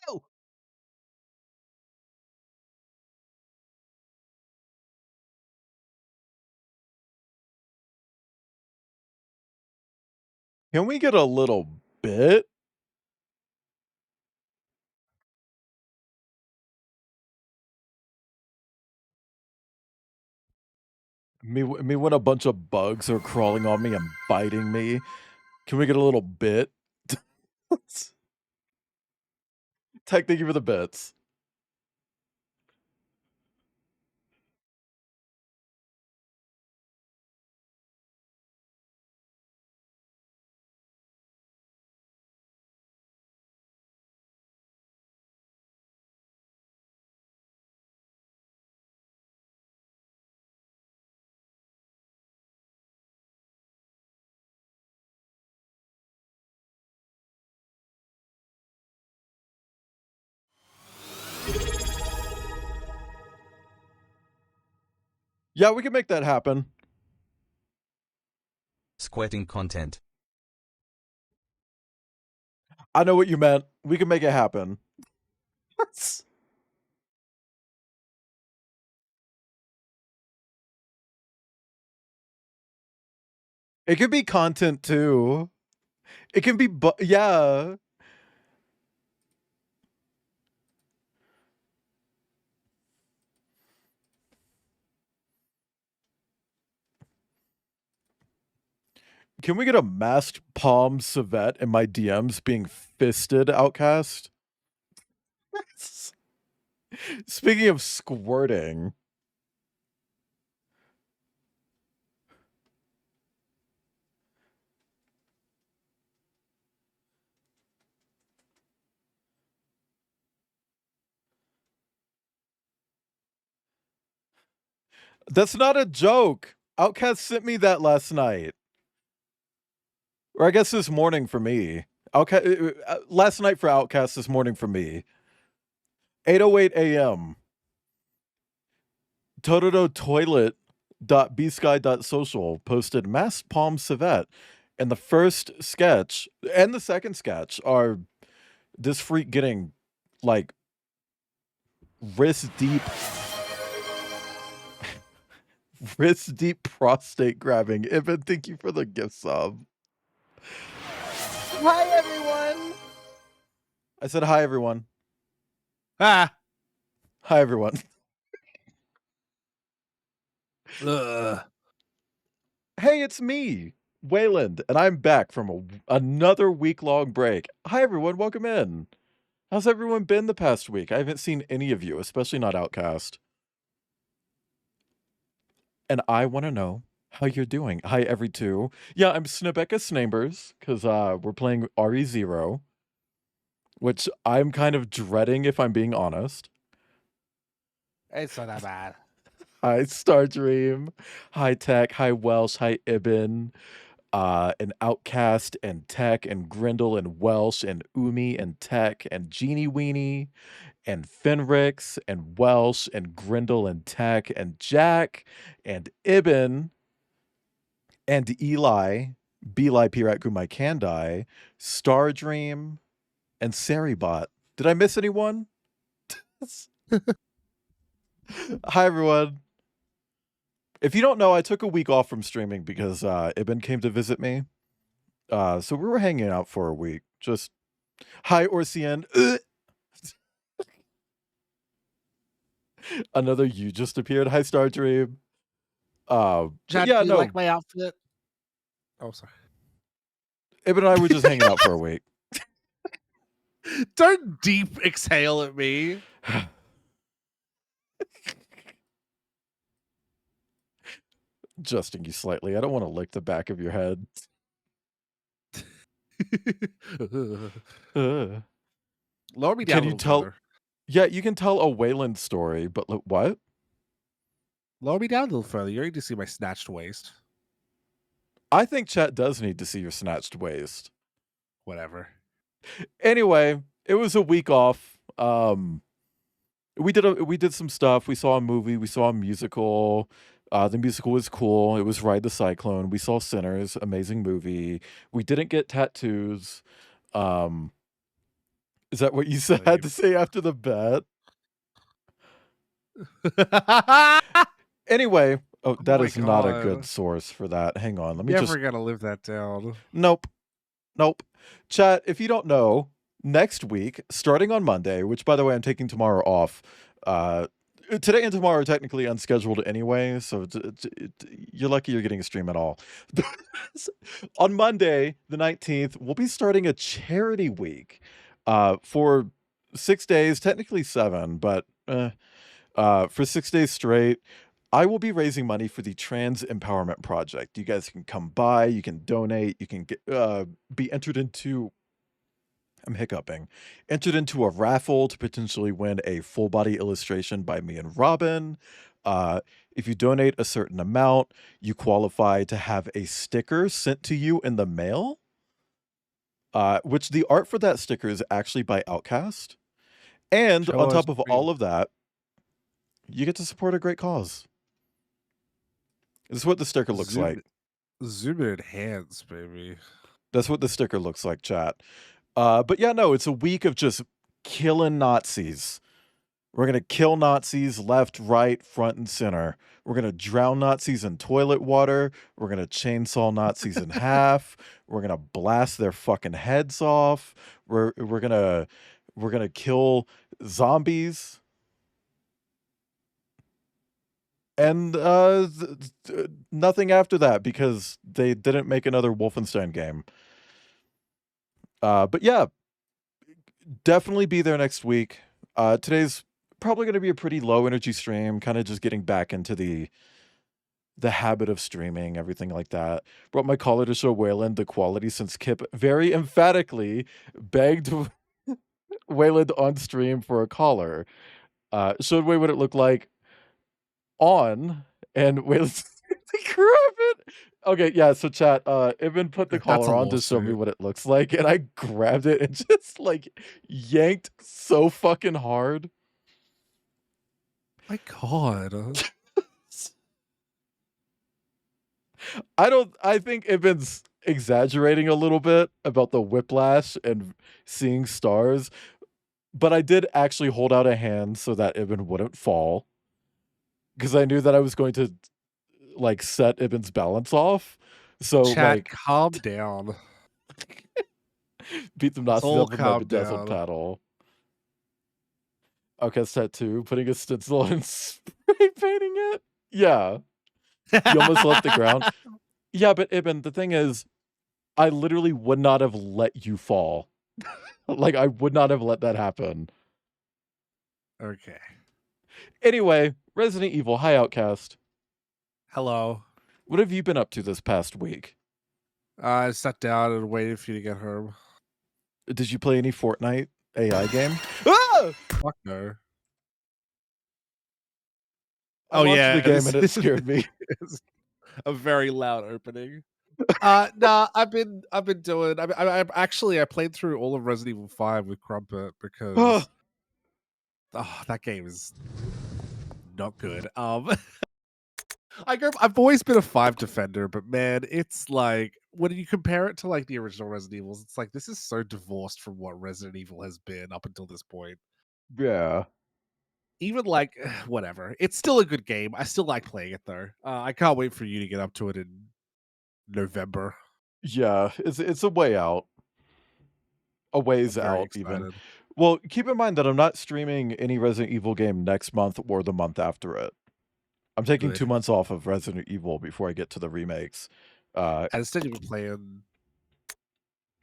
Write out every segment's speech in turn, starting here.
Oh, Can we get a little bit? Me when a bunch of bugs are crawling on me and biting me. Can we get a little bit? Tech, thank you for the bits. Yeah, we can make that happen. Squirting content. I know what you meant. We can make it happen. It could be content too. It can be, yeah. Can we get a masked palm civet in my DMs being fisted, Outcast? Speaking of squirting, that's not a joke. Outcast sent me that last night. Or I guess this morning for me. Outcast last night for Outcast, this morning for me. 8:08 a.m. Tototo Toilet .bsky.social posted masked palm civet, and the first sketch and the second sketch are this freak getting like wrist deep wrist deep prostate grabbing. Ibn, thank you for the gift sub. Hi everyone. I said hi everyone. ah. Hi everyone. Ugh. Hey, it's me, Wayland, and I'm back from another week-long break. Hi everyone, welcome in. How's everyone been the past week? I haven't seen any of you, especially not Outcast. And I want to know how you're doing. Hi, every two. Yeah, I'm Snebecca Snambers, because we're playing RE0, which I'm kind of dreading if I'm being honest. It's not that bad. Hi, Stardream. Hi, Tech. Hi, Welsh. Hi, Ibn. And Outcast and Tech and Grindle and Welsh and Umi and Tech and Genie Weenie and Fenrix and Welsh and Grindle and Tech and Jack and Ibn and Eli, Beli Pirat Gumai Kandai, Stardream, and Saribot. Did I miss anyone? Hi, everyone. If you don't know, I took a week off from streaming because Ibn came to visit me. So we were hanging out for a week. Just hi, Orsian. Another you just appeared. Hi, Stardream. But Chad, yeah, do you no. like my outfit? Oh, sorry. Ibn and I were just hanging out for a week. Don't deep exhale at me. Adjusting you slightly. I don't want to lick the back of your head. Uh, Lower me down can a you little tell? further. Yeah, you can tell a Wayland story, but what? Lower me down a little further. You need to see my snatched waist. I think chat does need to see your snatched waist. Whatever. Anyway, it was a week off. We did some stuff. We saw a movie. We saw a musical. The musical was cool. It was Ride the Cyclone. We saw Sinners, amazing movie. We didn't get tattoos. Um, Is that what you said had Lame. to say after the bet? Anyway, oh, Oh that my is not a good god. source for that. Hang on, let me Never just gonna live that down. nope, nope. Chat, if you don't know, next week, starting on Monday, which by the way, I'm taking tomorrow off. Uh, Today and tomorrow are technically unscheduled anyway, so you're lucky you're getting a stream at all. On Monday, the 19th, we'll be starting a charity week for 6 days, technically seven, but for 6 days straight. I will be raising money for the Trans Empowerment Project. You guys can come by, you can donate, you can get be entered into I'm hiccuping. Entered into a raffle to potentially win a full body illustration by me and Robin. Uh, if you donate a certain amount, you qualify to have a sticker sent to you in the mail. Which the art for that sticker is actually by Outcast. And Show on us top of stream. all of that, you get to support a great cause. This is what the sticker looks like. Zoom zoom in hands, baby. That's what the sticker looks like, chat. But yeah, no, it's a week of just killing Nazis. We're gonna kill Nazis left, right, front, and center. We're gonna drown Nazis in toilet water. We're gonna chainsaw Nazis in half. We're gonna blast their fucking heads off. We're gonna kill zombies. And nothing after that because they didn't make another Wolfenstein game. But yeah, definitely be there next week. Today's probably going to be a pretty low energy stream, kind of just getting back into the habit of streaming, everything like that. Brought my caller to show Wayland the quality since Kip very emphatically begged Wayland on stream for a caller. Showed Way what it looked like on, and Wayland grab it. Okay, yeah, so chat, Ibn put the That's a collar on to show me lawsuit. what it looks like, and I grabbed it and just, like, yanked so fucking hard. My god. I think Ibn's exaggerating a little bit about the whiplash and seeing stars, but I did actually hold out a hand so that Ibn wouldn't fall, because I knew that I was going to, like, set Ibn's balance off. So, Chat, like, calm down. beat the Let's Nazis all up with my calm bedazzled down. paddle. Outcast tattoo, putting a stencil and spray painting it? Yeah. You almost left the ground. Yeah, but Ibn, the thing is, I literally would not have let you fall. Like, I would not have let that happen. Okay. Anyway, Resident Evil, hi Outcast. Hello. What have you been up to this past week? I sat down and waited for you to get home. Did you play any Fortnite AI game? Ah! Fuck no. I Oh launched the yeah, game this and it scared me. is a very loud opening. Nah, I've been doing. I actually I played through all of Resident Evil 5 with Crumpet because that game is not good. I've always been a 5 defender, but man, it's like when you compare it to like the original Resident Evils, it's like this is so divorced from what Resident Evil has been up until this point. Yeah. Even like whatever, it's still a good game. I still like playing it though. I can't wait for you to get up to it in November. Yeah, it's a way out. A ways I'm very out, even. excited. Well, keep in mind that I'm not streaming any Resident Evil game next month or the month after it. I'm taking Good. 2 months off of Resident Evil before I get to the remakes. And instead, you've been playing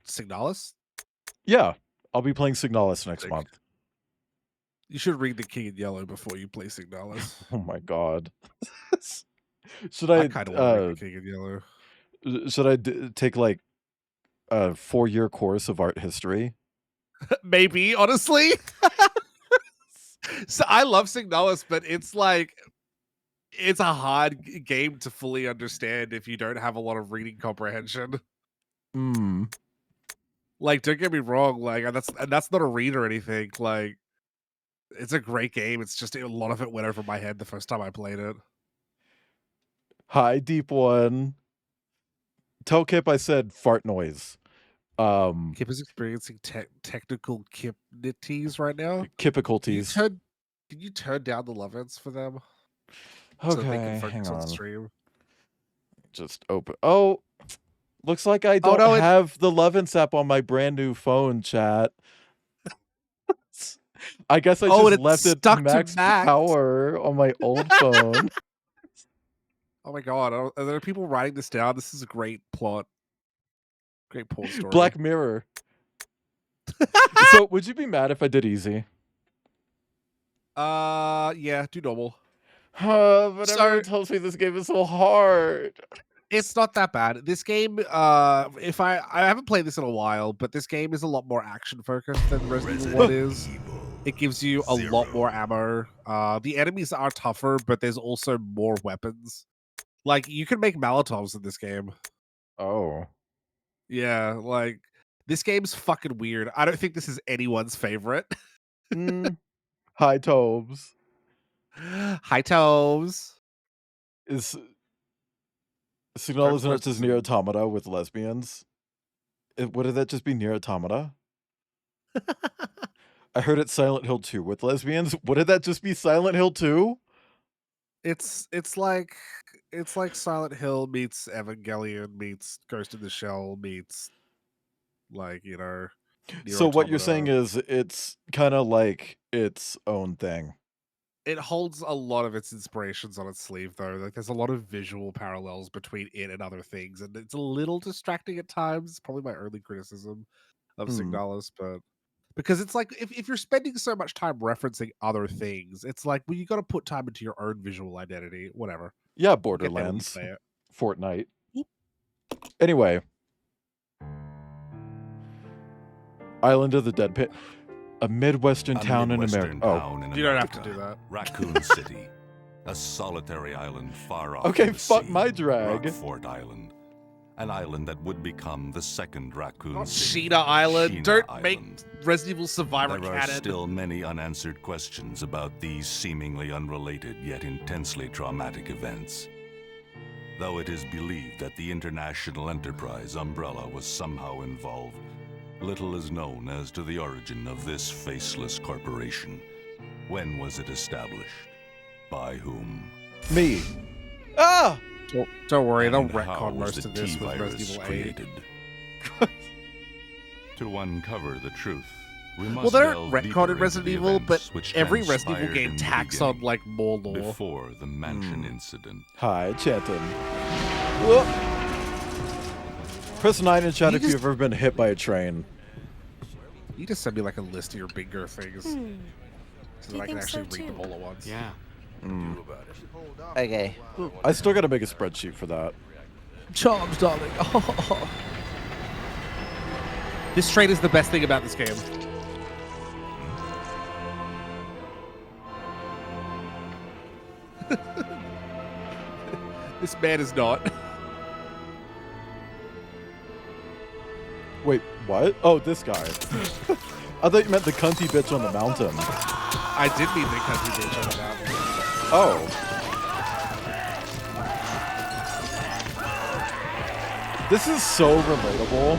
Signalis. Yeah, I'll be playing Signalis next Sick. month. You should read the King in Yellow before you play Signalis. Oh my god. Should I I, kind of want to read the King in Yellow. should I take, like, a 4-year course of art history? Maybe, honestly. So I love Signalis, but it's like it's a hard game to fully understand if you don't have a lot of reading comprehension. Hmm. Like, don't get me wrong, like that's not a read or anything. Like, it's a great game. It's just a lot of it went over my head the first time I played it. Hi, Deep One. Tell Kip I said fart noise. Kip is experiencing technical kipnities right now. Can you Kipiculties. turn can you turn down the love ends for them so that they can Okay, hang focus on on. stream? Just open. Oh, looks like I Oh don't no, it have the Lovense app on my brand new phone, chat. I guess I oh, just and it's left it stuck to max max. power on my old phone. Oh my god, are there people writing this down? This is a great plot. Great porn story. Black Mirror. So, would you be mad if I did easy? Yeah, do normal. But So everyone tells me this game is so hard. it's not that bad. This game, if I haven't played this in a while, but this game is a lot more action focused than Resident Evil 1 is. It gives you a lot more ammo. The enemies are tougher, but there's also more weapons. Like you can make Molotovs in this game. Oh. Yeah, like this game's fucking weird. I don't think this is anyone's favorite. Hi, Tobes. High toes. Is Signal Don't isn't it just question. Nier Automata with lesbians? Wouldn't that just be Nier Automata? I heard it's Silent Hill 2 with lesbians. Wouldn't that just be Silent Hill 2? It's it's like it's like Silent Hill meets Evangelion meets Ghost in the Shell meets like, Nier So what you're saying Automata. is it's kind of like its own thing. It holds a lot of its inspirations on its sleeve though. Like there's a lot of visual parallels between it and other things, and it's a little distracting at times. It's probably my early criticism of Hmm. Signalis, but because it's like if you're spending so much time referencing other things, it's like, well, you got to put time into your own visual identity. Whatever, Yeah, we'll get there when you Borderlands, play it. Fortnite. Anyway, Island of the Dead Pit, a Midwestern town in America. You don't have to do that. Raccoon City, a solitary island far off. Okay, from the fuck sea, my drag. Rockfort Island, an island that would become the second Raccoon Not City. Sheena Island. Sheena Don't Island. make Resident Evil Survivor There are canon. still many unanswered questions about these seemingly unrelated yet intensely traumatic events. Though it is believed that the international enterprise umbrella was somehow involved, little is known as to the origin of this faceless corporation. When was it established? By whom? Me. Ah! Don't worry, they'll And how retcon was most the of this with T-virus Resident Evil 8. created? To uncover the truth, we must Well, they don't delve retcon deeper in into Resident the Evil, but events which every Resident Evil transpired game in the tacks on beginning, like more lore. before the mansion incident. Hi, Chanton. Whoop. Press 9 in chat You if you've just- ever been hit by a train. You just send me like a list of your bingo things so Do that you I can think so, actually read them too? all at once. Yeah. Okay. I still gotta make a spreadsheet for that. Charms, darling. This train is the best thing about this game. This man is not. Wait, what? Oh, this guy. I thought you meant the cunty bitch on the mountain. I did mean the country bitch on the mountain. Oh. This is so relatable.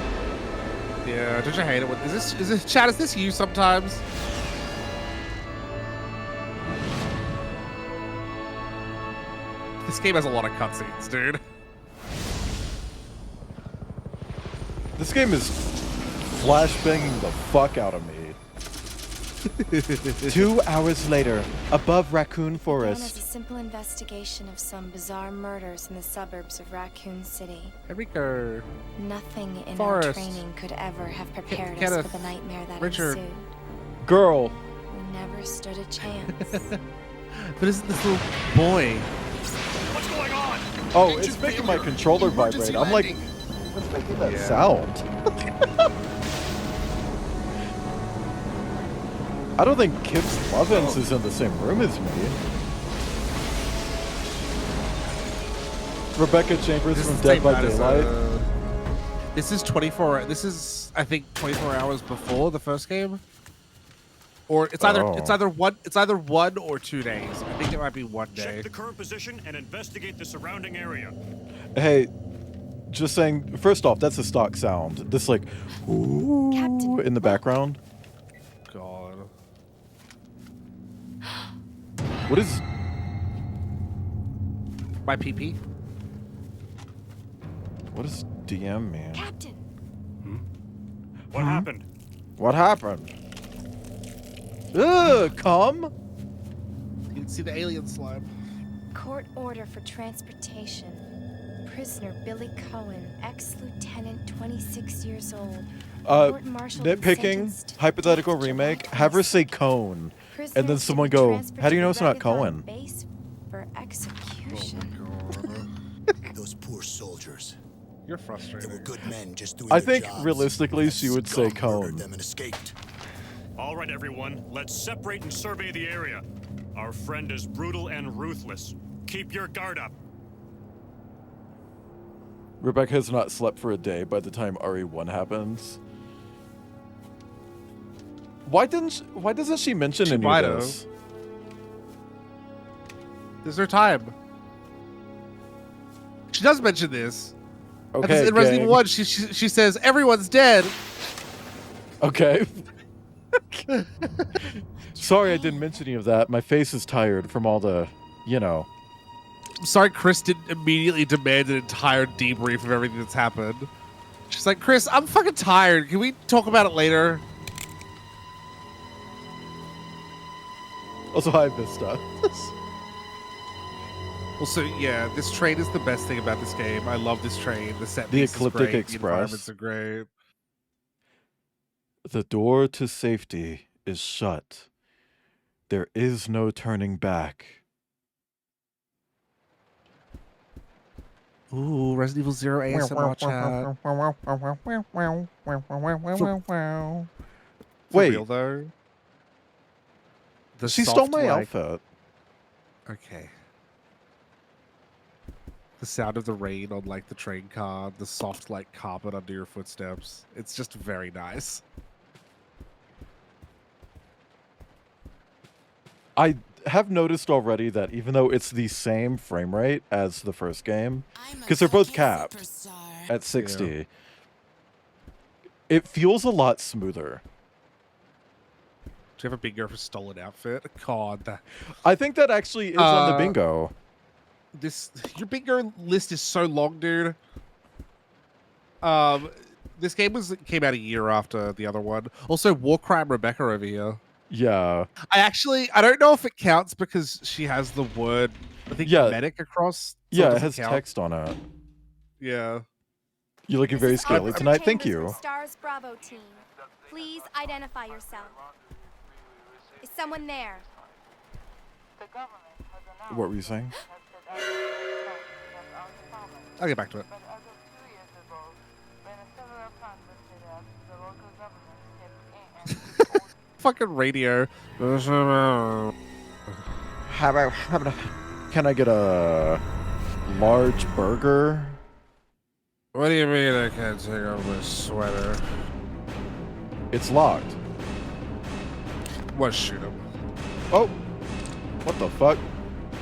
Yeah, don't you hate it? Is this chat? Is this you sometimes? This game has a lot of cutscenes, dude. This game is flashbanging the fuck out of me. 2 hours later, above Raccoon Began as a Forest. simple investigation of some bizarre murders in the suburbs of Raccoon City. Enrico. Nothing in Forrest. our training could ever have prepared us Kenneth. for the nightmare that Richard. ensued. Girl. We never stood a chance. But isn't this little boy? What's going on? Oh, it's making my controller vibrate. I'm like, what's making that Yeah. sound? I don't think Kip's Lovense is in the same room as me. Rebecca Chambers This from is the Dead same by night as, Daylight. This is 24. This is, I think, 24 hours before the first game. Or it's either Oh. it's either 1 or 2 days. I think it might be 1 day. Check the current position and investigate the surrounding area. Hey, Just saying, first off, that's a stock sound. This like, ooh, Captain, in the background. God. What is... My PP? What does DM mean? Captain. What happened? What happened? Ugh, come? You can see the alien slime. Court order for transportation. Prisoner Billy Cohen, ex-lieutenant, 26 years old. Nitpicking, sentenced hypothetical to death remake, July have her 26th. say Cone. And then Prisoners to someone be go, transferred how do to you know the it's not Regathon Cohen? base for execution. Those poor soldiers. You're They frustrated. were good men just doing I their think jobs. realistically That she would say scum murdered Cone. them and escaped. All right, everyone. Let's separate and survey the area. Our friend is brutal and ruthless. Keep your guard up. Rebecca has not slept for a day by the time RE1 happens. Why doesn't she mention She any might of have. this? There's her time. She does mention this. Okay, In Resident gang. Evil 1, she says, everyone's dead. Okay. Sorry I didn't mention any of that. My face is tired from all the, you know. I'm sorry Chris didn't immediately demand an entire debrief of everything that's happened. She's like, Chris, I'm fucking tired. Can we talk about it later? Also, hi, Vista. Also, yeah, this train is the best thing about this game. I love this train. The set The piece is Ecliptic great. Express. The environments are great. The door to safety is shut. There is no turning back. Ooh, Resident Evil 0 ASMR chat. For Wait, real, though? The she stole soft, my like- outfit. Okay. The sound of the rain on, like, the train car, the soft, like, carpet under your footsteps. It's just very nice. I have noticed already that even though it's the same frame rate as the first game, because they're both capped at 60, it feels a lot smoother. Do you have a bingo for stolen outfit? God, that, I think that actually is on the bingo. your bingo list is so long, dude. This game came out a year after the other one. Also, War Crime Rebecca over here. Yeah. I don't know if it counts because she has the word, I think, Yeah. medic across. So Yeah, it doesn't has count. text on it. Yeah. You're looking very scaly tonight. Thank you. Stars Bravo team. Please identify yourself. Is someone there? What were you saying? I'll get back to it. Fucking radio. How about, can I get a large burger? What do you mean I can't take off my sweater? It's locked. What, shoot him? Oh, what the fuck?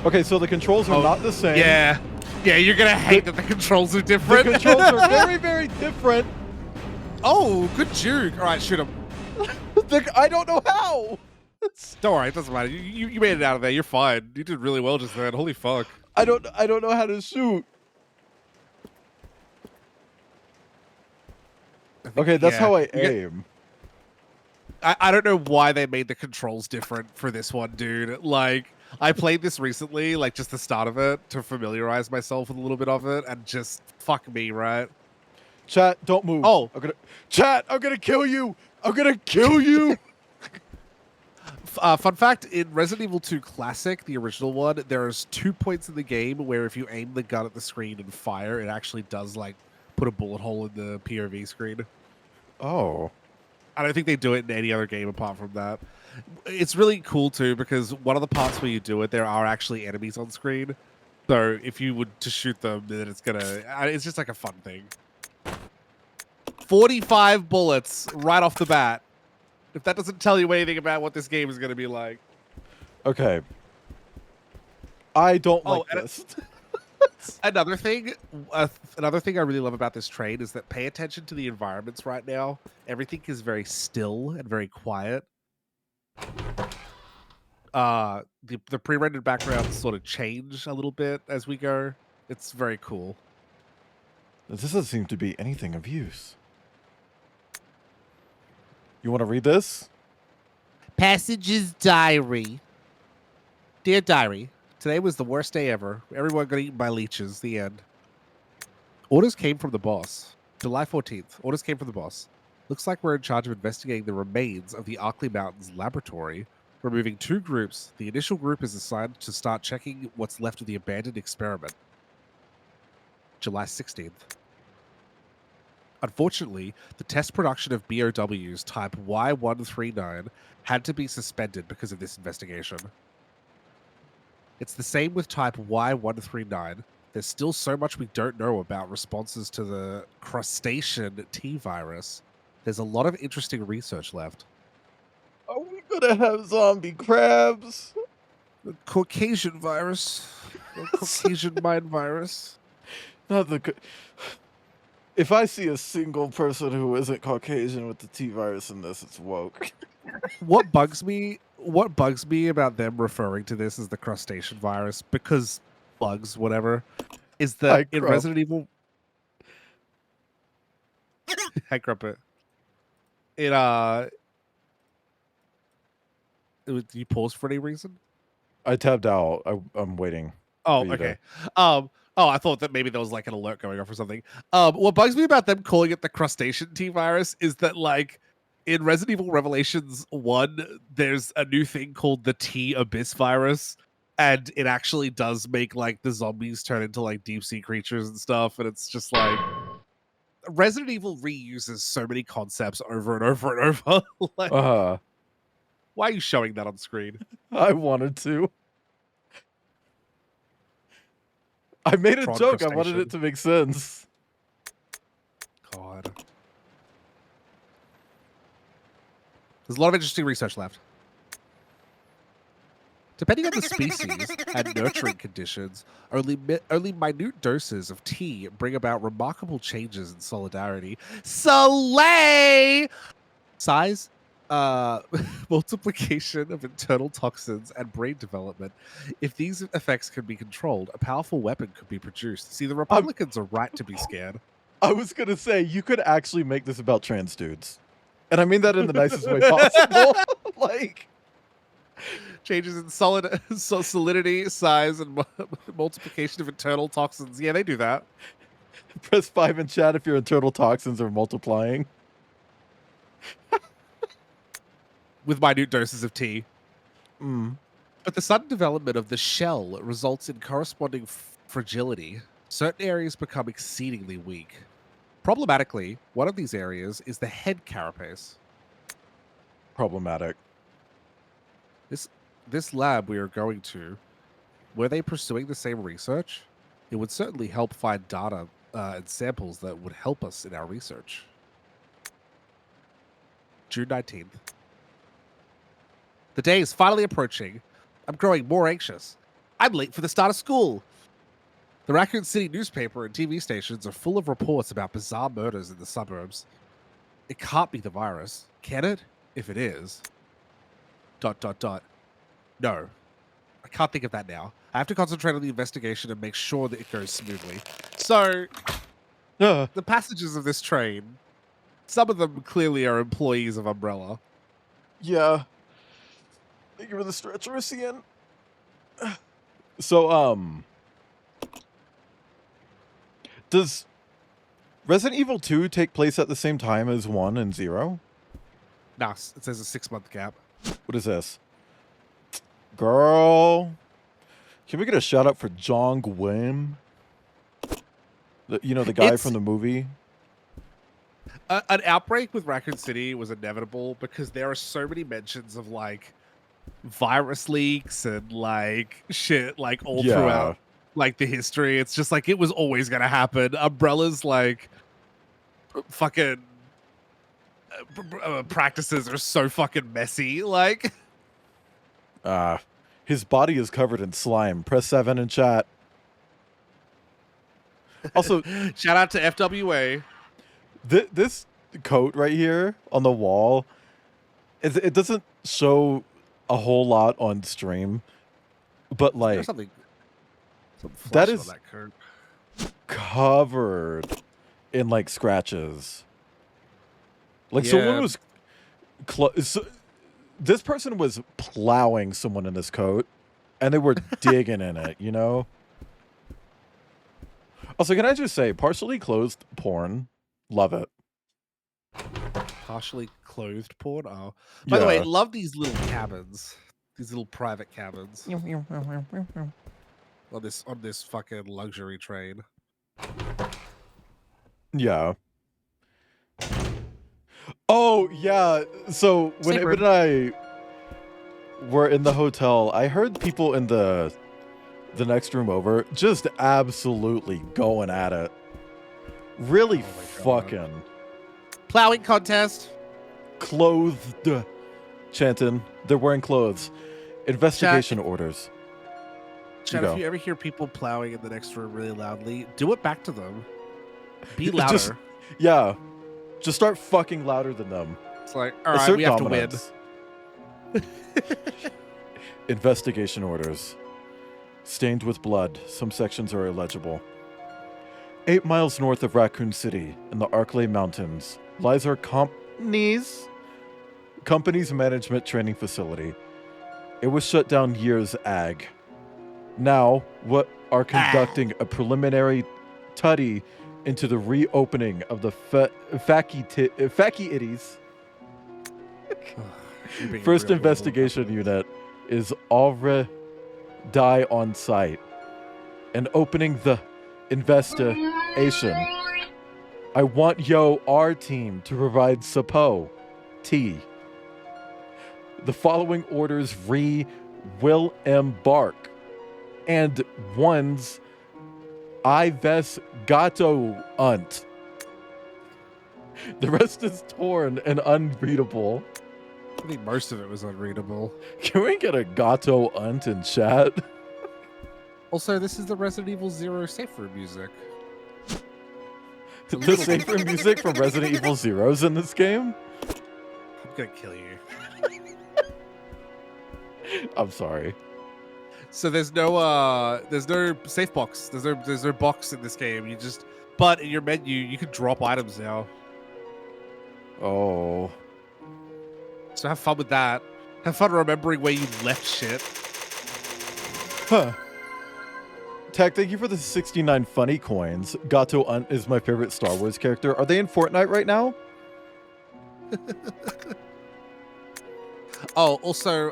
Okay, so the controls are not the same. Yeah. Yeah, you're gonna hate that the controls are different. The controls are very, very different. Oh, good juke. All right, shoot him. I don't know how. Don't worry, it doesn't matter. You made it out of there. You're fine. You did really well just then. Holy fuck. I don't know how to shoot. Okay, that's how I aim. I don't know why they made the controls different for this one, dude. Like, I played this recently, like just the start of it, to familiarize myself with a little bit of it, and just fuck me, right? Chat, don't move. Oh. I'm gonna kill you. I'm gonna kill you. Fun fact, in Resident Evil 2 Classic, the original one, there's 2 points in the game where if you aim the gun at the screen and fire, it actually does, like, put a bullet hole in the POV screen. Oh. I don't think they do it in any other game apart from that. It's really cool, too, because one of the parts where you do it, there are actually enemies on screen. So if you would to shoot them, then it's just like a fun thing. 45 bullets right off the bat. If that doesn't tell you anything about what this game is going to be like. Okay. I don't like this. Another thing, another thing I really love about this train is that pay attention to the environments right now. Everything is very still and very quiet. The pre-rendered backgrounds sort of change a little bit as we go. It's very cool. This doesn't seem to be anything of use. You want to read this? Passage's diary. Dear diary, today was the worst day ever. Everyone got eaten by leeches. The end. Orders came from the boss. July 14th. Orders came from the boss. Looks like we're in charge of investigating the remains of the Arkley Mountains laboratory. We're moving 2 groups. The initial group is assigned to start checking what's left of the abandoned experiment. July 16th. Unfortunately, the test production of BOWs type Y139 had to be suspended because of this investigation. It's the same with type Y139. There's still so much we don't know about responses to the crustacean T virus. There's a lot of interesting research left. Are we gonna have zombie crabs? The Caucasian virus. The Caucasian mind virus. Not the. If I see a single person who isn't Caucasian with the T virus in this, it's woke. What bugs me about them referring to this as the crustacean virus, because bugs, whatever, is that in Resident Evil. Hi, Crumpet. You paused for any reason? I tabbed out. I'm waiting. Oh, okay. I thought that maybe there was like an alert going off or something. What bugs me about them calling it the crustacean T virus is that, like, in Resident Evil Revelations 1, there's a new thing called the T Abyss virus, and it actually does make like the zombies turn into like deep sea creatures and stuff, and it's just like Resident Evil reuses so many concepts over and over and over. Like, why are you showing that on screen? I wanted to. I made a joke. I wanted it to make sense. God. There's a lot of interesting research left. Depending on the species and nurturing conditions, only minute doses of tea bring about remarkable changes in solidarity. Soleil! Size, multiplication of internal toxins, and brain development. If these effects can be controlled, a powerful weapon could be produced. See, the Republicans are right to be scared. I was going to say, you could actually make this about trans dudes. And I mean that in the nicest way possible. Like, changes in solidity, size, and multiplication of internal toxins. Yeah, they do that. Press 5 in chat if your internal toxins are multiplying. With minute doses of tea. But the sudden development of the shell results in corresponding fragility. Certain areas become exceedingly weak. Problematically, one of these areas is the head carapace. Problematic. This lab we are going to, were they pursuing the same research? It would certainly help find data and samples that would help us in our research. June 19th. The day is finally approaching. I'm growing more anxious. I'm late for the start of school. The Raccoon City newspaper and TV stations are full of reports about bizarre murders in the suburbs. It can't be the virus, can it? If it is... ... No. I can't think of that now. I have to concentrate on the investigation and make sure that it goes smoothly. So, the passengers of this train, some of them clearly are employees of Umbrella. Yeah. Thank you for the stretch, Russian. So, does Resident Evil 2 take place at the same time as 1 and 0? No, it says a 6-month gap. What is this? Girl. Can we get a shout out for Jong Wim? You know, the guy from the movie? An outbreak with Raccoon City was inevitable because there are so many mentions of, like, virus leaks and, like, shit, like, all throughout, like, the history. It's just, like, it was always gonna happen. Umbrella's, like, fucking practices are so fucking messy, like... His body is covered in slime. Press 7 in chat. Also, shout out to FWA. this coat right here on the wall, it doesn't show a whole lot on stream, but There's like something that flashy on is that coat. covered in like scratches. Like someone Yeah. was this person was plowing someone in this coat and they were digging in it, you know? Also, can I just say, partially clothed porn, love it. Partially clothed porn. Oh, by the way, love these little cabins, these little private cabins on this fucking luxury train. Yeah. Oh, yeah. So when Safe Ibn and I were in the hotel, I heard people in the next room over just absolutely going at it. Really fucking Plowing contest. clothed chanting. They're wearing clothes. Investigation orders. Chad, if you ever hear people plowing in the next room really loudly, do it back to them. Be louder. Just start fucking louder than them. It's like, all right, Assert we have dominance. to win. Investigation orders. Stained with blood. Some sections are illegible. 8 miles north of Raccoon City, in the Arklay Mountains, lies our company's management training facility. It was shut down years ag. Now, what are conducting a preliminary study into the reopening of the Fakiities. First investigation unit is already on site and opening the investigation. I want our team to provide suppo tea. The following orders will embark, and one's Ives Gato unt. The rest is torn and unreadable. I think most of it was unreadable. Can we get a Gato unt in chat? Also, this is the Resident Evil 0 safe room music. The safe room music from Resident Evil Zero's in this game? I'm gonna kill you. I'm sorry. So there's no safe box. There's no box in this game. But in your menu you can drop items now. Oh. So have fun with that. Have fun remembering where you left shit. Huh. Tech, thank you for the 69 funny coins. Gato Unt is my favorite Star Wars character. Are they in Fortnite right now? Oh, also,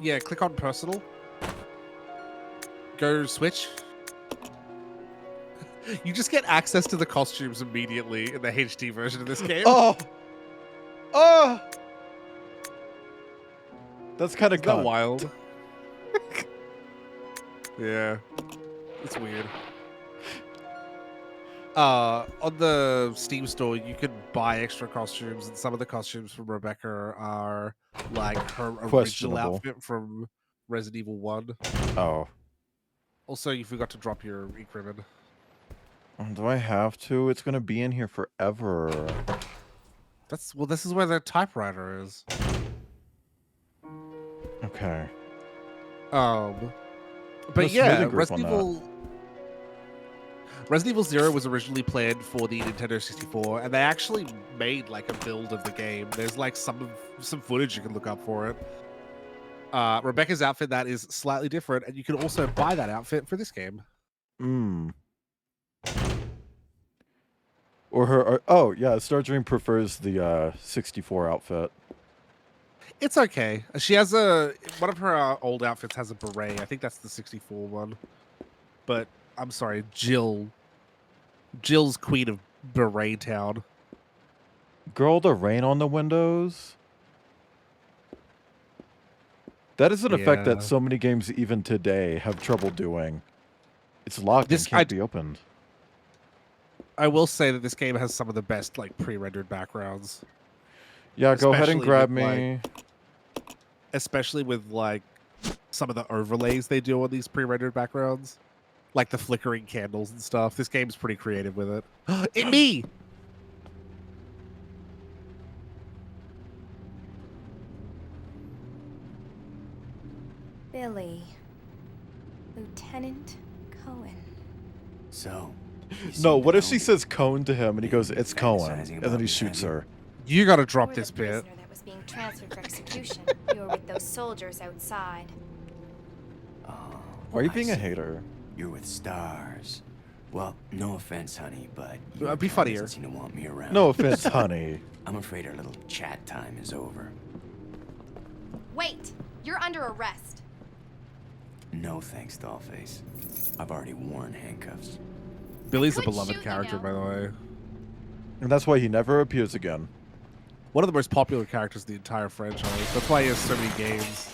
yeah, click on personal. Go switch. You just get access to the costumes immediately in the HD version of this game. Oh! Oh! That's kind of wild. Yeah. It's weird. On the Steam store, you can buy extra costumes, and some of the costumes from Rebecca are like her original outfit from Resident Evil 1. Oh. Also, you forgot to drop your ink ribbon. Do I have to? It's gonna be in here forever. This is where the typewriter is. Okay. But yeah, Resident Evil 0 was originally planned for the Nintendo 64, and they actually made like a build of the game. There's like some footage you can look up for it. Rebecca's outfit that is slightly different, and you can also buy that outfit for this game. Or her. Oh yeah, Star Dream prefers the 64 outfit. It's okay. She has one of her old outfits has a beret. I think that's the 64 one. But I'm sorry, Jill's Queen of Beret Town. Girl, the rain on the windows. That is an effect that so many games even today have trouble doing. It's locked and can't be opened. I will say that this game has some of the best like pre-rendered backgrounds. Yeah, go ahead and grab me. Especially with like some of the overlays they do on these pre-rendered backgrounds. Like the flickering candles and stuff. This game's pretty creative with it. It me! Billy. Lieutenant Cohen. So. No, what if she says Cone to him and he goes, "It's Cohen," and then he shoots her? You gotta drop You were this the bit. prisoner that was being transferred for execution. You were with those soldiers outside. Oh, Why are you I being a see. hater? You're with stars. Well, no offense, honey, but Be your kind funnier. doesn't seem to want me around. No offense, honey. I'm afraid our little chat time is over. Wait! You're under arrest. No thanks, Dollface. I've already worn handcuffs. Billy's a could beloved shoot you character, now. by the way. And that's why he never appears again. One of the most popular characters in the entire franchise. That's why he has so many games.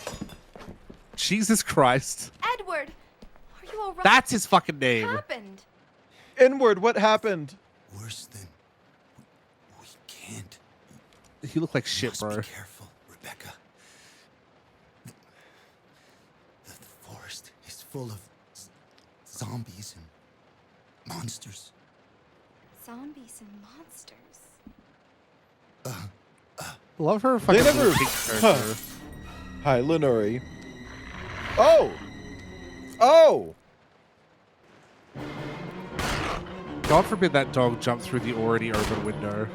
Jesus Christ. Edward! Are you alright? That's his fucking What name. happened? Inward, what happened? Worse than. We can't. He looked like shit, Must bro. be careful, Rebecca. The forest is full of zombies and monsters. Zombies and monsters. Love her fucking never- little pink character. Hi, Lenore. Oh! Oh! God forbid that dog jumped through the already open window.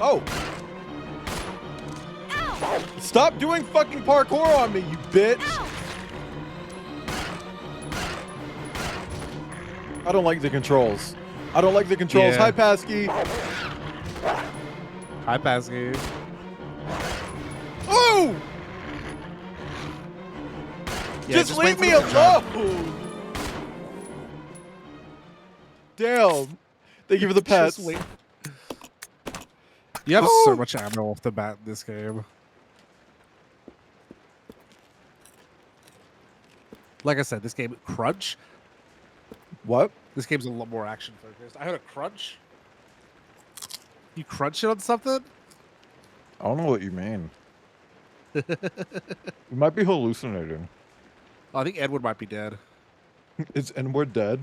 Oh! Stop doing fucking parkour on me, you bitch! I don't like the controls. I don't like the controls. Yeah. Hi, Pasky. Hi, Pasky. Oh! Yeah, just wait leave for me them to jump. alone! Damn. Thank you for the pets. Just wait. You have Oh. so much ammo off the bat in this game. Like I said, this game, crunch. What? This game's a lot more action focused. I heard a crunch. You crunch it on something? I don't know what you mean. You might be hallucinating. Oh, I think Edward might be dead. And we're dead.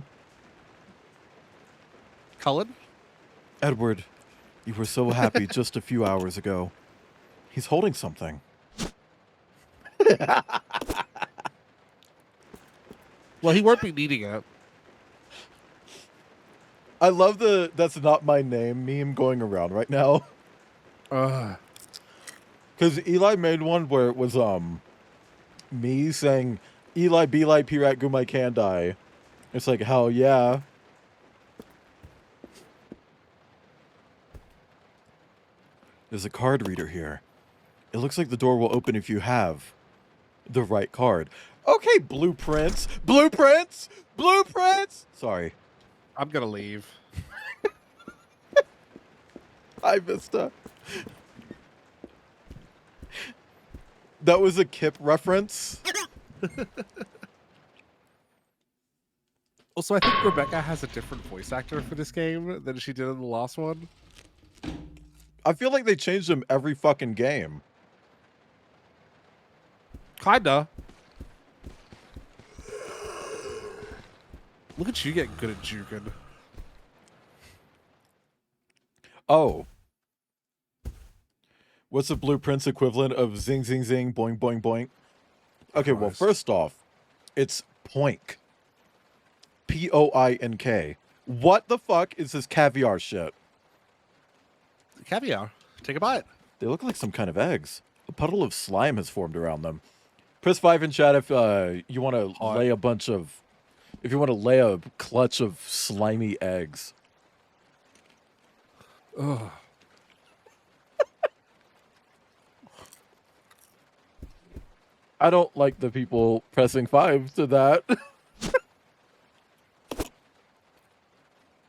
Cullen? Edward, you were so happy just a few hours ago. He's holding something. Well, he won't be needing it. I love the "that's not my name" meme going around right now. Because Eli made one where it was me saying Eli be like Pirat Gumai can die. It's like, hell yeah. There's a card reader here. It looks like the door will open if you have the right card. Okay, blueprints. Blueprints! Blueprints! Sorry. I'm gonna leave. Hi, Vista. That was a Kip reference. Also, I think Rebecca has a different voice actor for this game than she did in the last one. I feel like they changed them every fucking game. Kinda. Look at you getting good at juking. Oh. What's the blueprints equivalent of zing, zing, zing, boing, boing, boing? Okay, well, Christ. first off, it's poink. P-O-I-N-K. What the fuck is this caviar shit? Caviar. Take a bite. They look like some kind of eggs. A puddle of slime has formed around them. Press 5 in chat if you want to Hot. lay a bunch of... If you want to lay a clutch of slimy eggs. Ugh. I don't like the people pressing 5 to that.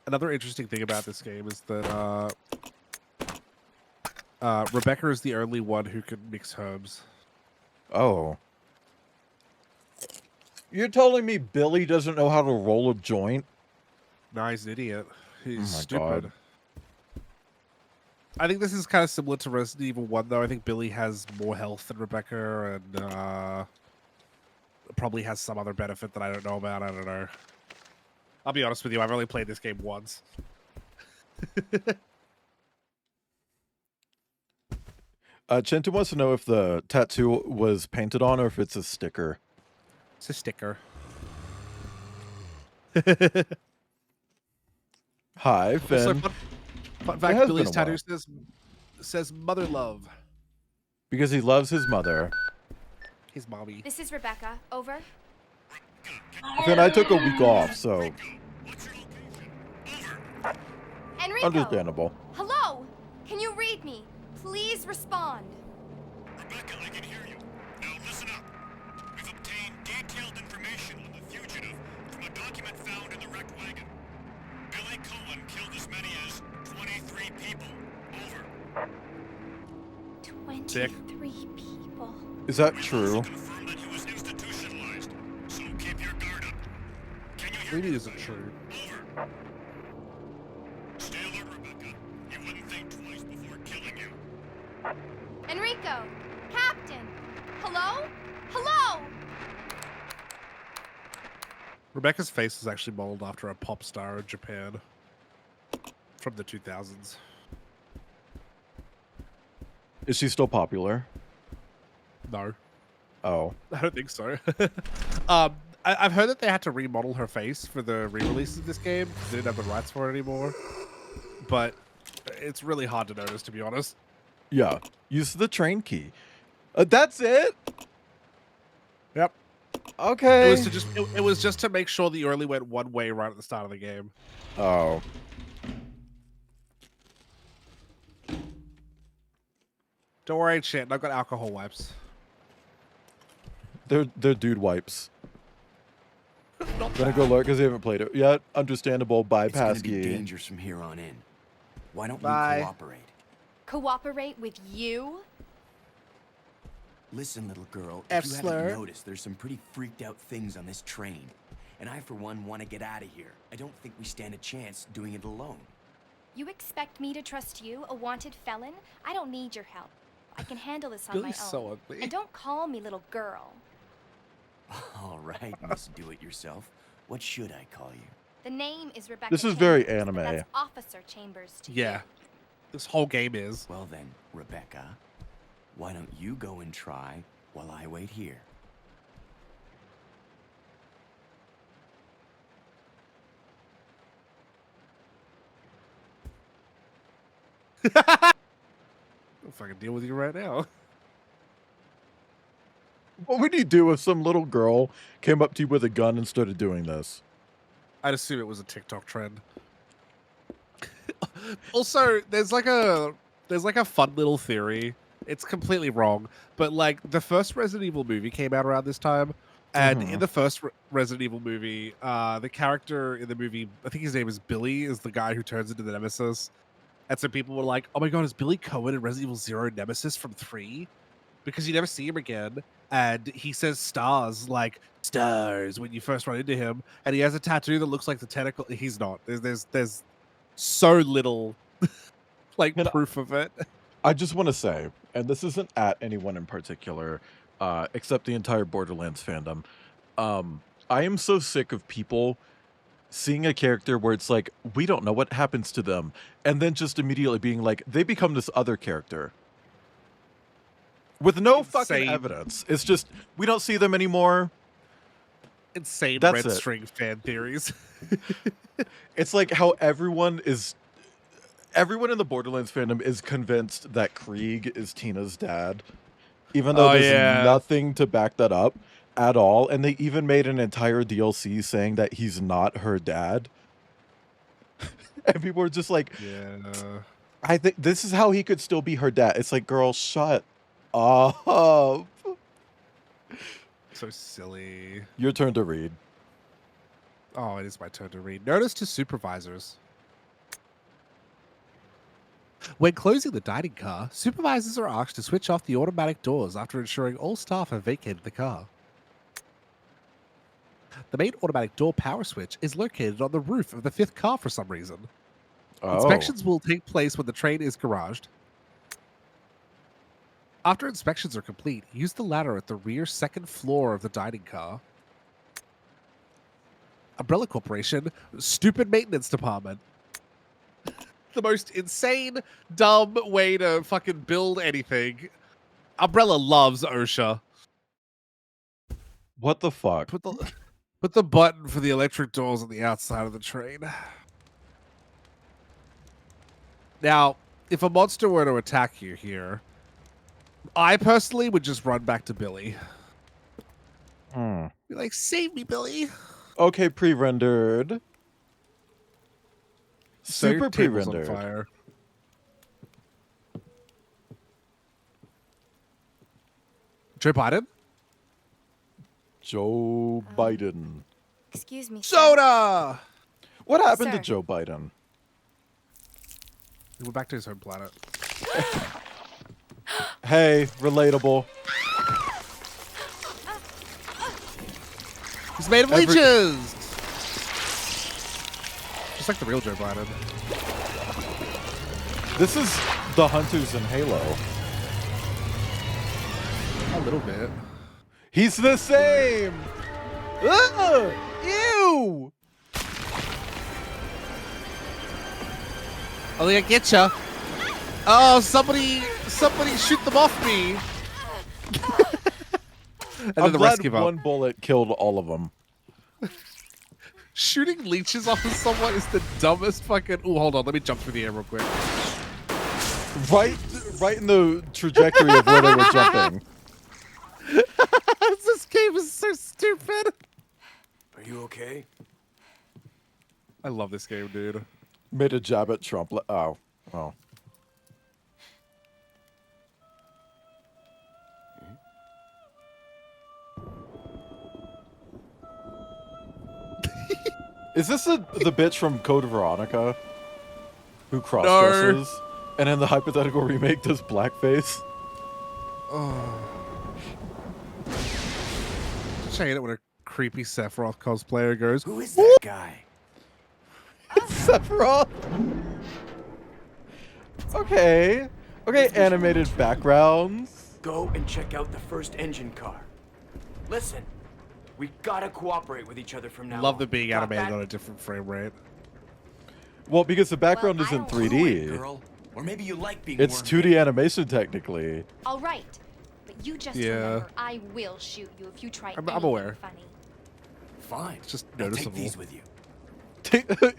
Another interesting thing about this game is that Rebecca is the only one who can mix herbs. Oh. You're telling me Billy doesn't know how to roll a joint? Nah, he's an idiot. He's Oh my stupid. God. I think this is kind of similar to Resident Evil 1, though. I think Billy has more health than Rebecca, and probably has some other benefit that I don't know about. I don't know. I'll be honest with you, I've only played this game once. Chintu wants to know if the tattoo was painted on or if it's a sticker. It's a sticker. Hi, Finn. Also, fun fact, has Billy's been a tattoo while. says mother love. Because he loves his mother. His mommy. This is Rebecca. Over. Finn, I took a week off, so Enrico. understandable. Hello. Can you read me? Please respond. Rebecca, I can hear you. Now listen up. We've obtained detailed information on the fugitive from a document found in the wrecked wagon. Billy Cohen killed as many as 23 people. Over. 23 people. Is that We've true? also confirmed that he was institutionalized. So keep your guard up. Can you hear Maybe me? it isn't true. Over. Stay alert, Rebecca. He wouldn't think twice before killing you. Enrico. Captain. Hello? Hello? Rebecca's face is actually modeled after a pop star in Japan from the 2000s. Is she still No, Oh. I don't think so. I've heard that they had to remodel her face for the re-release of this game because they didn't have the rights for it anymore. But it's really hard to notice, to be honest. Yeah. Use the train key. That's it? Yep. Okay. It was just to make sure that you only went one way right at the start of the game. Oh. Don't worry, shit. I've got alcohol wipes. They're dude wipes. Not Gonna bad. go look because they haven't played it yet. Understandable. It's Bypass gonna be key. dangerous from here on in. Why don't Bye. we cooperate? Cooperate with you? Listen, little girl, F if you slur. haven't noticed, there's some pretty freaked out things on this train. And I, for one, want to get out of here. I don't think we stand a chance doing it alone. You expect me to trust you, a wanted felon? I don't need your help. I can handle this on Billy's my own. so ugly. And don't call me little girl. All right, Miss Do-It-Yourself. What should I call you? The name is Rebecca. This is very Chambers, but anime. That's Officer Chambers to Yeah. you. This whole game is. Well then, Rebecca, why don't you go and try while I wait here? I'll fucking deal with you right now. What would you do if some little girl came up to you with a gun and started doing this? I'd assume it was a TikTok trend. Also, there's like a fun little theory. It's completely wrong, but like the first Resident Evil movie came out around this time, and in the first Resident Evil movie, the character in the movie, I think his name is Billy, is the guy who turns into the Nemesis. And so people were like, "Oh my god, is Billy Cohen in Resident Evil 0 Nemesis from 3?" Because you never see him again, and he says stars like stars when you first run into him, and he has a tattoo that looks like the tentacle. He's not. There's so little like And proof of it. I just want to say, and this isn't at anyone in particular, except the entire Borderlands fandom. I am so sick of people seeing a character where it's like, we don't know what happens to them, and then just immediately being like, they become this other character. With no fucking Insane. evidence. It's just, we don't see them anymore. Insane That's red it. string fan theories. It's like how everyone in the Borderlands fandom is convinced that Krieg is Tina's dad, even though Oh, there's yeah. nothing to back that up at all. And they even made an entire DLC saying that he's not her dad. And people are just like, Yeah. I think this is how he could still be her dad. It's like, girl, shut up. So silly. Your turn to read. Oh, it is my turn to read. Notice to supervisors. When closing the dining car, supervisors are asked to switch off the automatic doors after ensuring all staff have vacated the car. The main automatic door power switch is located on the roof of the fifth car for some reason. Oh. Inspections will take place when the train is garaged. After inspections are complete, use the ladder at the rear second floor of the dining car. Umbrella Corporation, stupid maintenance department. The most insane, dumb way to fucking build anything. Umbrella loves OSHA. What the fuck? Put the button for the electric doors on the outside of the train. Now, if a monster were to attack you here, I personally would just run back to Billy. Hmm. Be like, save me, Billy. Okay, pre-rendered. So your Super table's on pre-rendered. fire. Joe Biden? Joe Biden. Excuse me, sir. Soda! What happened to Sir. Joe Biden? He went back to his home planet. Hey, relatable. He's made of leeches! Just like the real Joe Biden. This is the Hunters in Halo. A little bit. He's the same! Ugh! Ew! Oh, they get ya. Oh, somebody shoot them off me. And then I'm the glad rescue one bullet killed all of them. Shooting leeches off of someone is the dumbest fucking... Ooh, hold on. Let me jump through the air real quick. Right in the trajectory of where they were jumping. This game is so stupid. Are you okay? I love this game, dude. Made a jab at Trump. Oh. Is this the bitch from Code Veronica? Who cross-dresses? And in the hypothetical remake does blackface? Just hate it when a creepy Sephiroth cosplayer goes, Who is that guy? Sephiroth? Okay, animated backgrounds. Go and check out the first engine car. Listen, we gotta cooperate with each other from now love on. the being Got animated that? on a different frame rate. Well, because the background Well, I isn't don't Do it, 3D. girl. Or maybe you like being It's wormed 2D in. animation technically. All right, but you just Yeah. remember I will shoot you if you try I'm anything aware. funny. Fine. It's just Now noticeable. Take these with you.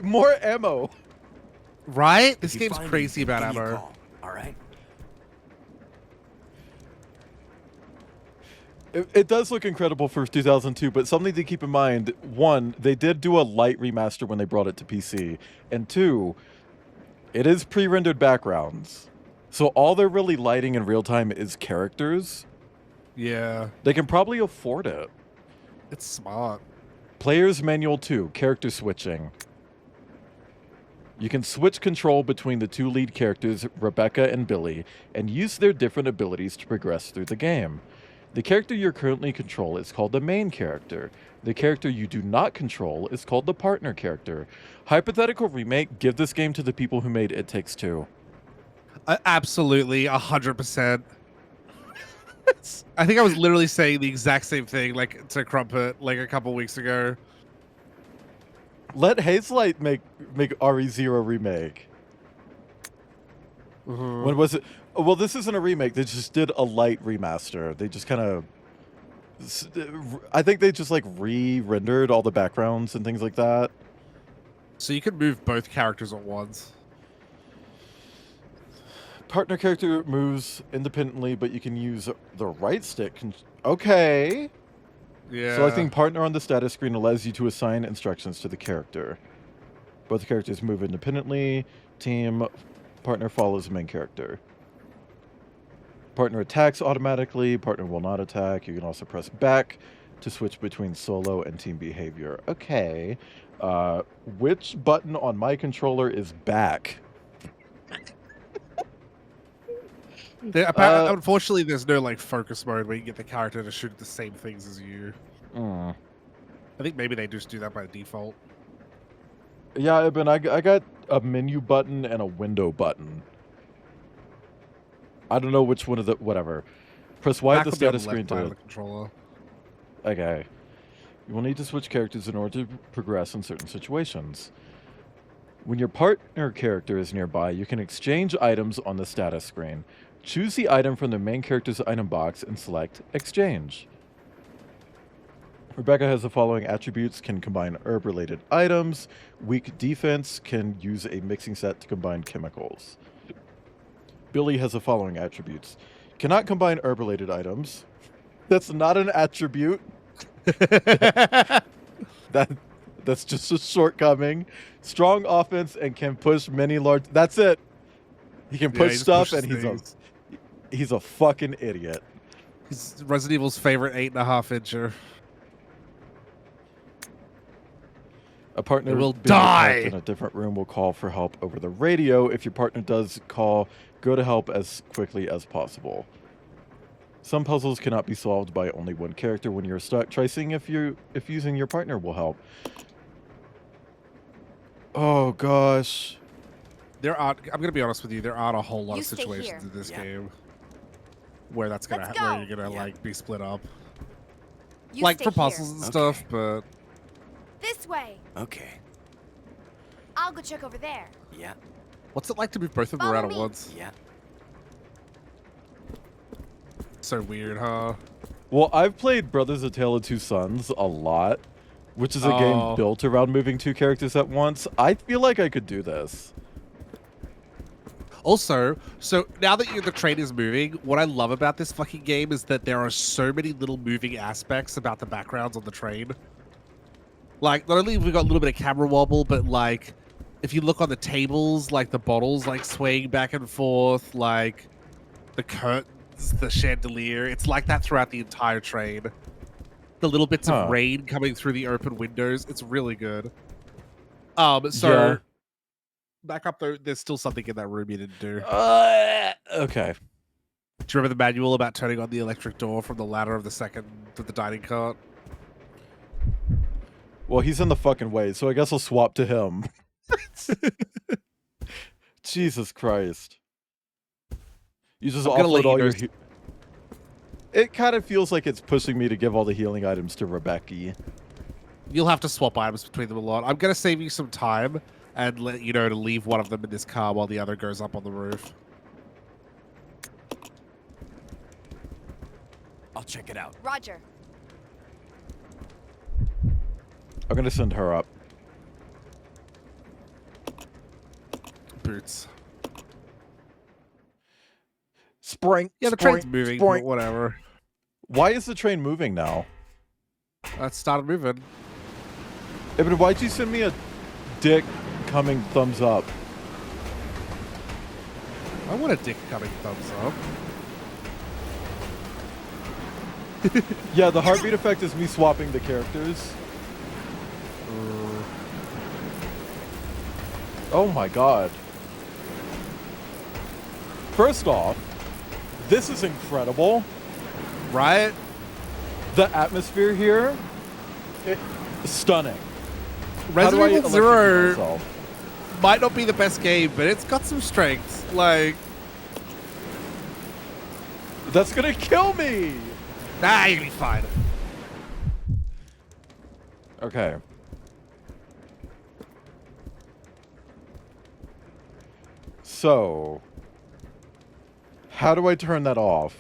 More ammo. Right? This If you game's find crazy anything, about give me a ammo. call, all right? It does look incredible for 2002, but something to keep in mind, one, they did do a light remaster when they brought it to PC, and two, it is pre-rendered backgrounds. So all they're really lighting in real time is characters. Yeah. They can probably afford it. It's smart. Player's Manual 2, character switching. You can switch control between the two lead characters, Rebecca and Billy, and use their different abilities to progress through the game. The character you currently control is called the main character. The character you do not control is called the partner character. Hypothetical remake, give this game to the people who made It Takes Two. Absolutely, 100%. I think I was literally saying the exact same thing, like to Crumpet, like a couple weeks ago. Let Hazelight make RE0 remake. When was it? Well, this isn't a remake. They just did a light remaster. They just kind of... I think they just, like, re-rendered all the backgrounds and things like that. So you can move both characters at once. Partner character moves independently, but you can use the right stick. Okay. Yeah. Selecting partner on the status screen allows you to assign instructions to the character. Both characters move independently. Team partner follows the main character. Partner attacks automatically. Partner will not attack. You can also press back to switch between solo and team behavior. Okay. Which button on my controller is back? Unfortunately, there's no like focus mode where you get the character to shoot the same things as you. I think maybe they just do that by default. Yeah, but I a menu button and a window button. I don't know which one of the whatever. Press Y at Back the would be on status the screen left side of to. the controller. Okay. You will need to switch characters in order to progress in certain situations. When your partner character is nearby, you can exchange items on the status screen. Choose the item from the main character's item box and select Exchange. Rebecca has the following attributes: can combine herb-related items. Weak defense, can use a mixing set to combine chemicals. Billy has the following attributes: cannot combine herb-related items. That's not an attribute. That's just a shortcoming. Strong offense and can push many large. That's it. He can push stuff, and he's a fucking idiot. He's Resident Evil's favorite 8.5-incher. A partner will being die attacked in a different room will call for help over the radio. If your partner does call, go to help as quickly as possible. Some puzzles cannot be solved by only one character. When you're stuck, try seeing if using your partner will help. Oh gosh. I'm gonna be honest with you. There aren't a whole lot You of stay situations here. in this Yeah. game where that's gonna Let's where go. you're gonna Yeah. like be split up, You like stay for here. puzzles and stuff. Okay. But This way. Okay. I'll go check over there. Yeah. what's it like to move both of them Follow around at me. once? Yeah. So weird, huh? Well, I've played Brothers: A Tale of Two Sons a lot, which is a Oh. game built around moving two characters at once. I feel like I could do this. Also, so now that the train is moving, what I love about this fucking game is that there are so many little moving aspects about the backgrounds on the train. Like, not only have we got a little bit of camera wobble, but like, if you look on the tables, like the bottles like swaying back and forth, like the curtains, the chandelier, it's like that throughout the entire train. The little bits Huh. of rain coming through the open windows, it's really good. So Yeah. back up though, there's still something in that room you didn't do. Okay. Do you remember the manual about turning on the electric door from the ladder of the dining cart? Well, he's in the fucking way, so I guess I'll swap to him. Jesus Christ. You just I'm gonna let offload you all know your... It kind of feels like it's pushing me to give all the healing items to Rebecca. You'll have to swap items between them a lot. I'm gonna save you some time and let you know to leave one of them in this car while the other goes up on the roof. I'll check it out. Roger. I'm gonna send her up. Boots. Sprint. Yeah, the train's moving, but whatever. Why is the train moving now? It started moving. But why'd you send me a dick coming thumbs up? I want a dick coming thumbs up. Yeah, the heartbeat effect is me swapping the characters. Oh my god. First off, this is incredible. Right? The atmosphere here, stunning. How do Resident I Evil electrocute Zero myself? might not be the best game, but it's got some strengths. Like, That's gonna kill me! you're gonna be fine. Okay. So, how do I turn that off?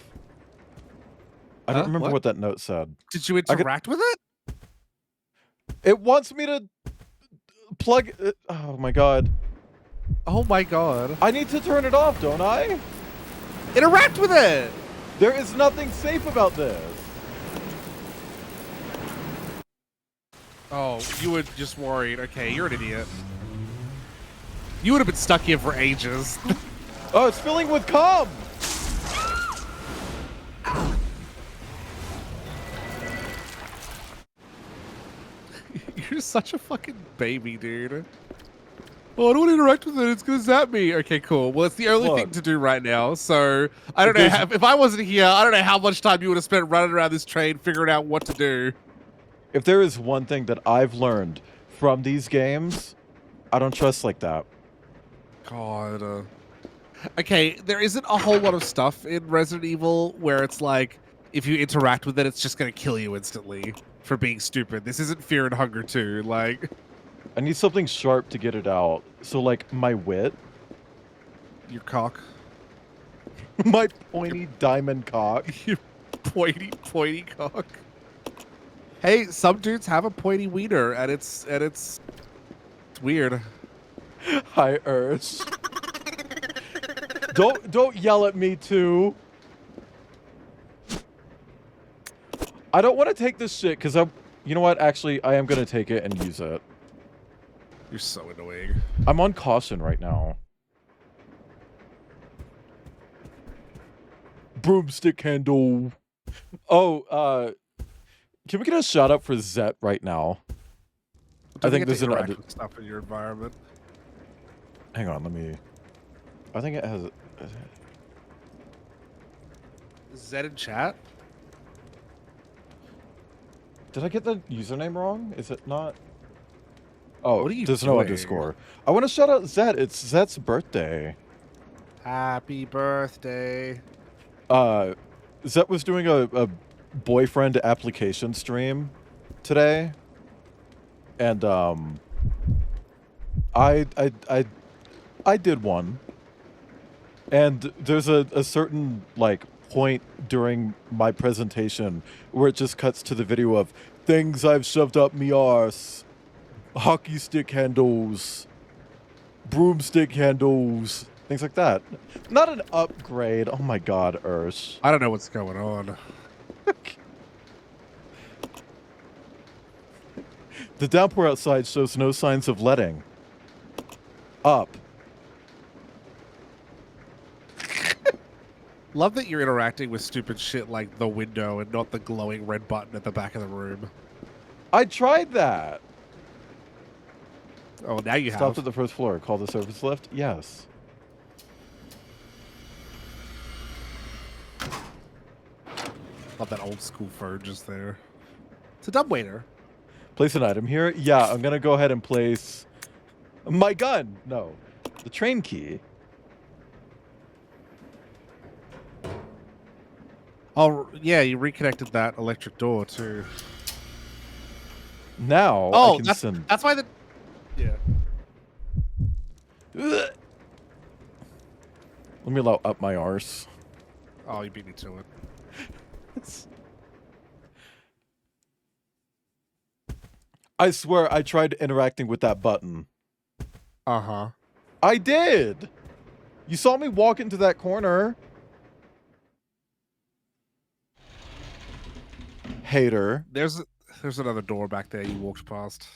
I don't remember what that note said. Did you interact with it? It wants me to plug it. Oh my god. Oh my god. I need to turn it off, don't I? Interact with it! There is nothing safe about this. Oh, you were just worried. Okay, you're an idiot. You would have been stuck here for ages. Oh, it's filling with cum! You're such a fucking baby, dude. Oh, I don't want to interact with it. It's gonna zap me. Okay, cool. Well, it's the only thing Look. to do right now. So I don't know if I wasn't here. I don't know how much time you would have spent running around this train figuring out what to do. If there is one thing that I've learned from these games, I don't trust like that. God. Okay, there isn't a whole lot of stuff in Resident Evil where it's like, if you interact with it, it's just gonna kill you instantly for being stupid. This isn't Fear and Hunger 2. Like, I need something sharp to get it out. So, like, my wit, your cock. my pointy diamond cock. Your pointy cock. Hey, some dudes have a pointy wiener, and it's weird. Hi, Earth. Don't yell at me too. I don't want to take this shit because you know what? Actually, I am gonna take it and use it. You're so annoying. I'm on caution right now. Broomstick handle. Oh, can we get a shout out for Zet right now? I think there's an stuff in your environment. Hang on, let me. I think it has. Zed in chat. Did I get the username wrong? Is it not? Oh, What are you there's no doing? underscore. I want to shout out Zed. It's Zed's birthday. Happy birthday. Zed was doing a boyfriend application stream today, and I did one, and there's a certain like point during my presentation where it just cuts to the video of things I've shoved up me arse, hockey stick handles, broomstick handles, things like that. Not an upgrade. Oh my god, Urs. I don't know what's going on. The downpour outside shows no signs of letting up. Love that you're interacting with stupid shit like the window and not the glowing red button at the back of the room. I tried that. Oh, now you Stopped have. at the first floor. Call the service lift? Yes. Love that old school phone just there. It's a dumbwaiter. Place an item here? Yeah, I'm gonna go ahead and place my gun. No, the train key. Oh, yeah, you reconnected that electric door too. Now I Oh, can that's send. that's why the. Yeah. Ugh. Let me allow up my arse. Oh, you beat me to it. I swear I tried interacting with that button. Uh-huh. I did. You saw me walk into that corner. Hater. There's another door back there you walked past.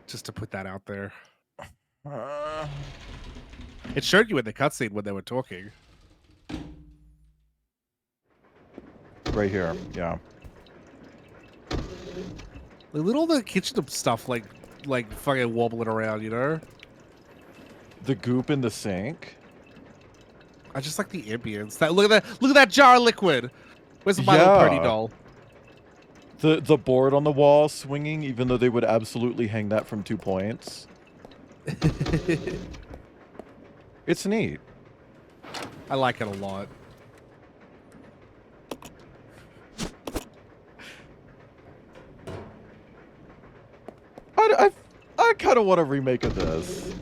Just to put that out there. It showed you in the cutscene when they were talking. Right here. Yeah. Look at all the kitchen stuff like fucking wobbling around, you know? The goop in the sink. I just like the ambience. Look at that jar of liquid. Where's my little pony doll? The board on the wall swinging, even though they would absolutely hang that from 2 points. It's neat. I like it a lot. I kind of want a remake of this.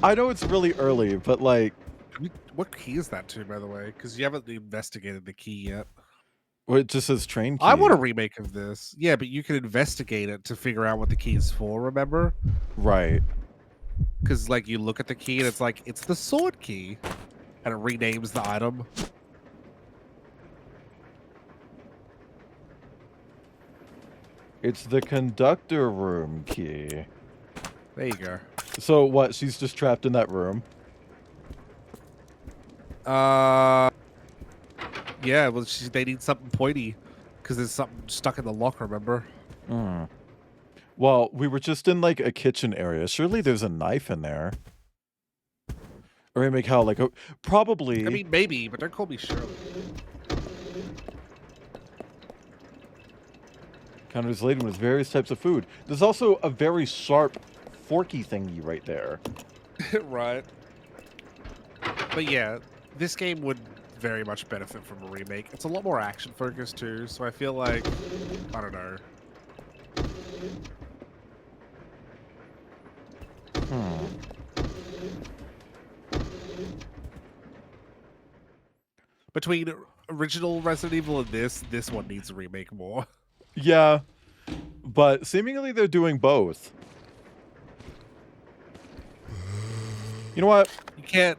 I know it's really early, but like... What key is that to, by the way? Because you haven't investigated the key yet. Well, it just says train key. I want a remake of this. Yeah, but you can investigate it to figure out what the key is for, remember? Right. Because, like, you look at the key and it's like, it's the sword key. And it renames the item. It's the conductor room key. There you go. So what? She's just trapped in that room? Yeah, well, they need something pointy. Because there's something stuck in the lock, remember? Hmm. Well, we were just in, like, a kitchen area. Surely there's a knife in there. Or remake how, like, probably... I mean, maybe, but don't call me Shirley. Counters laden with various types of food. There's also a very sharp forky thingy right there. Right. But yeah, this game would very much benefit from a remake. It's a lot more action focused too, so I feel like, I don't know. Between original Resident Evil and this one needs a remake more. Yeah, but seemingly they're doing both. You know what? You can't.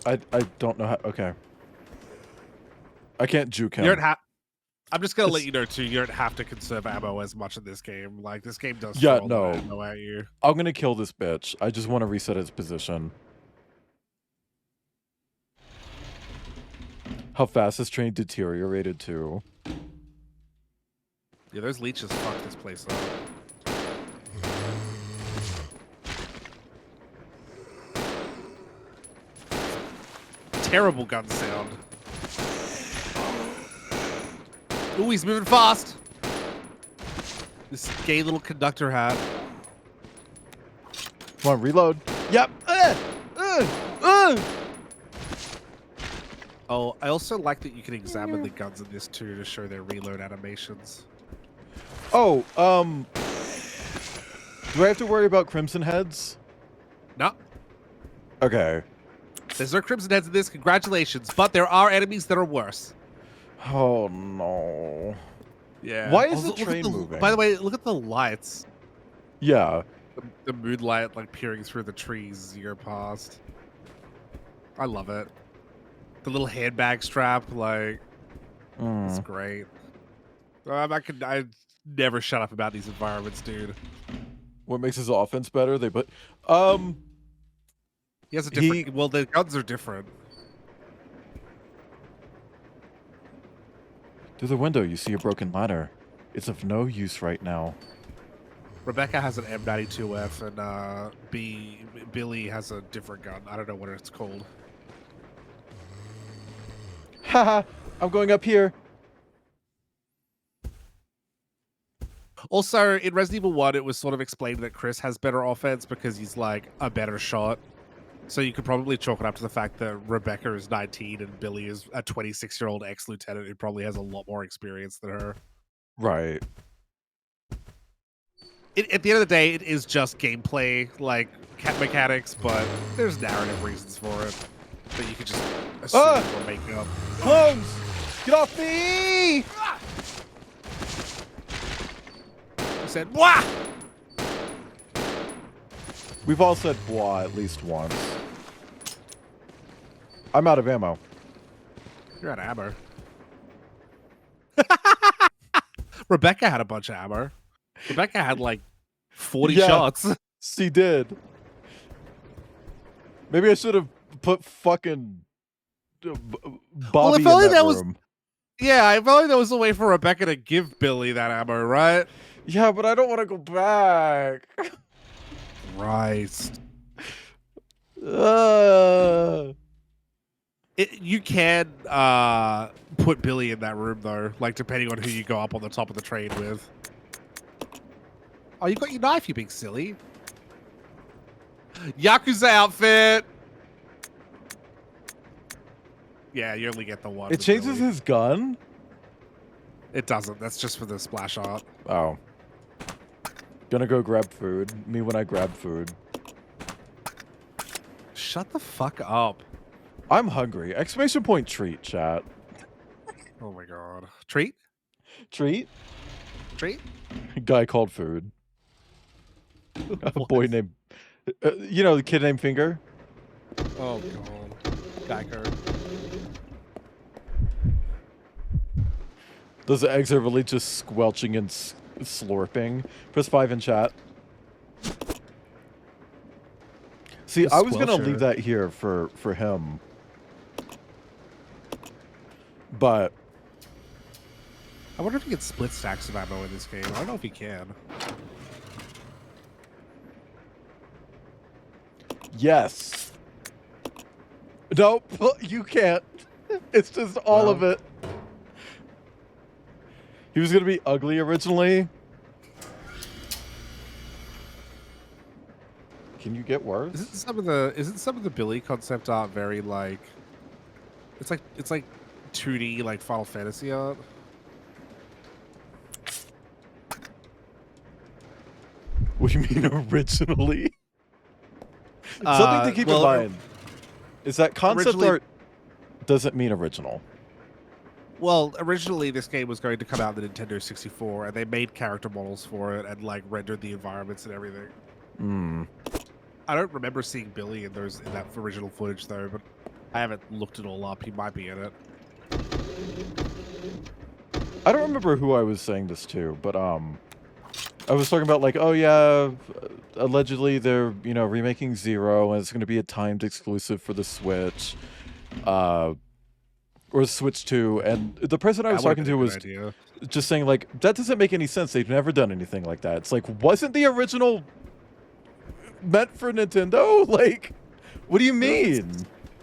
I don't know how. Okay. I can't juke him. You don't have. I'm just gonna let It's- you know too. You don't have to conserve ammo as much in this game. Like this game does Yeah, throw a lot no. of ammo at you. I'm gonna kill this bitch. I just want to reset its position. How fast this train deteriorated too. Yeah, those leeches fuck this place up. Terrible gun sound. Ooh, he's moving fast. This gay little conductor hat. Come on, reload. Yep. Oh, I also like that you can examine the guns in this too to show their reload animations. Oh, do I have to worry about crimson heads? No, Okay. there's no crimson heads in this. Congratulations, but there are enemies that are worse. Oh no. Yeah. Why is Also, the look at train moving? By the way, look at the lights. Yeah. The moonlight like peering through the trees as you go past. I love it. The little handbag strap, like, it's great. I never shut up about these environments, dude. What makes his offense better? He has a different. Well, the guns are different. Through the window, you see a broken ladder. It's of no use right now. Rebecca has an M92F, and Billy has a different gun. I don't know what it's called. Haha, I'm going up here. Also, in Resident Evil 1, it was sort of explained that Chris has better offense because he's like a better shot. So you could probably chalk it up to the fact that Rebecca is 19 and Billy is a 26-year-old ex-lieutenant who probably has a lot more experience than her. Right. At the end of the day, it is just gameplay, like mechanics, but there's narrative reasons for it that you could just assume or make up. Clones! Get off me! You said, "Wah!" We've all said blah at least once. I'm out of ammo. You're out of ammo. Rebecca had a bunch of ammo. Rebecca had like 40 shots. She did. Maybe I should have put fucking Bobby if only in that was. room. Yeah, if only there was a way for Rebecca to give Billy that ammo, right? Yeah, but I don't want to go back. Right. You can put Billy in that room though, like depending on who you go up on the top of the train with. Oh, you got your knife, you big silly. Yakuza outfit. Yeah, you only get the one. It changes his gun? It doesn't. That's just for the splash art. Oh. Gonna go grab food. Me when I grab food. Shut the fuck up. I'm hungry. Exclamation point treat, chat. Oh my god. Treat? Treat? Treat? Guy called food. A boy named... you know, the kid named Finger? Oh god. Geico. Those eggs are really just squelching and slurping. Press 5 in chat. See, The I was gonna squelcher. leave that here for him. But... I wonder if you can split stacks of ammo in this game. I don't know if you can. Yes. Nope, you can't. It's just all of it. He was gonna be ugly originally. Can you get worse? Isn't some of the Billy concept art very like it's like 2D like Final Fantasy art? What do you mean originally? Something to keep in mind is that concept art doesn't mean original. Well, originally this game was going to come out on the Nintendo 64, and they made character models for it and like rendered the environments and everything. I don't remember seeing Billy in that original footage though, but I haven't looked it all up. He might be in it. I don't remember who I was saying this to, but I was talking about like, oh yeah, allegedly they're remaking Zero, and it's going to be a timed exclusive for the Switch, or Switch 2, and the person I was talking to was just saying like, that doesn't make any sense. They've never done anything like that. It's like, wasn't the original meant for Nintendo? Like, what do you mean?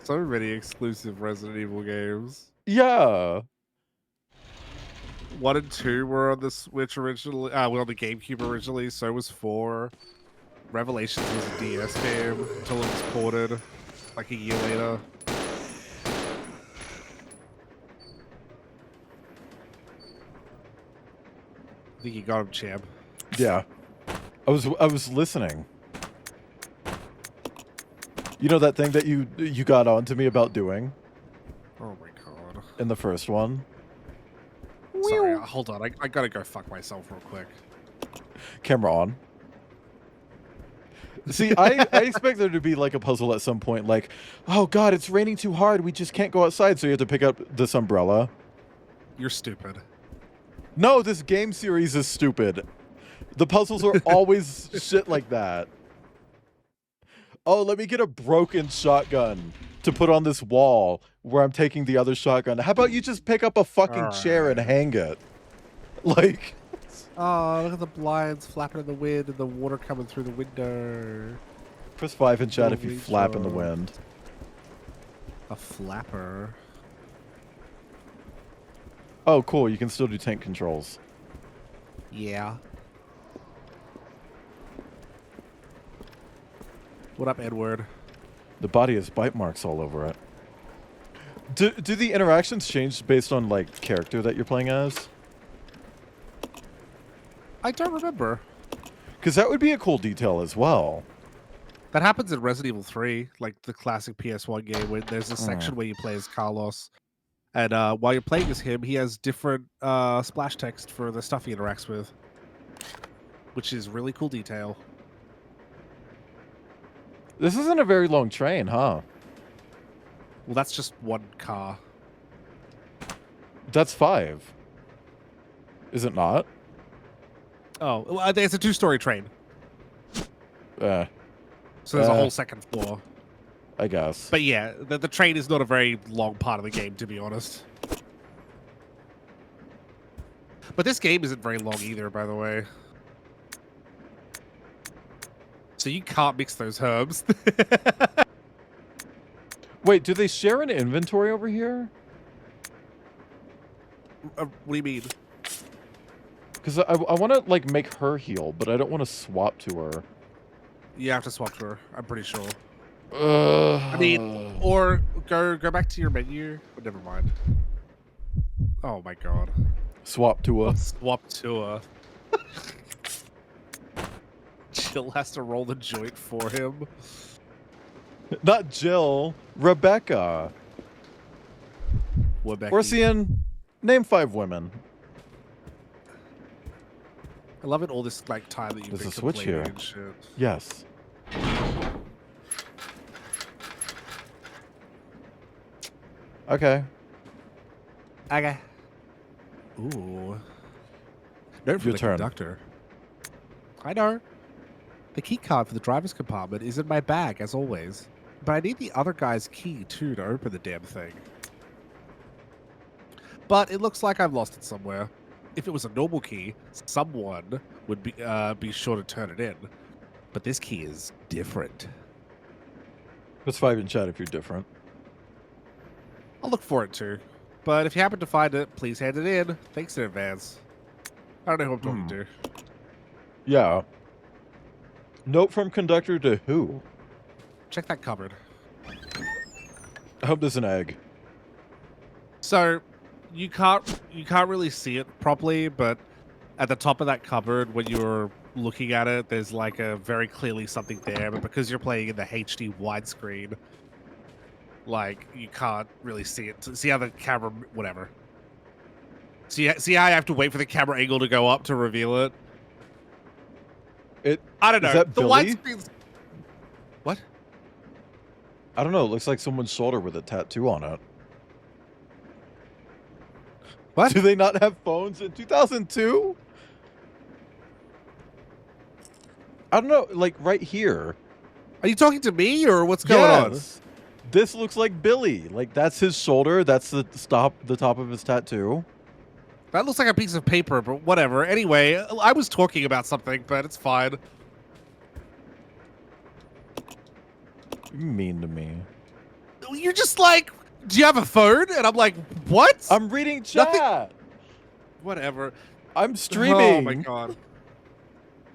So many exclusive Resident Evil games. Yeah. 1 and 2 were on the Switch originally. Well, on the GameCube originally. So was 4. Revelations was a DS game until it was ported like a year later. I think you got him, champ. Yeah. I was listening. You know that thing that you got on to me about doing? Oh my god. In the first one? Sorry, hold on. I gotta go fuck myself real quick. Camera on. See, I expect there to be like a puzzle at some point, like, oh god, it's raining too hard, we just can't go outside, so you have to pick up this umbrella. You're stupid. No, this game series is stupid. The puzzles are always shit like that. Oh, let me get a broken shotgun to put on this wall where I'm taking the other shotgun. How about you just pick up a fucking chair and hang it? Like... Oh, look at the blinds flapping in the wind and the water coming through the window. Press 5 in chat if you flap in the wind. A flapper. Oh, cool. You can still do tank controls. Yeah. What up, Edward? The body has bite marks all over it. Do the interactions change based on, like, character that you're playing as? I don't remember. Because that would be a cool detail as well. That happens in Resident Evil 3, like the classic PS1 game, where there's a section where you play as Carlos. And while you're playing as him, he has different splash text for the stuff he interacts with. Which is really cool detail. This isn't a very long train, huh? Well, that's just one car. That's 5. Is it not? Oh, well, it's a 2-story train. So there's a whole second floor. I guess. But yeah, the train is not a very long part of the game, to be honest. But this game isn't very long either, by the way. So you can't mix those herbs. Wait, do they share an inventory over here? What do you mean? Because I want to, like, make her heal, but I don't want to swap to her. You have to swap to her, I'm pretty sure. I mean, or go back to your menu. But never mind. Oh my god. Swap to her. Swap to her. Jill has to roll the joint for him. Not Jill. Rebecca. We're seeing... Name 5 women. I love it all this like time that you've been switch here. And shit. Yes. Okay. Okay. Ooh. Note from Your the turn. conductor. I know. The key card for the driver's compartment is in my bag, as always. But I need the other guy's key, too, to open the damn thing. But it looks like I've lost it somewhere. If it was a normal key, someone would be sure to turn it in. But this key is different. Let's 5 in chat if you're different. I'll look for it too. But if you happen to find it, please hand it in. Thanks in advance. I don't know who I'm talking to. Yeah. Note from conductor to who? Check that cupboard. I hope there's an egg. So you can't really see it properly, but at the top of that cupboard, when you're looking at it, there's like a very clearly something there, but because you're playing in the HD widescreen, like you can't really see it. See how the camera, whatever. See how I have to wait for the camera angle to go up to reveal it. I don't know. Is that The Billy? widescreen's what? I don't know. It looks like someone's shoulder with a tattoo on it. What? Do they not have phones in 2002? I don't know. Like right here. Are you talking to me or what's going on? Yes. This looks like Billy. Like that's his shoulder. That's the top of his tattoo. That looks like a piece of paper, but whatever. Anyway, I was talking about something, but it's fine. You're mean to me. You're just like, do you have a phone? And I'm like, what? I'm reading chat. Nothing- Whatever. I'm streaming. Oh my god.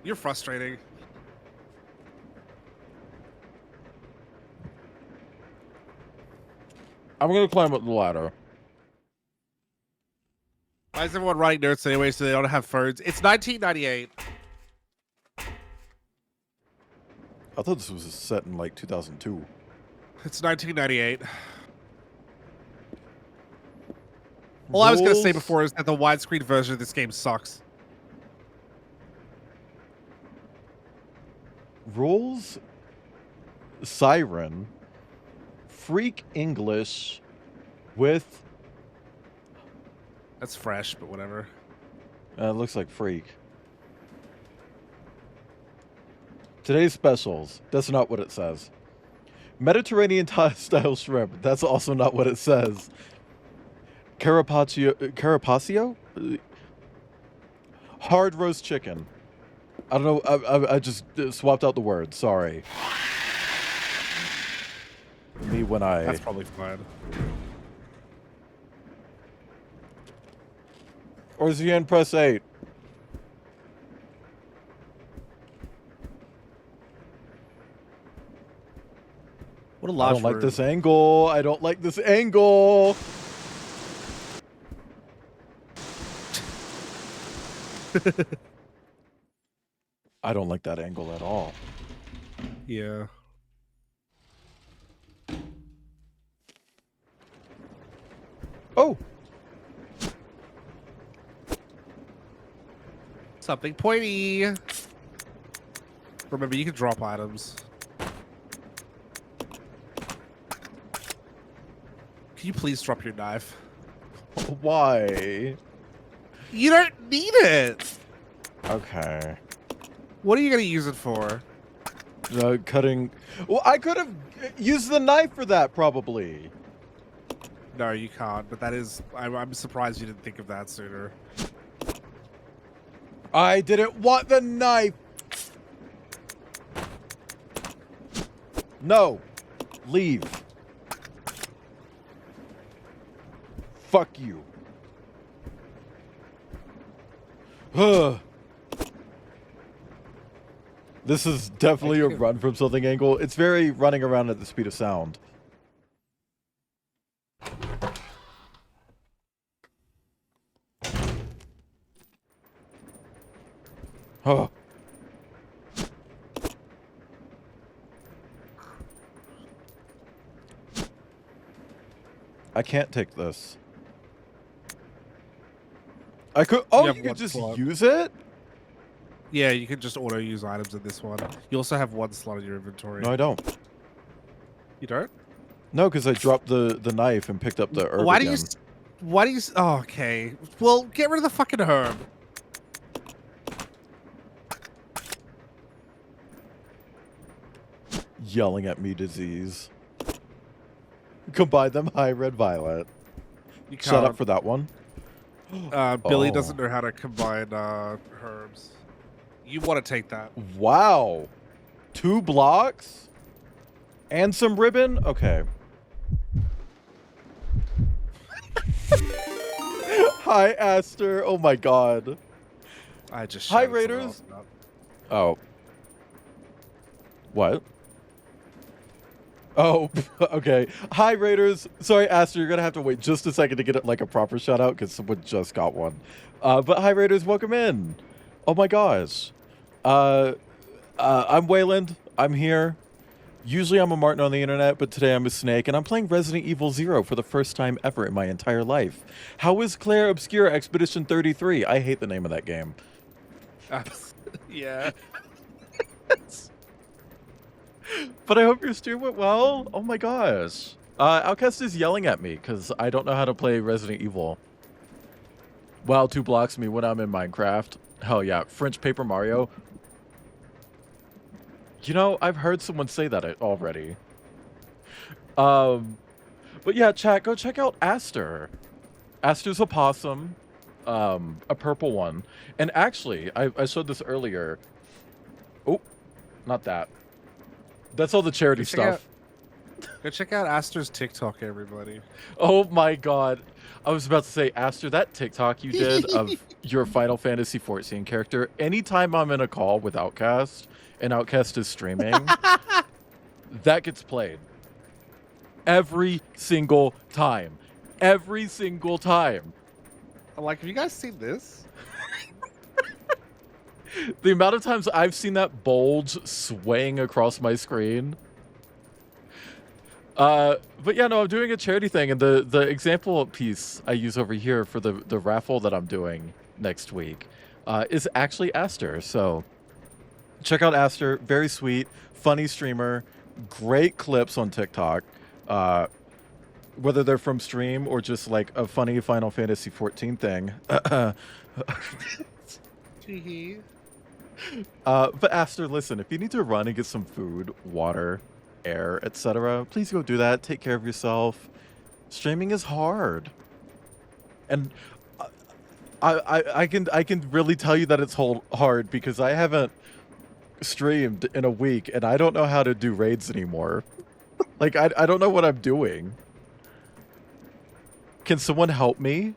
You're frustrating. I'm gonna climb up the ladder. Why is everyone writing notes anyway so they don't have phones? It's 1998. I thought this was set in like 2002. It's 1998. All I was going to say Rules- before is that the widescreen version of this game sucks. Rules Siren Freak English with That's fresh, but whatever. it looks like freak. Today's specials. That's not what it says. Mediterranean style shrimp. That's also not what it says. Carapaccio? Hard roast chicken. I don't know. I just swapped out the word. Sorry. Me when I... That's probably fine. Or ZN press 8. What a I large don't like room. this angle. I don't like this angle. I don't like that angle at all. Yeah. Oh, Something pointy. Remember, you can drop items. Can you please drop your knife? why? You don't need it. Okay. What are you going to use it for? Cutting. Well, I could have used the knife for that, probably. No, you can't. But that is... I'm surprised you didn't think of that sooner. I didn't want the knife. No. Leave. Fuck you. This is definitely a run from something angle. It's very running around at the speed of sound. Oh. I can't take this. I could. Oh, have you one could just slot. use it? Yeah, you can just auto-use items in this one. You also have one slot in your inventory. No, I don't. You don't? No, because I dropped the knife and picked up the herb Why again. do you... Why do you... Oh, okay. Well, get rid of the fucking herb. Yelling at me, disease. Combine them, high red violet. You can't. Shut up for that one. Billy Oh. doesn't know how to combine herbs. You want to take that. Wow. 2 blocks? And some ribbon? Okay. Hi, Aster. Oh my god. I just Hi, shouted someone Raiders. else out. Oh. What? Oh, okay. Hi, Raiders. Sorry, Aster, you're gonna have to wait just a second to get it like a proper shout out because someone just got one. But hi, Raiders, welcome in. Oh my gosh. I'm Wayland. I'm here. Usually I'm a Martin on the internet, but today I'm a Snake, and I'm playing Resident Evil 0 for the first time ever in my entire life. How is Claire Obscura Expedition 33? I hate the name of that game. Yeah. But I hope your stream went well. Oh my gosh. Outcast is yelling at me because I don't know how to play Resident Evil. WoW 2 blocks me when I'm in Minecraft. Hell yeah. French Paper Mario. You know, I've heard someone say that already. But yeah, chat, go check out Aster. Aster's a possum. A purple one. And actually, I showed this earlier. Oh, not that. That's all the charity stuff. Go check out Aster's TikTok, everybody. Oh my god. I was about to say, Aster, that TikTok you did of your Final Fantasy XIV character, anytime I'm in a call with Outcast, and Outcast is streaming, that gets played. Every single time. Every single time. I'm like, have you guys seen this? The amount of times I've seen that bulge swaying across my screen. But yeah, no, I'm doing a charity thing, and the example piece I use over here for the raffle that I'm doing next week is actually Aster. So check out Aster. Very sweet, funny streamer, great clips on TikTok. Whether they're from stream or just like a funny Final Fantasy XIV thing. But Aster, listen, if you need to run and get some food, water, air, etc., please go do that. Take care of yourself. Streaming is hard, and I can really tell you that it's hard because I haven't streamed in a week and I don't know how to do raids anymore. Like I don't know what I'm doing. Can someone help me?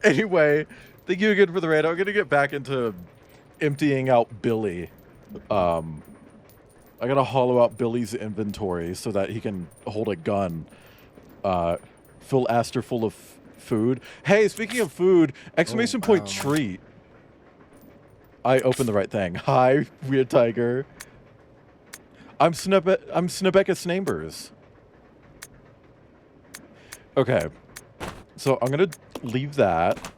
Anyway, thank you again for the raid. I'm gonna get back into emptying out Billy. I gotta hollow out Billy's inventory so that he can hold a gun. Fill Aster full of food. Hey, speaking of food, exclamation point treat. I opened the right thing. Hi, Weird Tiger. I'm Snebecca Snambers. Okay. So I'm gonna leave that.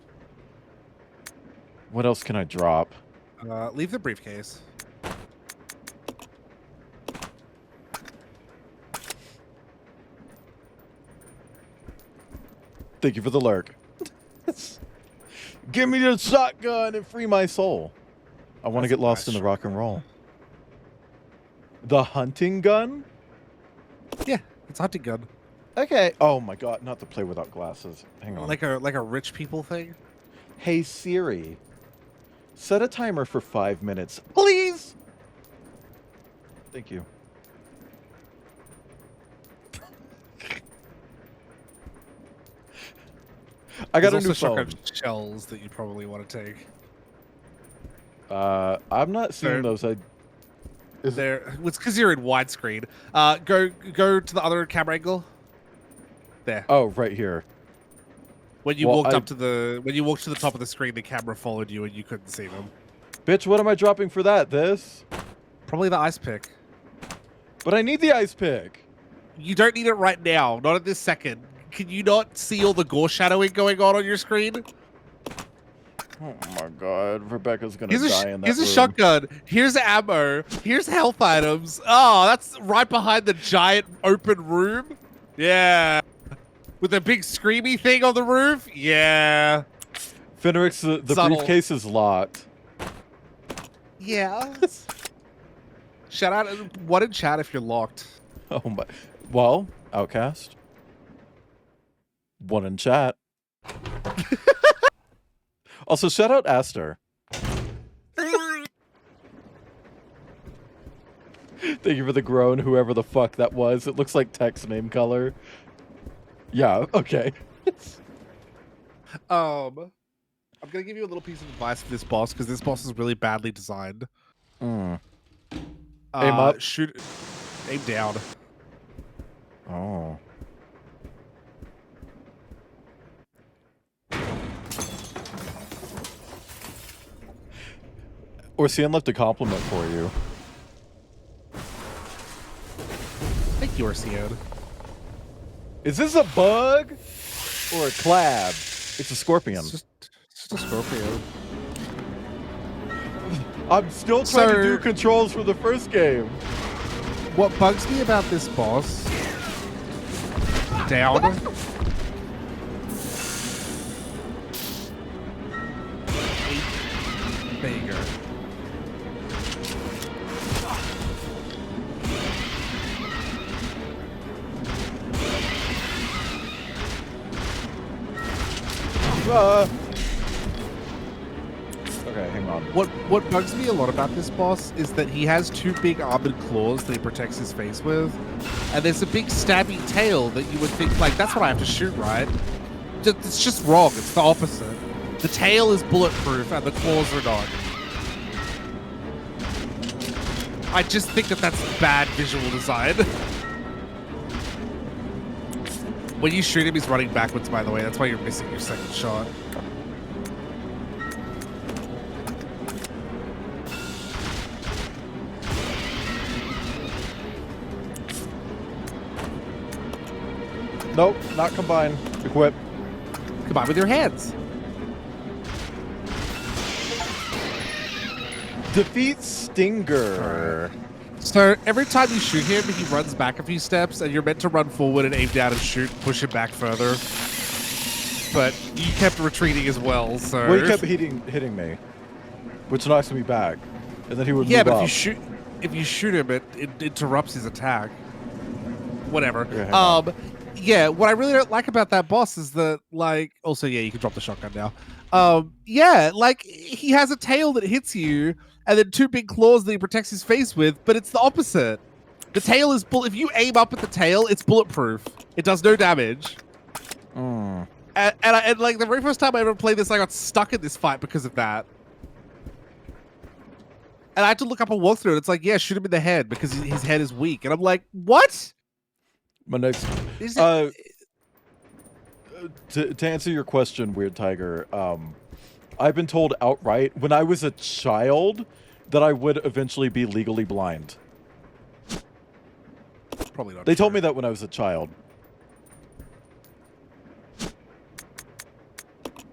What else can I drop? Leave the briefcase. Thank you for the lurk. Give me the shotgun and free my soul. I want to get lost in the rock and roll. The hunting gun? Yeah, it's a hunting gun. Okay. Oh my god, not to play without glasses. Hang on. Like a rich people thing? Hey Siri, set a timer for 5 minutes, please. Thank you. I got a new phone. Shells that you probably want to take. I'm not seeing those. It's because you're in widescreen. Go to the other camera angle. There. Oh, right here. When you walked to the top of the screen, the camera followed you and you couldn't see them. Bitch, what am I dropping for that? This? Probably the ice pick. But I need the ice pick. You don't need it right now. Not at this second. Can you not see all the gore shadowing going on your screen? Oh my god, Rebecca's gonna die in that Here's room. a shotgun. Here's ammo. Here's health items. Oh, that's right behind the giant open room. Yeah. With the big screamy thing on the roof. Yeah. Fenrix, the briefcase is locked. Yeah. Shout out one in chat if you're locked. Oh my. Well, Outcast. One in chat. Also, shout out Aster. Thank you for the groan, whoever the fuck that was. It looks like text name color. Yeah, okay. I'm gonna give you a little piece of advice for this boss because this boss is really badly designed. Mm. Aim up. Shoot. Aim down. Oh. Orsian left a compliment for you. Thank you, Orsian. Is this a bug or a clab? It's a scorpion. It's just a scorpion. I'm still trying to do controls for the first game. What bugs me about this boss... Down. There you go. Okay, hang on. What bugs me a lot about this boss is that he has two big armored claws that he protects his face with, and there's a big stabby tail that you would think, like, that's what I have to shoot, right? It's just wrong. It's the opposite. The tail is bulletproof and the claws are not. I just think that that's bad visual design. When you shoot him, he's running backwards, by the way. That's why you're missing your second shot. Nope, not combine. Equip. Combine with your hands. Defeat Stinger. So every time you shoot him, he runs back a few steps, and you're meant to run forward and aim down and shoot, push him back further. But you kept retreating as well, so... Well, he kept hitting me, which knocks me back, and then he would yeah, move but up. if you shoot him, it interrupts his attack. Whatever. Yeah, yeah, what I really don't like about that boss is that, like... Also, yeah, you can drop the shotgun now. Yeah, like, he has a tail that hits you, and then two big claws that he protects his face with, but it's the opposite. The tail is if you aim up at the tail, it's bulletproof. It does no damage. Mm. And like the very first time I ever played this, I got stuck in this fight because of that. And I had to look up a walkthrough, and it's like, yeah, shoot him in the head because his head is weak. And I'm like, what? My next... To answer your question, Weird Tiger, I've been told outright when I was a child that I would eventually be legally blind. Probably not. They told me that when I was a child.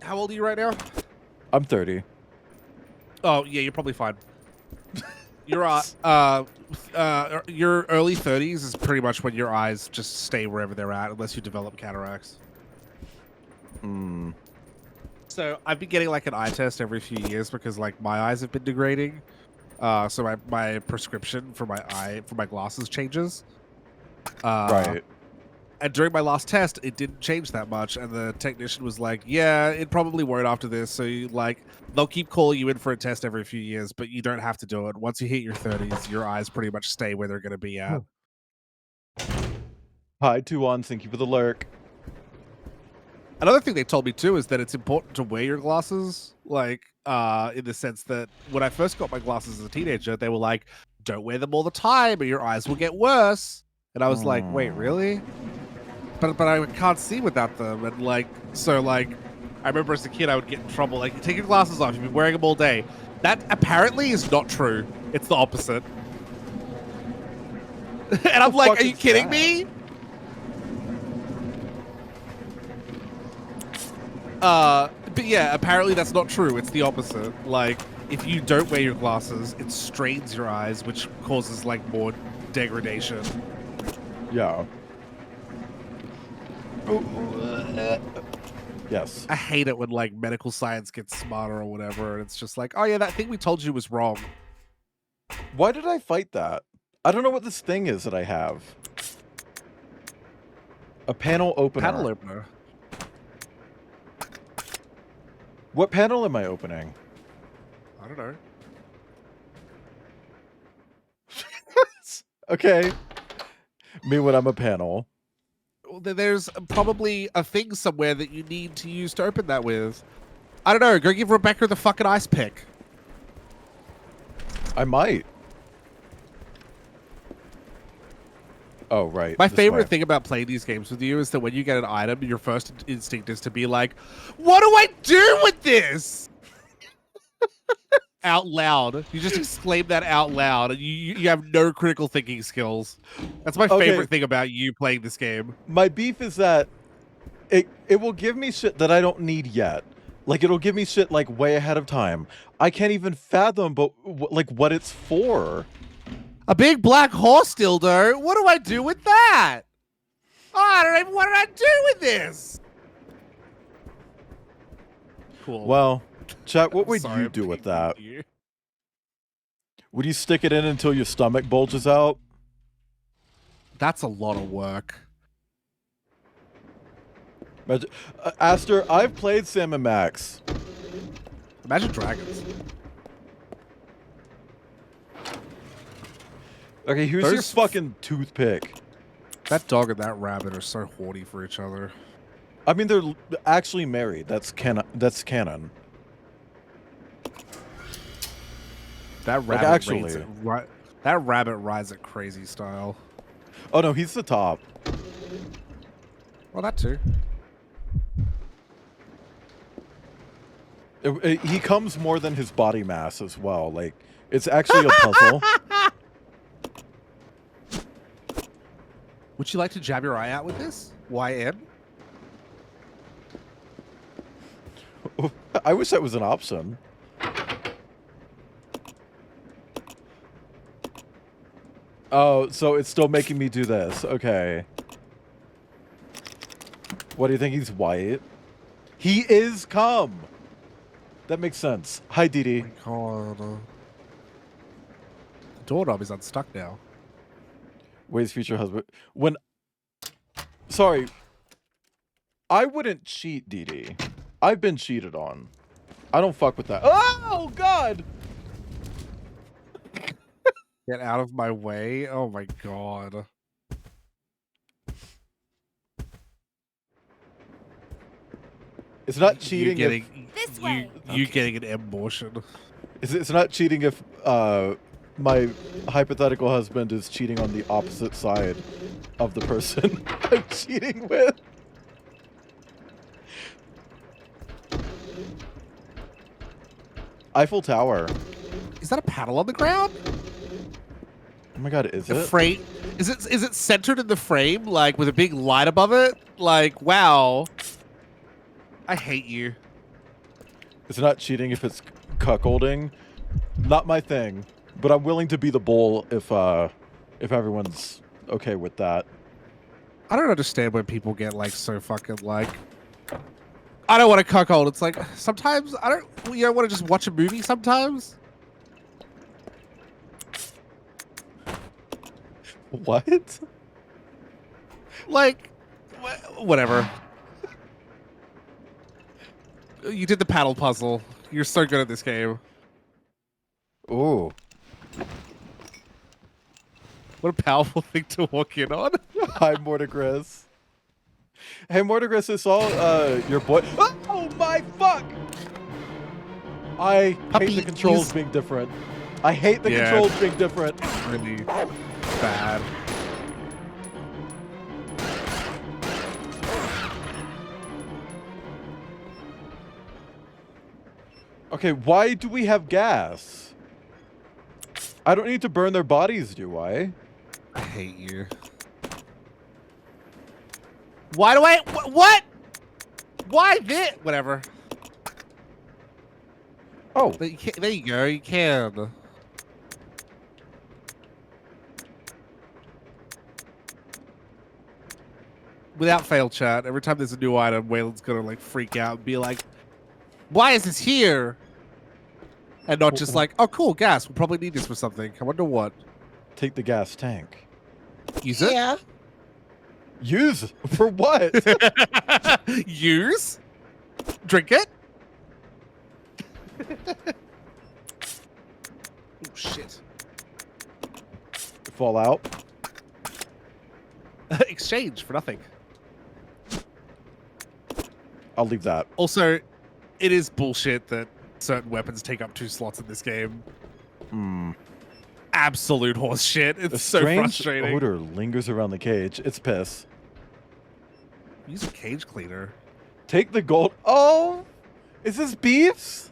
How old are you right now? I'm 30. Oh, yeah, you're probably fine. Your early 30s is pretty much when your eyes just stay wherever they're at unless you develop cataracts. Hmm. So I've been getting like an eye test every few years because like my eyes have been degrading. So my prescription for my glasses changes. Right. And during my last test, it didn't change that much, and the technician was like, "Yeah, it probably won't after this. So they'll keep calling you in for a test every few years, but you don't have to do it. Once you hit your 30s, your eyes pretty much stay where they're going to be at." Hi, Tuan. Thank you for the lurk. Another thing they told me too is that it's important to wear your glasses, like in the sense that when I first got my glasses as a teenager, they were like, "Don't wear them all the time, or your eyes will get worse." And I was like, "Wait, really?" But I can't see without them, and like so like I remember as a kid I would get in trouble. Like, take your glasses off, you've been wearing them all day. That apparently is not true. It's the opposite. And I'm like, are you kidding me? But yeah, apparently that's not true. It's the opposite. Like, if you don't wear your glasses, it strains your eyes, which causes like more degradation. Yeah. Yes. I hate it when like medical science gets smarter or whatever, and it's just like, oh yeah, that thing we told you was wrong. Why did I fight that? I don't know what this thing is that I have. A panel opener. Panel opener. What panel am I opening? I don't know. Okay. Me when I'm a panel. There's probably a thing somewhere that you need to use to open that with. I don't know. Go give Rebecca the fucking ice pick. I might. Oh, right. My this favorite way. thing about playing these games with you is that when you get an item, your first instinct is to be like, "What do I do with this?" Out loud. You just exclaim that out loud, and you have no critical thinking skills. That's my Okay. favorite thing about you playing this game. My beef is that it will give me shit that I don't need yet. Like, it'll give me shit, like, way ahead of time. I can't even fathom, like, what it's for. A big black horse dildo? What do I do with that? Oh, I don't even, what did I do with this? Cool. Well, chat, what would Sorry, you I'm do with being mean that? to you. Would you stick it in until your stomach bulges out? That's a lot of work. Imagine, Aster, I've played Sam and Max. Imagine dragons. Okay, here's your Those- fucking toothpick. That dog and that rabbit are so horny for each other. I mean, they're actually married. That's canon. That's canon. That rabbit actually. that rabbit rides it crazy style. Oh no, he's the top. Well, that too. He comes more than his body mass as well. Like, it's actually a puzzle. Would you like to jab your eye out with this? YM? I wish that was an option. Oh, so it's still making me do this. Okay. What do you think? He's white? He is cum. That makes sense. Hi, Didi. Oh my god. The doorknob is unstuck now. Way's future husband. When... Sorry. I wouldn't cheat, Didi. I've been cheated on. I don't fuck with that. Oh, God! Get out of my way. Oh my god. It's not You cheating getting, This way. you getting an abortion. It's not cheating if my hypothetical husband is cheating on the opposite side of the person I'm cheating with. Eiffel Tower. Is that a paddle on the ground? Oh my god, is The it? frame is it centered in the frame, like with a big light above it? Like, wow. I hate you. It's not cheating if it's cuckolding. Not my thing, but I'm willing to be the bull if everyone's okay with that. I don't understand when people get like so fucking like I don't want to cuckold. It's like sometimes I don't want to just watch a movie sometimes. What? Like whatever. You did the paddle puzzle. You're so good at this game. Ooh. What a powerful thing to walk in on. Hi, Mortigris. Hey, Mortigris, I saw your boy. Oh my fuck! I Puppy, hate the controls he's- being different. I hate the Yeah. controls being different. Really bad. Okay, why do we have gas? I don't need to burn their bodies, do I? I hate you. Why do I? What? Why this? Whatever. Oh, But you can, there you go. You can. Without fail, chat. Every time there's a new item, Waylon's gonna like freak out and be like, "Why is this here?" And not just like, "Oh, cool, gas. We'll probably need this for something. I wonder what." take the gas tank. Use it. Yeah. Use? For what? Use. Drink it. Oh shit. Fall out? Exchange for nothing. I'll leave that. Also, it is bullshit that certain weapons take up 2 slots in this game. Absolute horse shit. A It's so strange frustrating. odor lingers around the cage. It's piss. Use a cage cleaner. Take the gold. Oh, is this beefs?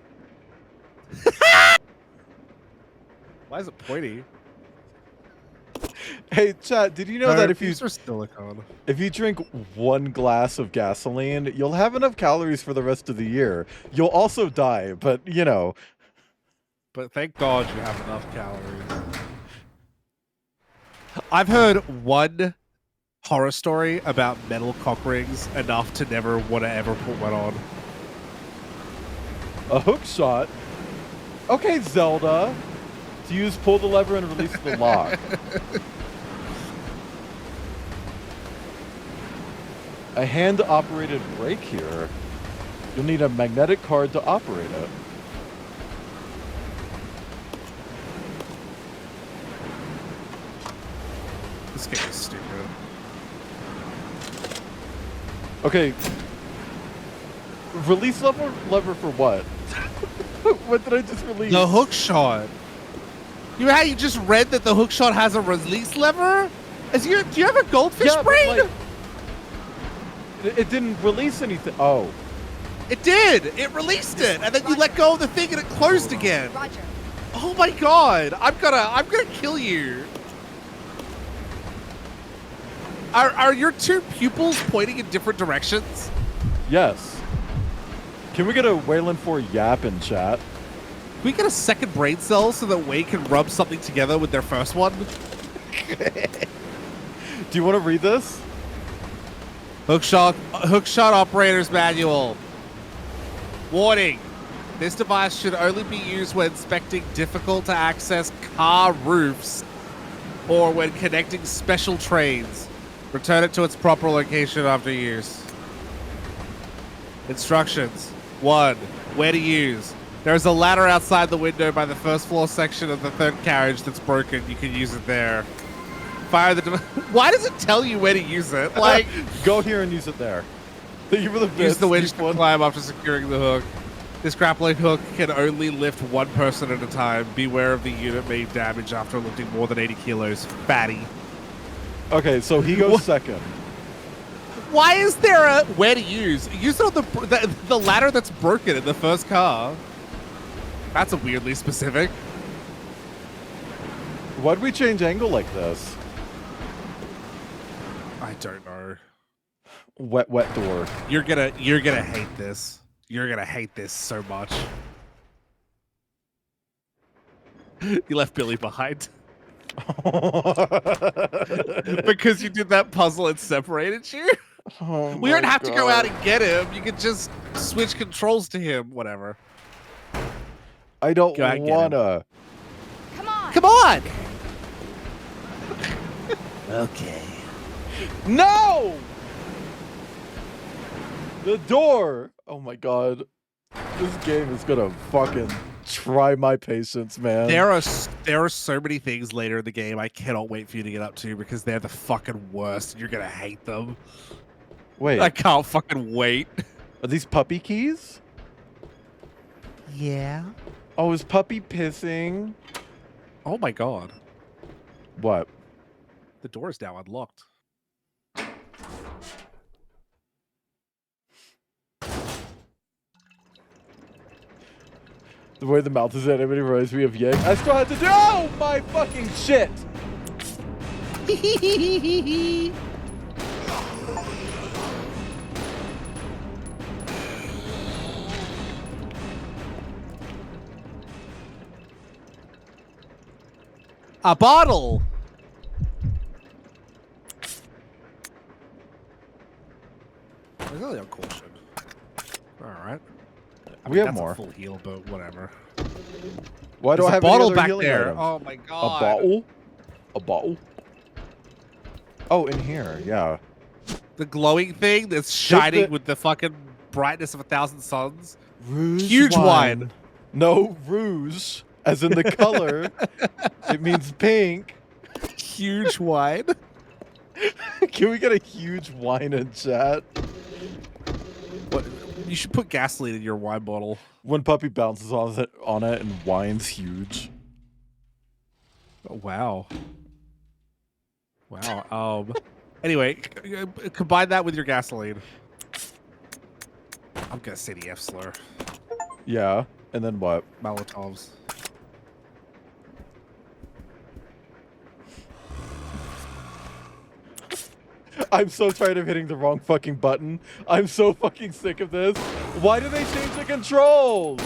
Why is it pointy? Hey, chat, did you know that if you are silicone. drink 1 glass of gasoline, you'll have enough calories for the rest of the year. You'll also die, but you know. But thank God you have enough calories. I've heard one horror story about metal cock rings enough to never want to ever put one on. A hook shot. Okay, Zelda. To use pull the lever and release the lock. A hand-operated brake here. You'll need a magnetic card to operate it. This game is stupid. Okay. Release lever for what? What did I just release? The hook shot. You know how you just read that the hook shot has a release lever? Do you have a goldfish Yeah, but, brain? like, it didn't release anything. Oh. It did. It released it, and then you let go of the thing, and it closed again. Roger. Oh my God! I'm gonna kill you. Are your two pupils pointing in different directions? Yes. Can we get a Wayland 4 yap in chat? Can we get a second brain cell so that Wei can rub something together with their first one? Do you want to read this? Hookshot operator's manual. Warning. This device should only be used when inspecting difficult to access car roofs or when connecting special trains. Return it to its proper location after use. Instructions. 1. Where to use. There is a ladder outside the window by the first floor section of the third carriage that's broken. You can use it there. Fire the Why does it tell you where to use it? Like, go here and use it there. Thank you for the bits. Use the winch to climb after securing the hook. This grappling hook can only lift one person at a time. Beware of the unit may damage after lifting more than 80 kilos. Fatty. Okay, so he goes second. Why is there a where to use? Use it on the ladder that's broken in the first car. That's a weirdly specific. Why'd we change angle like this? I don't know. Wet door. You're gonna hate this. You're gonna hate this so much. You left Billy behind. Because you did that puzzle and separated you? Oh We don't my have to go out God. and get him. You could just switch controls to him. Whatever. I don't Go out and get him. wanna. Come on. Come on! Okay. No! The door! Oh my God. This game is gonna fucking try my patience, man. There are so many things later in the game I cannot wait for you to get up to because they're the fucking worst and you're gonna hate them. Wait, I can't fucking wait. are these puppy keys? Yeah. Oh, is puppy pissing? Oh my God. What? The door is now unlocked. The way the mouth is animated reminds me of Yang. I still had to do. Oh my fucking shit! A bottle. It's only on caution. All right. We have that's more. A full heal, but whatever. Why do There's I a have bottle any other back healing there? items? Oh my A God. bottle? A bottle? Oh, in here, yeah. The glowing thing that's shining the- with the fucking brightness of 1,000 suns. Rouge Huge wine. No, rouge, as in the color. It means pink. Huge wine. Can we get a huge wine in chat? What? You should put gasoline in your wine bottle. When puppy bounces on it and whines huge. Oh, wow. Wow. Anyway, combine that with your gasoline. I'm gonna say the F slur. Yeah. And then what? Molotovs. I'm so tired of hitting the wrong fucking button. I'm so fucking sick of this. Why do they change the controls?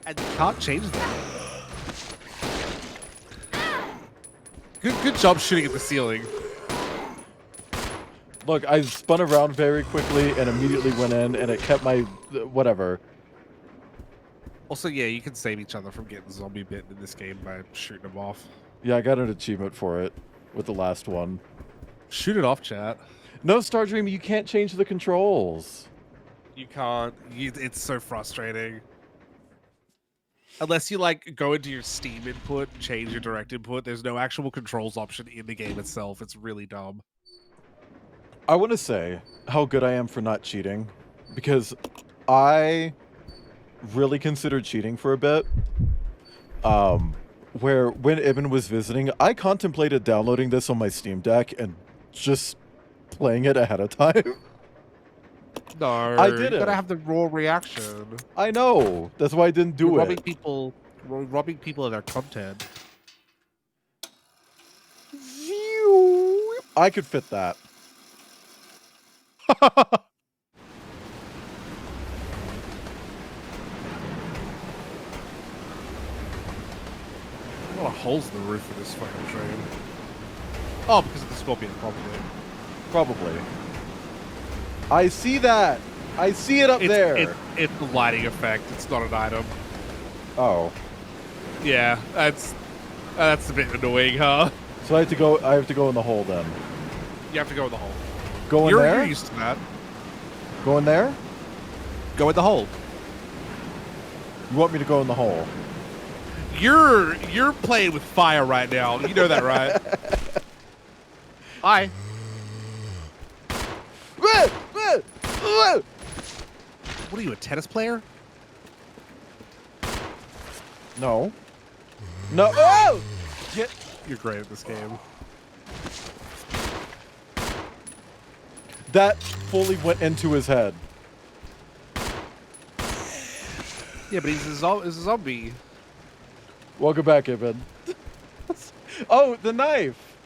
And you can't change them. Good job shooting at the ceiling. Look, I spun around very quickly and immediately went in, and it kept my whatever. Also, yeah, you can save each other from getting zombie bitten in this game by shooting them off. Yeah, I got an achievement for it with the last one. Shoot it off, chat. No, Stardream, you can't change the controls. You can't. It's so frustrating. Unless you like go into your Steam input and change your direct input, there's no actual controls option in the game itself. It's really dumb. I want to say how good I am for not cheating, because I really considered cheating for a bit. Where when Ibn was visiting, I contemplated downloading this on my Steam Deck and just playing it ahead of time. No, I did you it. gotta have the raw reaction. I know. That's why I didn't do You're it. robbing people of their content. I could fit that. A lot of holes in the roof of this fucking train. Oh, because of the scorpion, probably. Probably. I see that. I see it up there. It's the lighting effect. It's not an item. Oh. Yeah, that's a bit annoying, huh? So I have to go. I have to go in the hole then. You have to go in the hole. Go in You're there. used to that. Go in there. Go in the hole. You want me to go in the hole? You're playing with fire right now. You know that, right? Hi. What are you, a tennis player? No. No. Oh! Get. You're great at this game. That fully went into his head. Yeah, but he's a zombie. Welcome back, Ibn. Oh, the knife.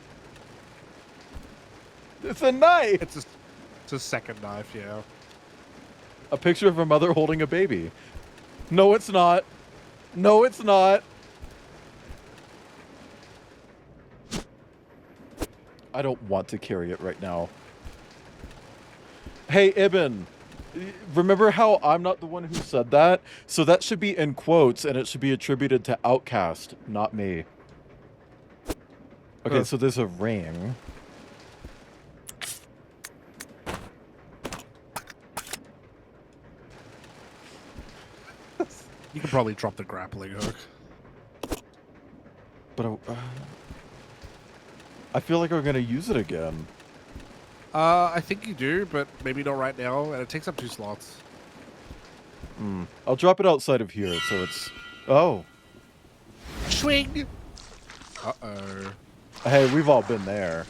It's a knife. It's a second knife, yeah. A picture of a mother holding a baby. No, it's not. No, it's not. I don't want to carry it right now. Hey, Ibn. Remember how I'm not the one who said that? So that should be in quotes, and it should be attributed to Outcast, not me. Okay, so there's a ring. You could probably drop the grappling hook. But I feel like I'm going to use it again. I think you do, but maybe not right now, and it takes up 2 slots. I'll drop it outside of here, so it's... Oh. Swing! Uh-oh. Hey, we've all been there.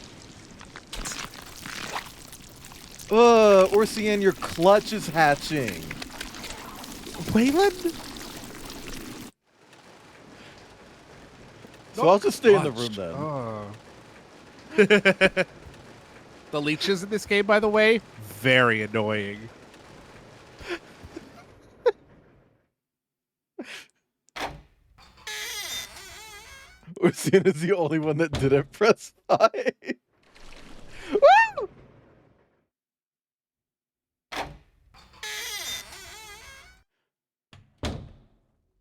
Orsian, your clutch is hatching. Wayland? So I'll just stay in the room then. Oh. The leeches in this game, by the way, very annoying. Orsian is the only one that didn't press I. Woo!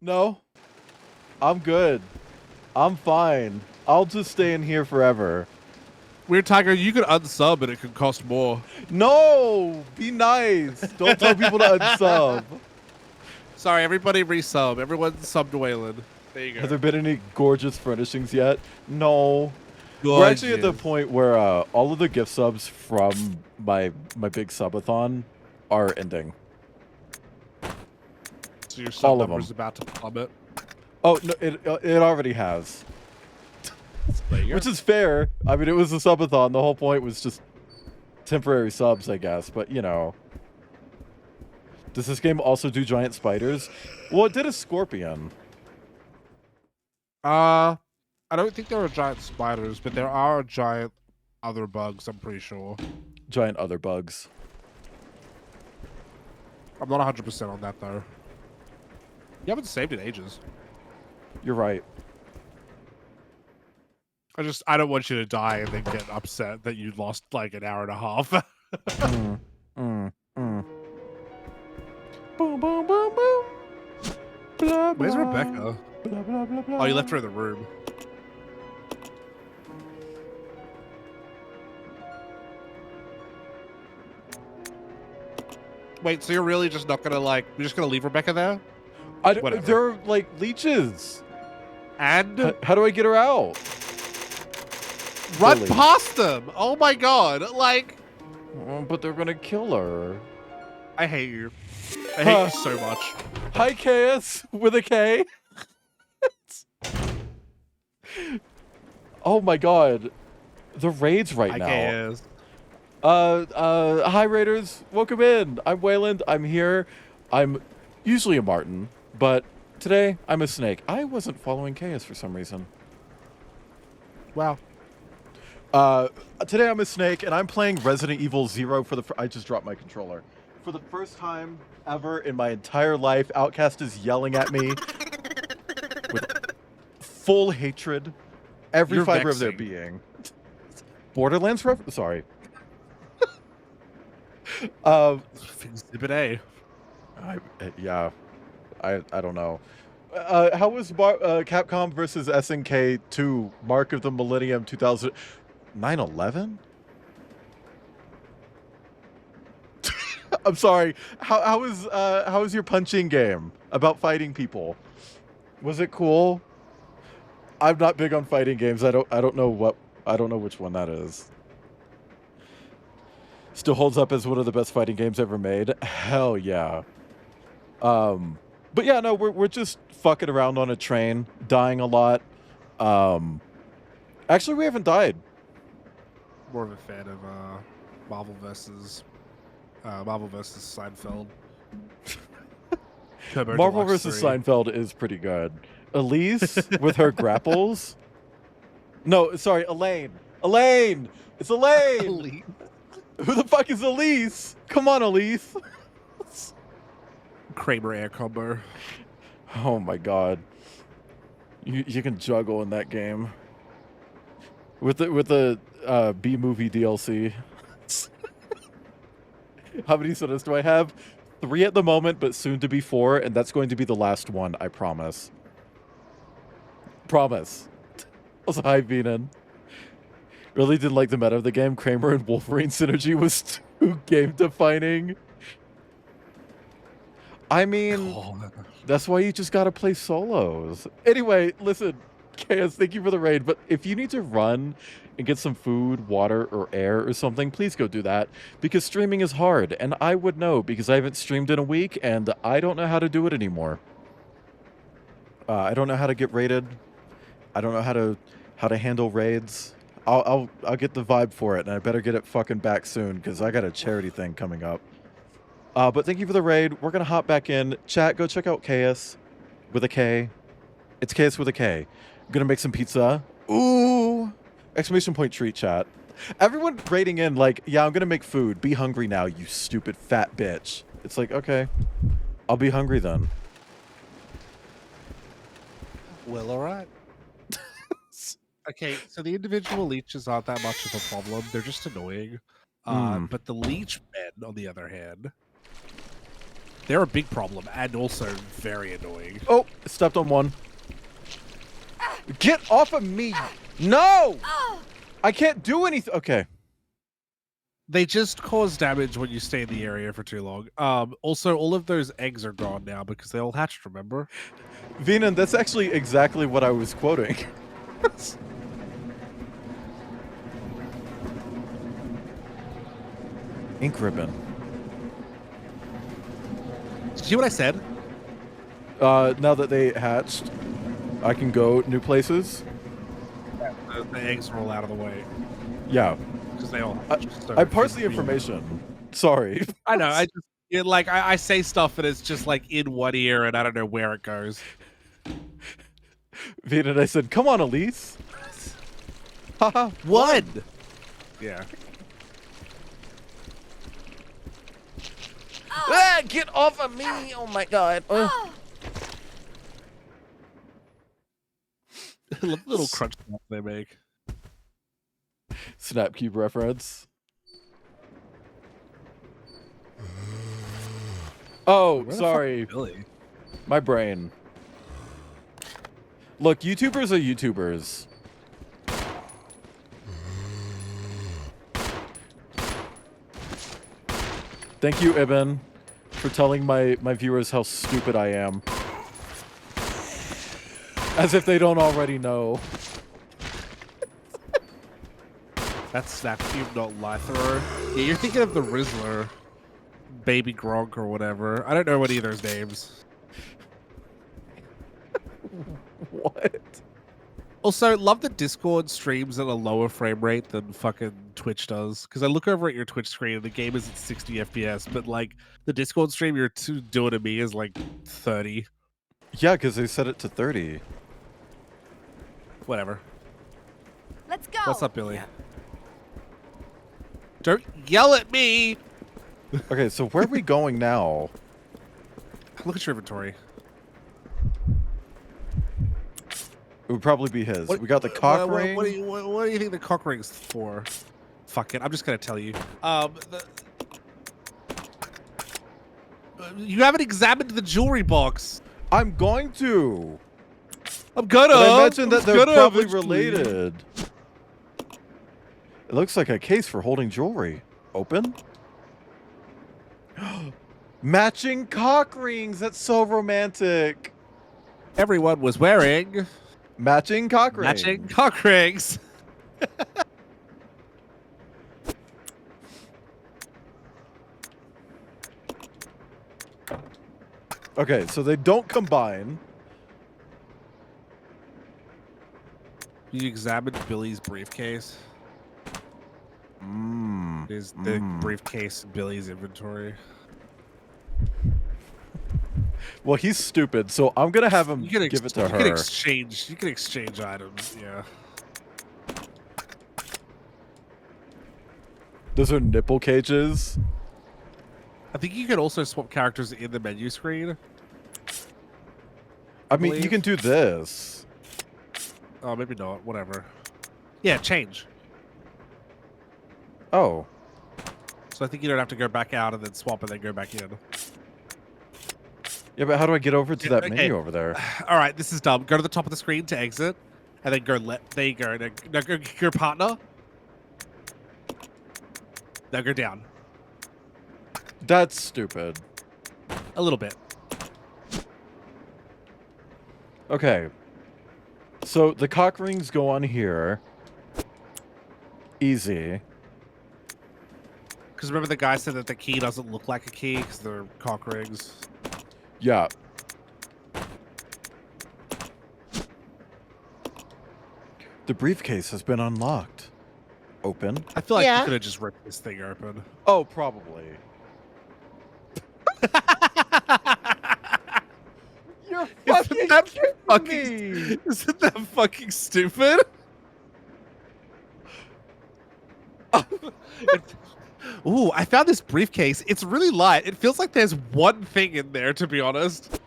No. I'm good. I'm fine. I'll just stay in here forever. Weird Tiger, you could unsub and it could cost more. No! Be nice. Don't tell people to unsub. Sorry, everybody resub. Everyone subbed Wayland. There you go. Have there been any gorgeous furnishings yet? No. We're actually at the point where all of the gift subs from my big subathon are ending. So your all sub of number's them. about to plummet. Oh, no, it already has. There you Which go. is fair. I mean, it was a subathon. The whole point was just temporary subs, I guess. But, you know. Does this game also do giant spiders? Well, it did a scorpion. I don't think there are giant spiders, but there are giant other bugs, I'm pretty sure. Giant other bugs. I'm not 100% on that, though. You haven't saved in ages. You're right. I don't want you to die and then get upset that you lost like an hour and a half. Mm. Boom, boom, boom, boom. Blah, Where's blah. Rebecca? Blah, blah, blah, blah. Oh, you left her in the room. Wait, so you're really just not gonna you're just gonna leave Rebecca there? I don't, Whatever. there are like leeches. And How do I get her out? run Billy. past them! Oh my god! Like, Oh, but they're gonna kill her. I hate you. I hate you so much. Hi, Chaos with a K. Oh my god, the raids right I now. guess. Hi Raiders, welcome in. I'm Wayland. I'm here. I'm usually a Martin, but today I'm a snake. I wasn't following Chaos for some reason. Wow. Today I'm a snake, and I'm playing Resident Evil 0 for the. I just dropped my controller. For the first time ever in my entire life, Outcast is yelling at me with full hatred, every You're fiber of their vexing. being. Borderlands sorry. Exhibit A. Yeah, I don't know. How was Capcom versus SNK 2 Mark of the Millennium 2000 9/11? I'm sorry. How was your punching game about fighting people? Was it cool? I'm not big on fighting games. I don't know which one that is. Still holds up as one of the best fighting games ever made. Hell yeah. But yeah, no, we're just fucking around on a train, dying a lot. Actually, we haven't died. More of a fan of Marvel versus Seinfeld. Turbo Marvel Deluxe vs. 3. Seinfeld is pretty good. Elise with her grapples. No, sorry, Elaine. Elaine! It's Elaine! Elite. Who the fuck is Elise? Come on, Elise. Kramer air combo. Oh my god. You can juggle in that game. With the B movie DLC. How many sodas do I have? 3 at the moment, but soon to be 4, and that's going to be the last one, I promise. Promise. Also, hi, Venan. Really didn't like the meta of the game. Kramer and Wolverine synergy was too game-defining. I mean, that's why you just gotta play solos. Anyway, listen, Chaos, thank you for the raid, but if you need to run and get some food, water, or air or something, please go do that, because streaming is hard, and I would know, because I haven't streamed in a week, and I don't know how to do it anymore. I don't know how to get raided. I don't know how to handle raids. I'll get the vibe for it, and I better get it fucking back soon, because I got a charity thing coming up. But thank you for the raid. We're going to hop back in. Chat, go check out Chaos with a K. It's Chaos with a K. I'm going to make some pizza. Ooh! Exclamation point treat, chat. Everyone raiding in like, yeah, I'm going to make food. Be hungry now, you stupid fat bitch. It's like, okay. I'll be hungry then. Well, alright. Okay, so the individual leeches aren't that much of a problem. They're just annoying. But the leech men, on the other hand, they're a big problem and also very annoying. Oh, stepped on one. Get off of me! No! I can't do anything. Okay. They just cause damage when you stay in the area for too long. Also, all of those eggs are gone now because they all hatched, remember? Venan, that's actually exactly what I was quoting. Ink ribbon. Did you see what I said? Now that they hatched, I can go new places. the eggs roll out of the way Yeah. because they all. I parsed the information. Sorry. I know. I say stuff and it's just like in one ear and I don't know where it goes. Vita and I said, "Come on, Elise." Haha. One. Yeah. Ah, get off of me! Oh my god. Little crunch they make. Snap Cube reference. Oh, Where the fuck sorry. is Billy? My brain. Look, YouTubers are YouTubers. Thank you, Ibn, for telling my viewers how stupid I am. As if they don't already know. That's Snap Cube, not Lythro. Yeah, you're thinking of the Rizzler. Baby Gronk or whatever. I don't know what either's names. What? Also, love that Discord streams at a lower frame rate than fucking Twitch does. Because I look over at your Twitch screen and the game is at 60 FPS, but like the Discord stream you're doing to me is like 30. Yeah, because they set it to 30. Whatever. Let's go. What's up, Billy? Yeah. Don't yell at me! Okay, so where are we going now? Look at your inventory. It would probably be his. What- We got the cock what, ring. What do you think the cock ring's for? Fuck it, I'm just gonna tell you. You haven't examined the jewelry box. I'm going to. I'm gonna. But I mentioned that I'm they're gonna probably eventually. related. It looks like a case for holding jewelry. Open. Matching cock rings. That's so romantic. Everyone was wearing Matching cock rings. matching cock rings. Okay, so they don't combine. You examined Billy's briefcase. Mmm. Is the briefcase in Billy's inventory? Well, he's stupid, so I'm gonna have him You can give it to you her. can exchange. You can exchange items. Yeah. Those are nipple cages. I think you can also swap characters in the menu screen. I mean, you believe. can do this. Oh, maybe not. Whatever. Yeah, change. Oh. So I think you don't have to go back out and then swap and then go back in. Yeah, but how do I get over to Yeah, that okay. menu over there? All right, this is dumb. Go to the top of the screen to exit, and then go there you go. Now go your partner. Now go down That's stupid. a little bit. Okay. So the cock rings go on here. Easy. Because remember the guy said that the key doesn't look like a key because they're cock rings. Yeah. The briefcase has been unlocked. Open. I feel like you Yeah. could have just ripped this thing open. Oh, probably. You're fucking that kidding fucking- me! Isn't that fucking stupid? Ooh, I found this briefcase. It's really light. It feels like there's one thing in there, to be honest.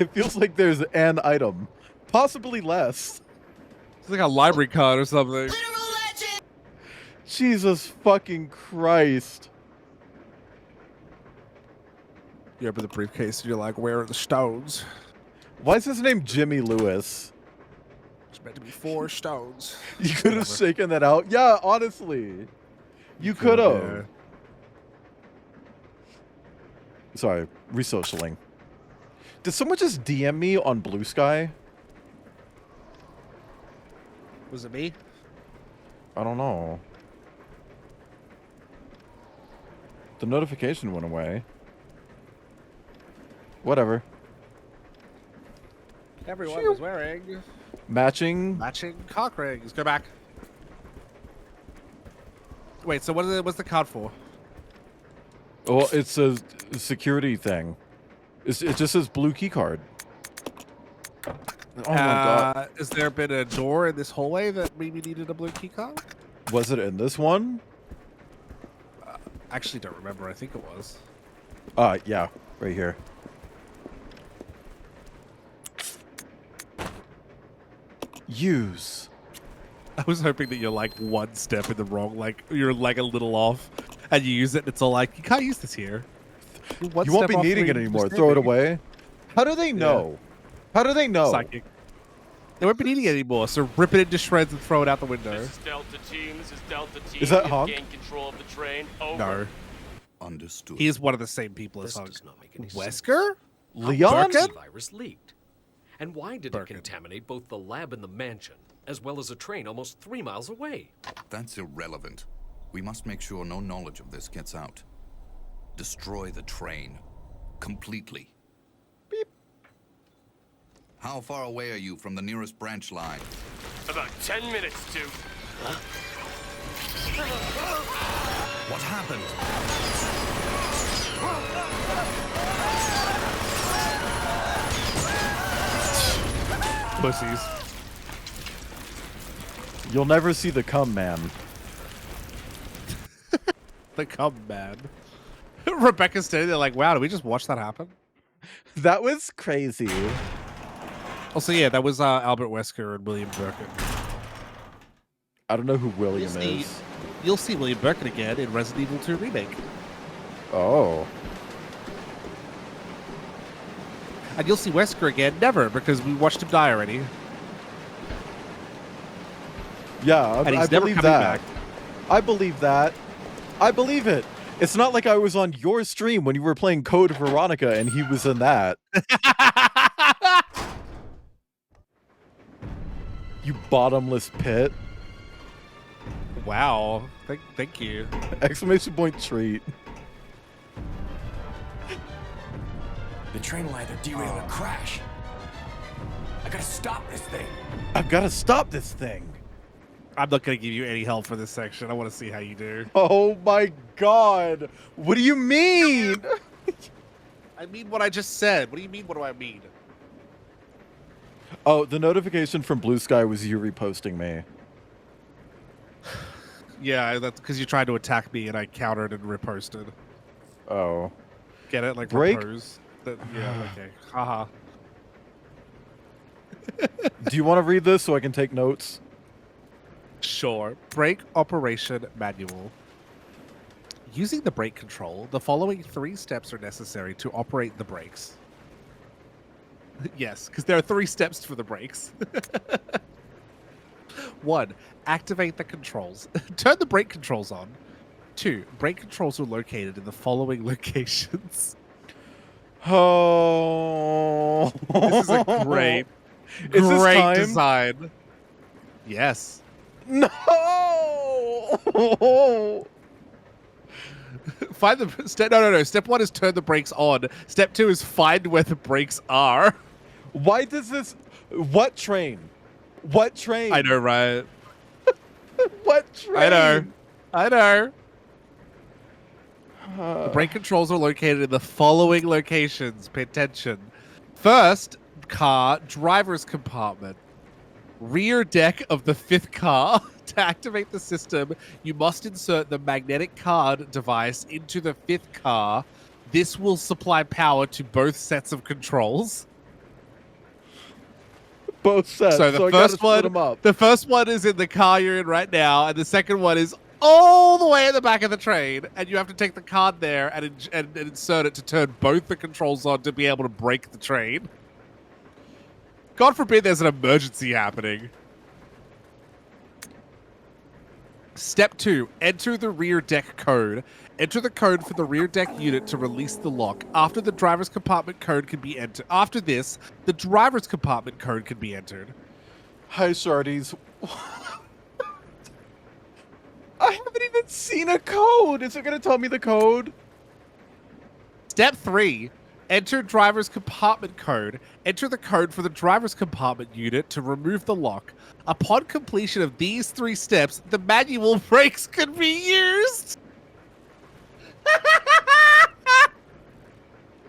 It feels like there's an item. Possibly less. It's like a library card or something. Jesus fucking Christ. You open the briefcase and you're like, where are the stones? Why is his name Jimmy Lewis? It's meant to be 4 stones. You could have Whatever. shaken that out. Yeah, honestly. You could have. Yeah. Sorry, resocialing. Did someone just DM me on Blue Sky? Was it me? I don't know. The notification went away. Whatever. Everyone was wearing Matching. matching cock rings. Go back. Wait, so what's the card for? Well, it's a security thing. It just says blue key card. Oh my god. Has there been a door in this hallway that maybe needed a blue key card? Was it in this one? Actually, don't remember. I think it was. Yeah, right here. Use. I was hoping that you're like one step in the wrong, like you're like a little off, and you use it. And it's all like you can't use this here. You won't be needing it anymore. Throw it away. How do they know? Yeah. How do they know? Psychic. They won't be needing it anymore, so rip it into shreds and throw it out the window. This is Delta Team. This is Delta Team. Is that Hunk? Gain control of the train. Over. No. Understood. He is one of the same people as This Hunk. does not make any Wesker? Leon? The virus leaked. And why did Birkin. it contaminate both the lab and the mansion, as well as a train almost 3 miles away? That's irrelevant. We must make sure no knowledge of this gets out. Destroy the train. Completely. Beep. How far away are you from the nearest branch line? About 10 minutes to. What happened? Pussies. You'll never see the cum man. The cum man. Rebecca's standing there like, wow, did we just watch that happen? That was crazy. Also, yeah, that was Albert Wesker and William Birkin. I don't know who William is. You'll see William Birkin again in Resident Evil 2 Remake. Oh. And you'll see Wesker again, never, because we watched him die already. Yeah, And I he's never believe coming that. back. I believe that. I believe it. It's not like I was on your stream when you were playing Code Veronica and he was in that. You bottomless pit. Wow. Thank you. Exclamation point treat. The train will either derail or crash. I gotta stop this thing. I've got to stop this thing. I'm not going to give you any help for this section. I want to see how you do. Oh my god. What do you mean? I mean what I just said. What do you mean, what do I mean? Oh, the notification from Blue Sky was you reposting me. Yeah, that's because you tried to attack me and I countered and riposted. Oh. Get it? Like Break? repose. Yeah, okay. Haha. Do you want to read this so I can take notes? Sure. Brake operation manual. Using the brake control, the following 3 steps are necessary to operate the brakes. Yes, because there are 3 steps for the brakes. 1. Activate the controls. Turn the brake controls on. 2. Brake controls are located in the following locations. Oh. This is a great, Is this great timed? design. Yes. No. Find the step. No. Step 1 is turn the brakes on. Step 2 is find where the brakes are. Why does this? What train? What train? I know, right? What train? I know. The brake controls are located in the following locations. Pay attention. First car, driver's compartment. Rear deck of the 5th car. To activate the system, you must insert the magnetic card device into the 5th car. This will supply power to both sets of controls. Both sets. So the I gotta first split one, them up. the first one is in the car you're in right now, and the second one is all the way at the back of the train, and you have to take the card there and insert it to turn both the controls on to be able to brake the train. God forbid there's an emergency happening. Step 2, enter the rear deck code. Enter the code for the rear deck unit to release the lock. After the driver's compartment code can be entered. After this, the driver's compartment code can be entered. Hi, Shardies. I haven't even seen a code. Is it going to tell me the code? Step 3, Enter driver's compartment code. Enter the code for the driver's compartment unit to remove the lock. Upon completion of these 3 steps, the manual brakes can be used.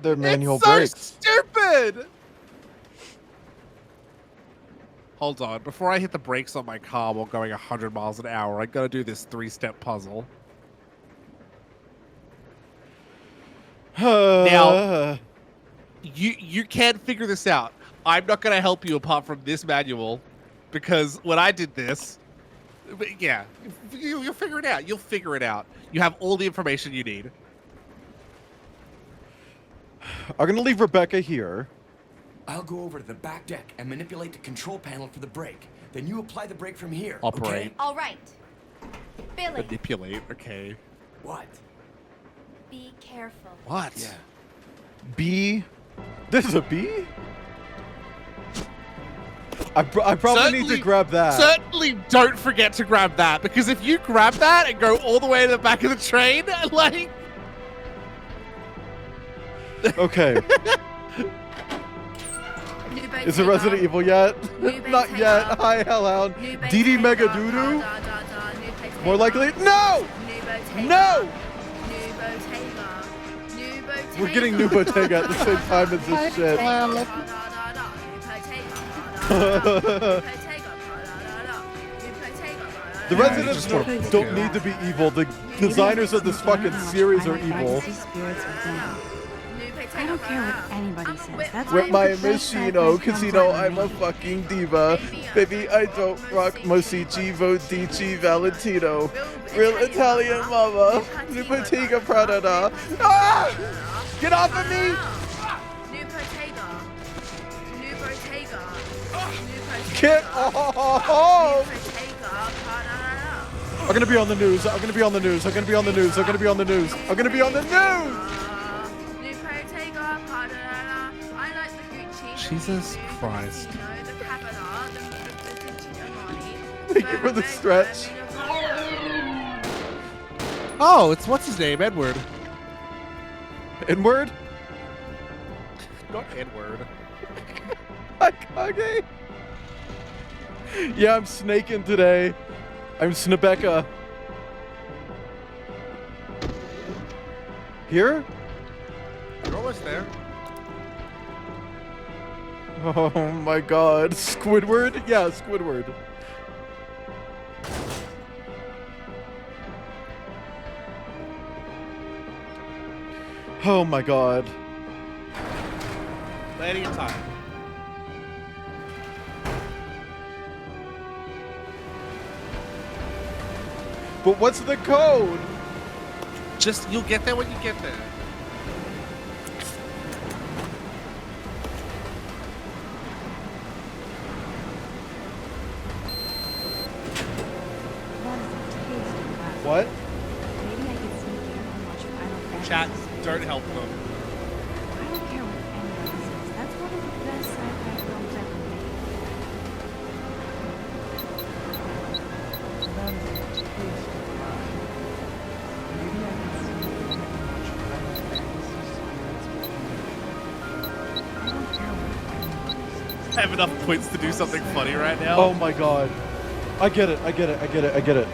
They're manual It's so brakes. stupid. Hold on. Before I hit the brakes on my car while going 100 miles an hour, I gotta do this 3-step puzzle. Now, you can't figure this out. I'm not gonna help you apart from this manual, because when I did this, yeah, you'll figure it out. You'll figure it out. You have all the information you need. I'm gonna leave Rebecca here. I'll go over to the back deck and manipulate the control panel for the brake. Then you apply the brake from here. Operate. Okay? All right. Billy, Manipulate. Okay. What? be careful. What? Yeah. B. This is a B? I probably need to grab that. Certainly don't forget to grab that, because if you grab that and go all the way to the back of the train, like... Okay. Is it Resident Evil yet? Not yet. Hi, Hellhound. DD Mega Doodoo? More likely? No! No! We're getting New Bottega at the same time as this shit. The residents don't need to be evil. The designers of this fucking series are evil. I don't care what anybody says. That's With my Machino, Casino, I'm a fucking diva. Baby, I don't rock Mosici, Vodici, Valentino. Real Italian mama. Lupatiga Pradada. Ah! Get off of me! Get off! I'm gonna be on the news. I'm gonna be on the news. I'm gonna be on the news. I'm gonna be on the news. I'm gonna be on the news! Jesus Christ. Thank you for the stretch. Oh, it's what's his name? Edward. N-word? Not Edward. Akage? Yeah, I'm snaking today. I'm Snebecca. Here? You're almost there. Oh my god. Squidward? Yeah, Squidward. Oh my god. Landing in time. But what's the code? Just, you'll get there when you get there. What? Maybe I could sneak in and watch Final Fantasy. Chat, don't help them. I don't care what anybody says. That's one of the best sci-fi films ever made. I have enough points to do something funny right now. Oh my god. I get it. I get it. I get it. I get it.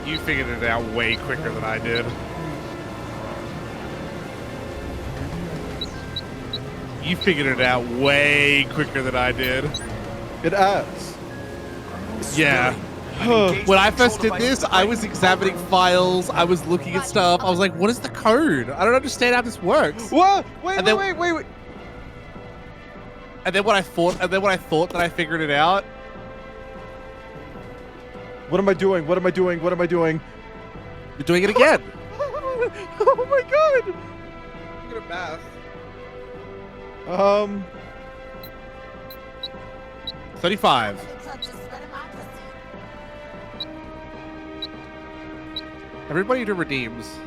You figured it out way quicker than I did. You figured it out way quicker than I did. It adds. Yeah. When I first did this, I was examining files. I was looking at stuff. I was like, what is the code? I don't understand how this works. What? Wait, And then- wait. And then when I thought that I figured it out. What am I doing? What am I doing? What am I doing? You're doing it again. Oh my god. Look at math. 35. Everybody do redeems.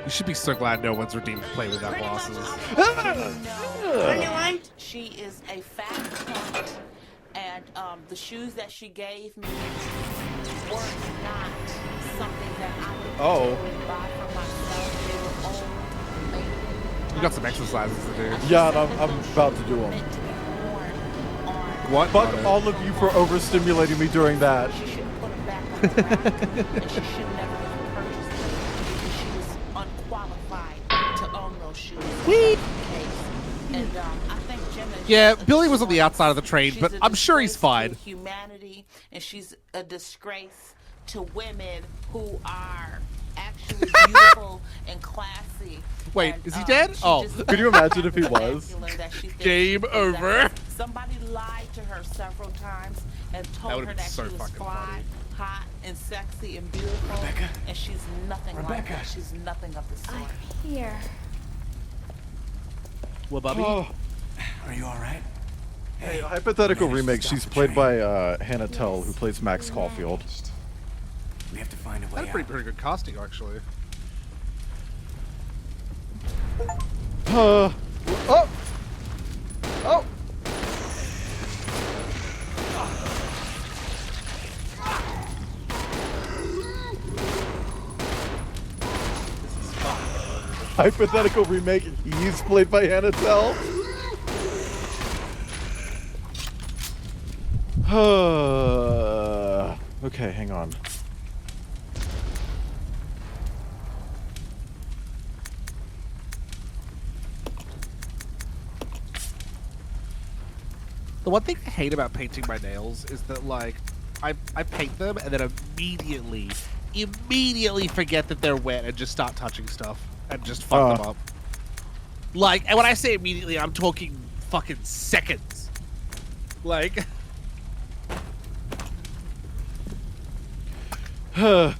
You should be so glad no one's redeemed play without glasses. Brilliant. She is a fast point, and the shoes that she gave me were not something that I could particularly buy for myself. They were old, faded. You got some exercises to do. Yeah, and I'm about to do them. Meant to be worn on. What? Fuck all of you for overstimulating me during that. She shouldn't put them back on the rack, and she should never have purchased them because she was unqualified to own those shoes. Whee! And I think Gemma. Yeah, Billy was on the outside of the train, but I'm sure he's fine. Humanity, and she's a disgrace to women who are actually beautiful and classy. Wait, and, is he dead? Oh, could you imagine if he was? Game over. Somebody lied to her several times and told her that so she was fucking fly, funny. hot, and sexy and beautiful. Rebecca? And she's nothing like that. She's nothing of the sort. I'm here. Well, Bubby? Oh. Are you all right? Hey, hypothetical we managed to remake. stop She's the played train. by Hannah Tell, who plays Max We Caulfield. managed. We have to find a way That's out. pretty good casting, actually. Oh! Oh! Hypothetical remake. He's played by Hannah Tell. Okay, hang on. The one thing I hate about painting my nails is that, like, I paint them and then immediately forget that they're wet and just start touching stuff and just fuck them up. Like, and when I say immediately, I'm talking fucking seconds. Like, I'm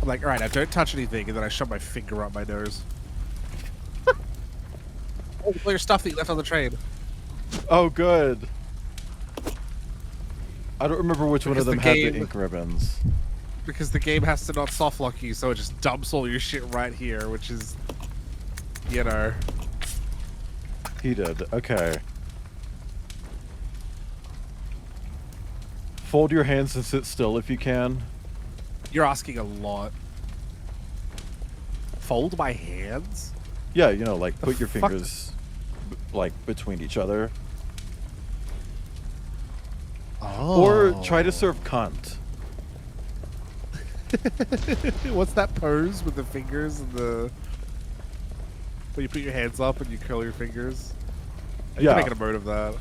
like, alright, I don't touch anything, and then I shove my finger up my nose. Oh, all your stuff that you left on the train. Oh, good. I don't remember which one of them had the game- ink ribbons. Because the game has to not softlock you, so it just dumps all your shit right here, which is, you know. He did. Okay. Fold your hands and sit still if you can. You're asking a lot. Fold my hands? Yeah, you know, like put your fuck? fingers like between each other. Oh. Or try to serve cunt. What's that pose with the fingers and the... Where you put your hands up and you curl your fingers? You Yeah. can make a mode of that.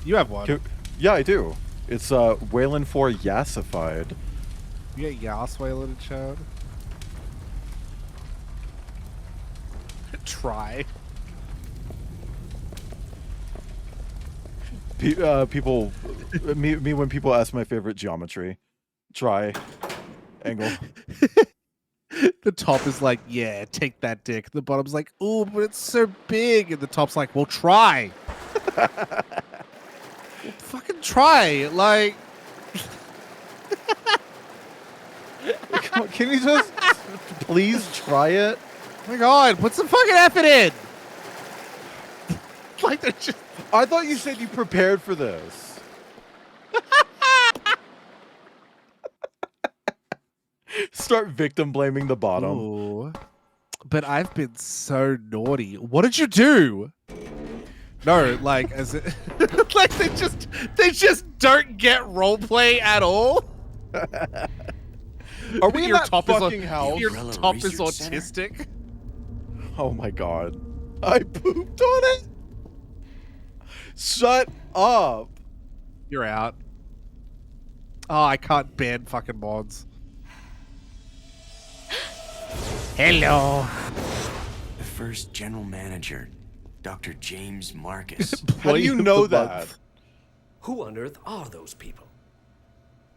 You have one. Yeah, I do. It's Wayland 4 Yassified. You get Yas Whalen in chat? Try. People, me when people ask my favorite geometry, try, angle. The top is like, yeah, take that dick. The bottom's like, ooh, but it's so big. And the top's like, well, try. Well, fucking try. Like, Can you just please try it? oh my god, put some fucking effort in. Like, they're just. I thought you said you prepared for this. Start victim blaming the bottom. Ooh. But I've been so naughty. What did you do? No, like, as it. Like, they just don't get roleplay at all. Are we in Your that top fucking is house? Your Umbrella top is Research Center? autistic. Oh my god. I pooped on it? Shut up. You're out. Oh, I can't ban fucking mods. Hello. The first general manager, Dr. James Marcus. How do you Employee of know the that? month. Who on earth are those people?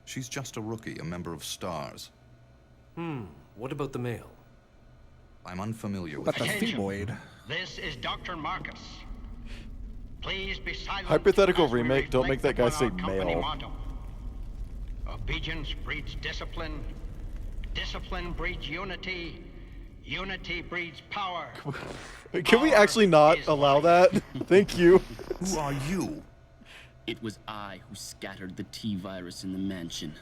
She's just a rookie, a member of STARS. What about the male? I'm unfamiliar with But the her. femoid. This is Dr. Marcus. Please be silent. Hypothetical as we remake, don't make that guy reflect say upon our company male. motto. Obedience breeds discipline. Discipline breeds unity. Unity breeds power. Can we actually not allow that? Thank you. Who are you? It was I who scattered the T-virus in the mansion.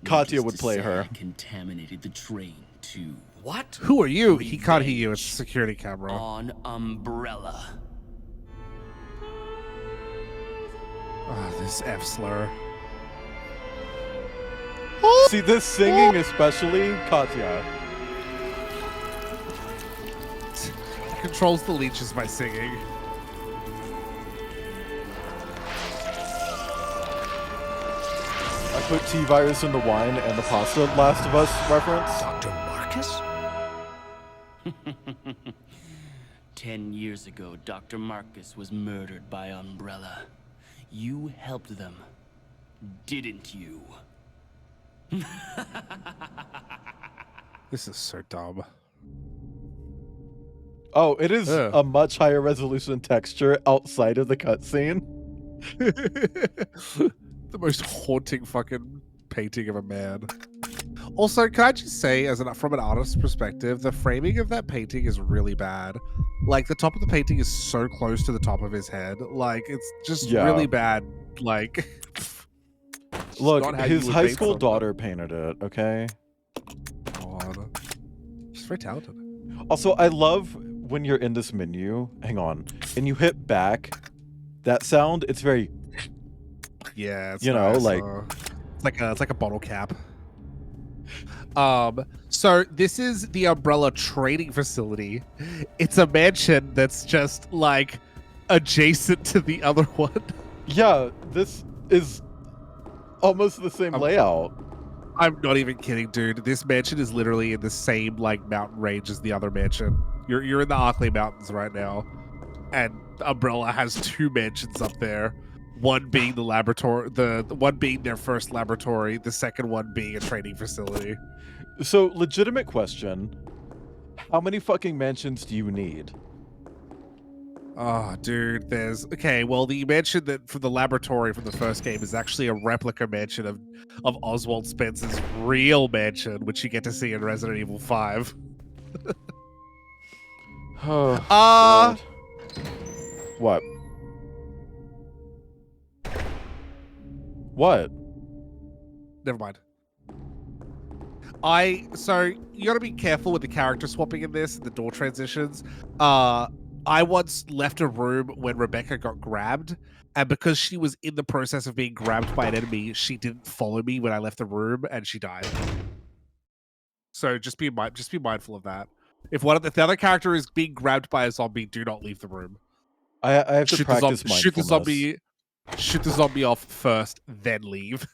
Katya Needless would to play say, her. I contaminated the train too. What? Who are you? He can't hear you. It's a security camera. On Umbrella. Oh, this F slur. See, this singing especially, Katya. He controls the leeches by singing. I put T-virus in the wine and the pasta Last of Us reference. Dr. Marcus? 10 years ago, Dr. Marcus was murdered by Umbrella. You helped them, didn't you? This is so dumb. Oh, it is a much higher resolution texture outside of the cutscene. The most haunting fucking painting of a man. Also, can I just say, from an artist's perspective, the framing of that painting is really bad. Like, the top of the painting is so close to the top of his head. Like, it's just really bad. Like, look, his high school daughter painted it, okay? God. She's very talented. Also, I love when you're in this menu, hang on, and you hit back, that sound, it's very... Yeah, it's you know, nice. like... it's like a bottle cap. So this is the Umbrella training facility. It's a mansion that's just like adjacent to the other one. Yeah, this is almost the same layout. I'm not even kidding, dude. This mansion is literally in the same like mountain range as the other mansion. You're in the Arklay Mountains right now, and Umbrella has 2 mansions up there. One being the laboratory, the one being their first laboratory, the second one being a training facility. So, legitimate question. How many fucking mansions do you need? Oh, dude, okay, well, the mansion that from the laboratory from the first game is actually a replica mansion of Oswald Spencer's real mansion, which you get to see in Resident Evil 5. What? What? Never mind. So you gotta be careful with the character swapping in this, the door transitions. I once left a room when Rebecca got grabbed, and because she was in the process of being grabbed by an enemy, she didn't follow me when I left the room, and she died. So just be mindful of that. If the other character is being grabbed by a zombie, do not leave the room. I have to practice mindfulness. Shoot the zombie off first, then leave.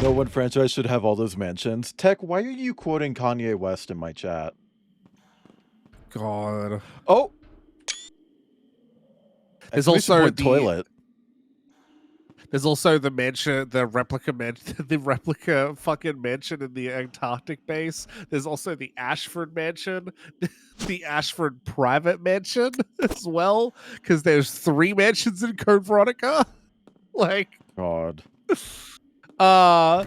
No one franchise should have all those mansions. Tech, why are you quoting Kanye West in my chat? God. Oh! There's also the toilet. There's also the mansion, the replica fucking mansion in the Antarctic base. There's also the Ashford mansion, the Ashford private mansion as well, because there's 3 mansions in Code Veronica. Like, God. Whoa!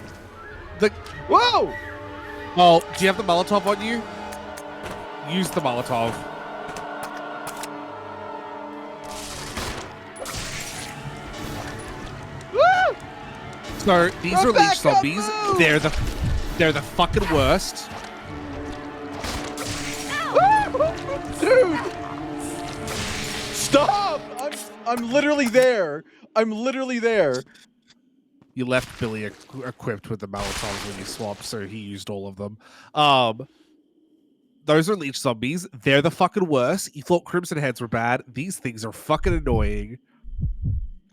Oh, do you have the Molotov on you? Use the Molotov. So these are leech zombies. They're the fucking worst. Dude! Stop! I'm literally there. I'm literally there. You left Billy equipped with the Molotovs when you swapped, so he used all of them. Those are leech zombies. They're the fucking worst. You thought Crimson Heads were bad. These things are fucking annoying.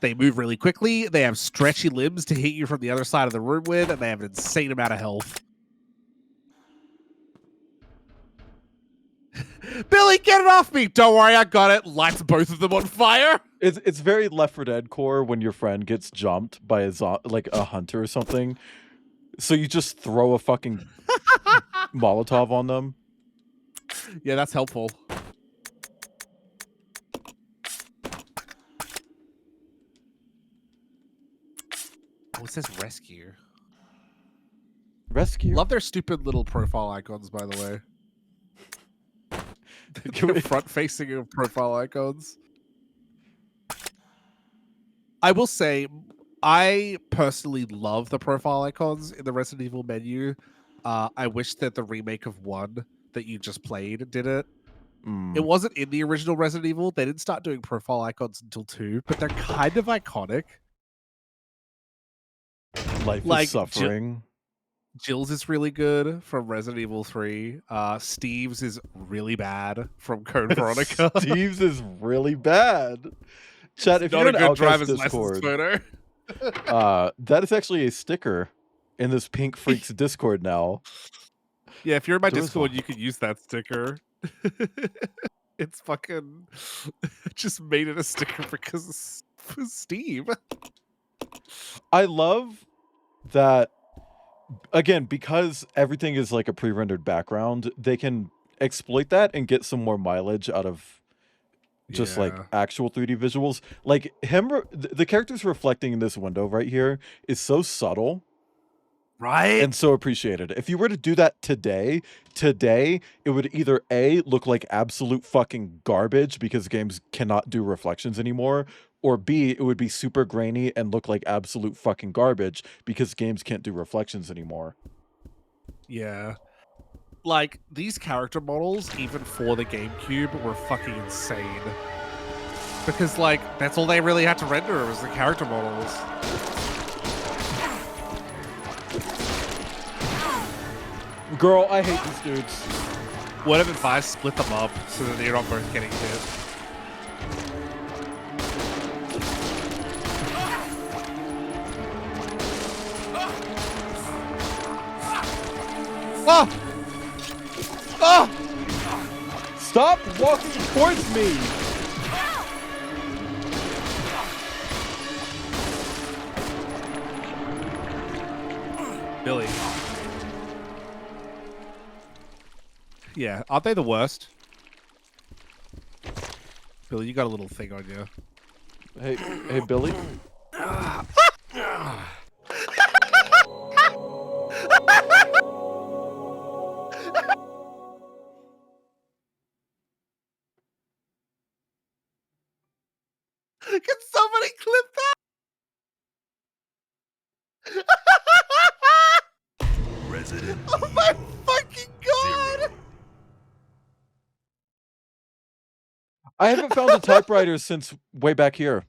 They move really quickly. They have stretchy limbs to hit you from the other side of the room with, and they have an insane amount of health. Billy, get it off me! Don't worry, I got it. Lights both of them on fire. It's very Left 4 Dead core when your friend gets jumped by a hunter or something. So you just throw a fucking Molotov on them. Yeah, that's helpful. Oh, it says rescue. Rescue? Love their stupid little profile icons, by the way. Front-facing profile icons. I will say, I personally love the profile icons in the Resident Evil menu. I wish that the remake of 1 that you just played did it. It wasn't in the original Resident Evil. They didn't start doing profile icons until 2, but they're kind of iconic. Life is Like, suffering. Jill's is really good from Resident Evil 3. Steve's is really bad from Code Veronica. Steve's is really bad. Chat, if Not you're a in good Outcast driver's Discord, license photo. that is actually a sticker in this Pink Freaks Discord now. Yeah, if you're in my Doors Discord, locked. you can use that sticker. It's fucking just made it a sticker because of Steve. I love that, again, because everything is like a pre-rendered background, they can exploit that and get some more mileage out of just like Yeah. actual 3D visuals. Like the characters reflecting in this window right here is so subtle. Right? And so appreciated. If you were to do that today, it would either A, look like absolute fucking garbage because games cannot do reflections anymore, or B, it would be super grainy and look like absolute fucking garbage because games can't do reflections anymore. Yeah. Like, these character models, even for the GameCube, were fucking insane. Because, like, that's all they really had to render was the character models. Girl, I hate these dudes. What if I split them up so that they're not both getting hit? Oh! Oh! Stop walking towards me! Billy. Yeah, aren't they the worst? Billy, you got a little thing on you. Hey, Billy. Can somebody clip that? Resident Oh my fucking god! I haven't found a typewriter since way back here.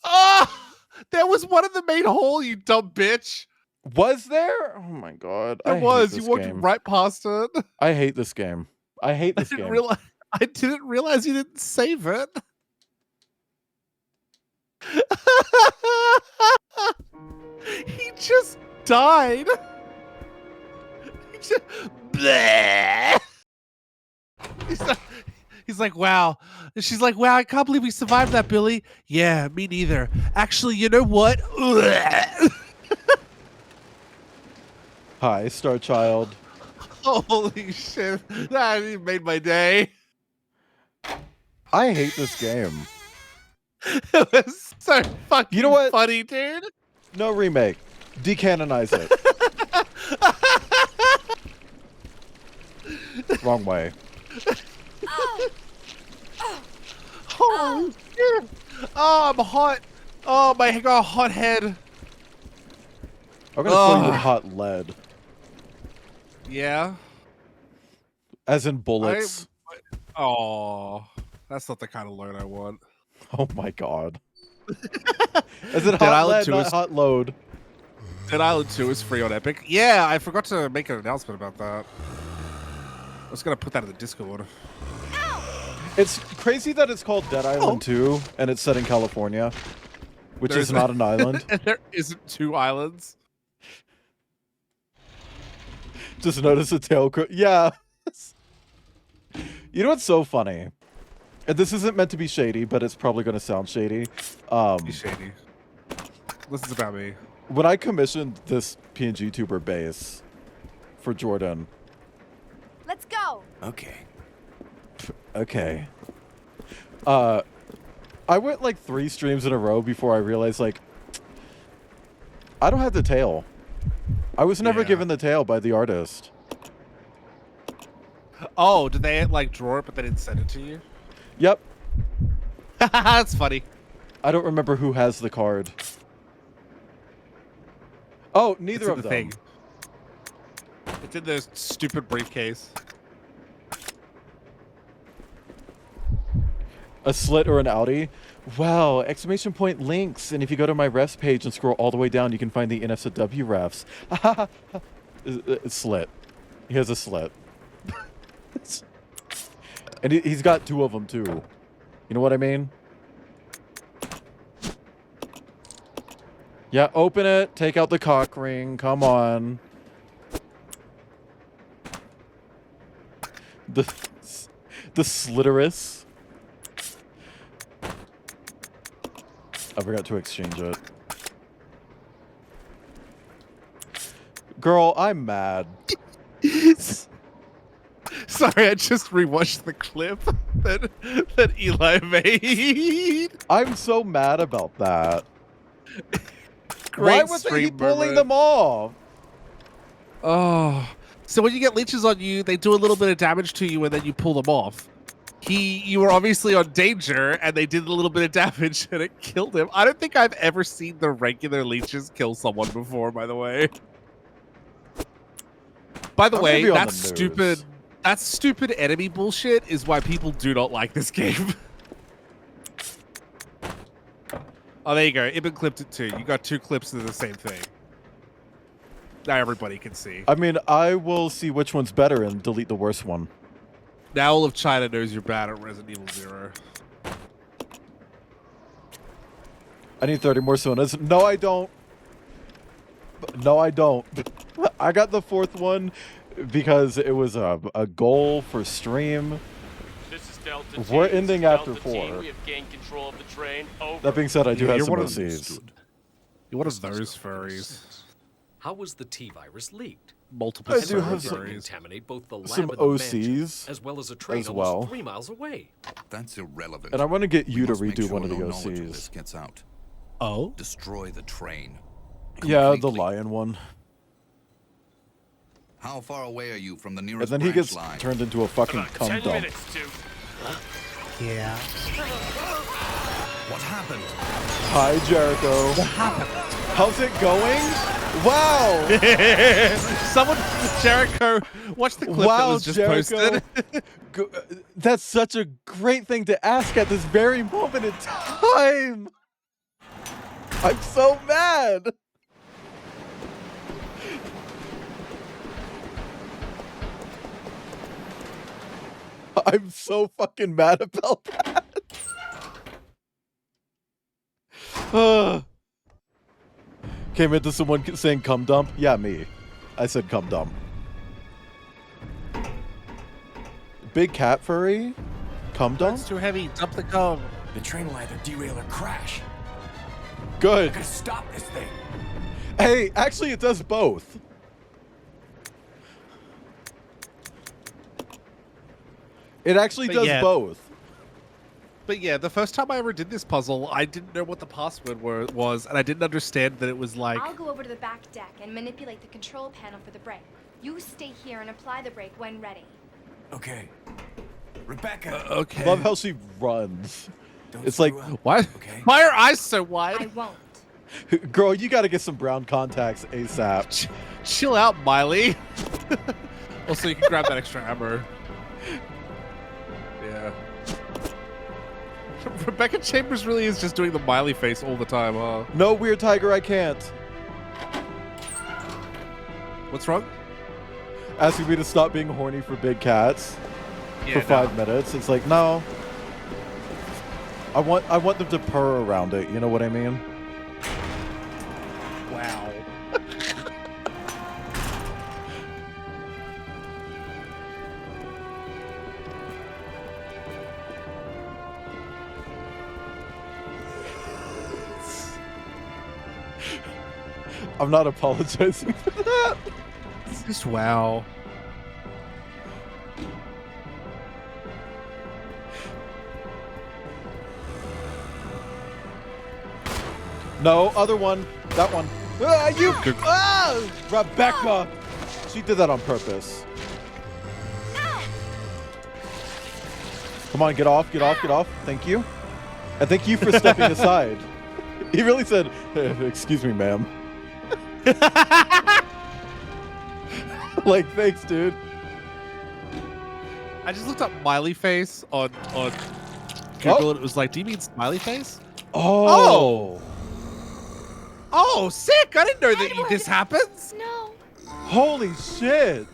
Oh! There was one in the main hall, you dumb bitch! Was there? Oh my god. There I hate was. this You walked game. right past it. I hate this game. I hate this game. I didn't realize you didn't save it. He just died. He just... Bleh. He's like, wow. And she's like, wow, I can't believe we survived that, Billy. Yeah, me neither. Actually, you know what? Hi, Star Child. Holy shit. That made my day. I hate this game. It was so fucking You know what? funny, dude. No remake. Decanonize it. Wrong way. Holy shit. Oh, I'm hot. Oh, my got a hot head. I'm gonna fill you with hot lead. Yeah. As in bullets. Oh, that's not the kind of load I want. Oh my god. As in Dead hot Island lead, 2 not is- hot load. Dead Island 2 is free on Epic. Yeah, I forgot to make an announcement about that. I was gonna put that in the Discord. It's crazy that it's called Dead Island 2 and it's set in California, which There is not an island. And there isn't 2 islands. Just notice a tail. Yeah. You know what's so funny? And this isn't meant to be shady, but it's probably going to sound shady. Be shady. This is about me. When I commissioned this PNG tuber base for Jordan. Let's go. Okay. Okay. I went like 3 streams in a row before I realized, like, I don't have the tail. I was never given the tail by the artist. Oh, did they like draw it but they didn't send it to you? Yep. That's funny. I don't remember who has the card. Oh, It's neither in of the them. thing. It's in the stupid briefcase. A slit or an Audi? Wow, exclamation point links. And if you go to my refs page and scroll all the way down, you can find the NSW refs. Slit. He has a slit. And he's got 2 of them, too. You know what I mean? Yeah, open it. Take out the cock ring. Come on. The slitterus. I forgot to exchange it. Girl, I'm mad. Sorry, I just rewatched the clip that Eli made. I'm so mad about that. Great Why wasn't he stream pulling moment. them off? Oh, so when you get leeches on you, they do a little bit of damage to you, and then you pull them off. You were obviously on danger, and they did a little bit of damage, and it killed him. I don't think I've ever seen the regular leeches kill someone before. By the way, that stupid enemy bullshit is why people do not like this game. Oh, there you go. Ibn clipped it too. You got 2 clips of the same thing. Now everybody can see. I mean, I will see which one's better and delete the worst one. Now all of China knows you're bad at Resident Evil 0. I need 30 more sonas. No, I don't. No, I don't. I got the 4th one because it was a goal for stream. This is Delta We're Team. ending This is after Delta 4. Team. We have gained control of the train. Over. That being said, I do have you're some one of OCs. You're one of those furries. How was the T-virus leaked? Multiple I do have Furries contaminate both the lab some and the mansion, OCs as well as a train as almost well. 3 miles away. That's irrelevant. And I want to get you to We must make redo sure one of the no knowledge of this OCs. gets out. Oh? Destroy the train. Yeah, the Completely. lion one. How far away are you from the And nearest then he branch gets line? turned into a fucking About cum 10 dump. minutes to. Yeah. What happened? Hi, Jericho. What happened? How's it going? Wow. Someone, Jericho, watch the clip that Wow, was just Jericho. posted. That's such a great thing to ask at this very moment in time. I'm so mad. I'm so fucking mad about that. Came into someone saying cum dump? Yeah, me. I said cum dump. Big cat furry? Cum dump? It's too heavy. Dump the cum. The train will either derail or crash. Good. I gotta stop this thing. Hey, actually it does both. It actually But does yeah. both. But yeah, the first time I ever did this puzzle, I didn't know what the password was, and I didn't understand that it was like... I'll go over to the back deck and manipulate the control panel for the brake. You stay here and apply the brake when ready. Okay. Rebecca. Okay. Love how she runs. Don't It's like, screw up, Why? Okay. Why are eyes so I wide? won't. girl, you gotta get some brown contacts ASAP. Chill out, Miley. Also, you can grab that extra hammer. Yeah. Rebecca Chambers really is just doing the Miley face all the time, huh? No, Weird Tiger, I can't. What's wrong? Asking me to stop being horny for big cats for 5 minutes. It's like, no. I want them to purr around it, you know what I mean? Wow. I'm not apologizing for that. Just wow. No, other one. That one. Rebecca! She did that on purpose. Come on, get off, get off, get off. Thank you. And thank you for stepping aside. He really said, excuse me, ma'am. Like, thanks, dude. I just looked up Miley face on Google and it was like, do you mean smiley face? Oh. Oh, sick! I didn't know that this happens. No. Holy shit.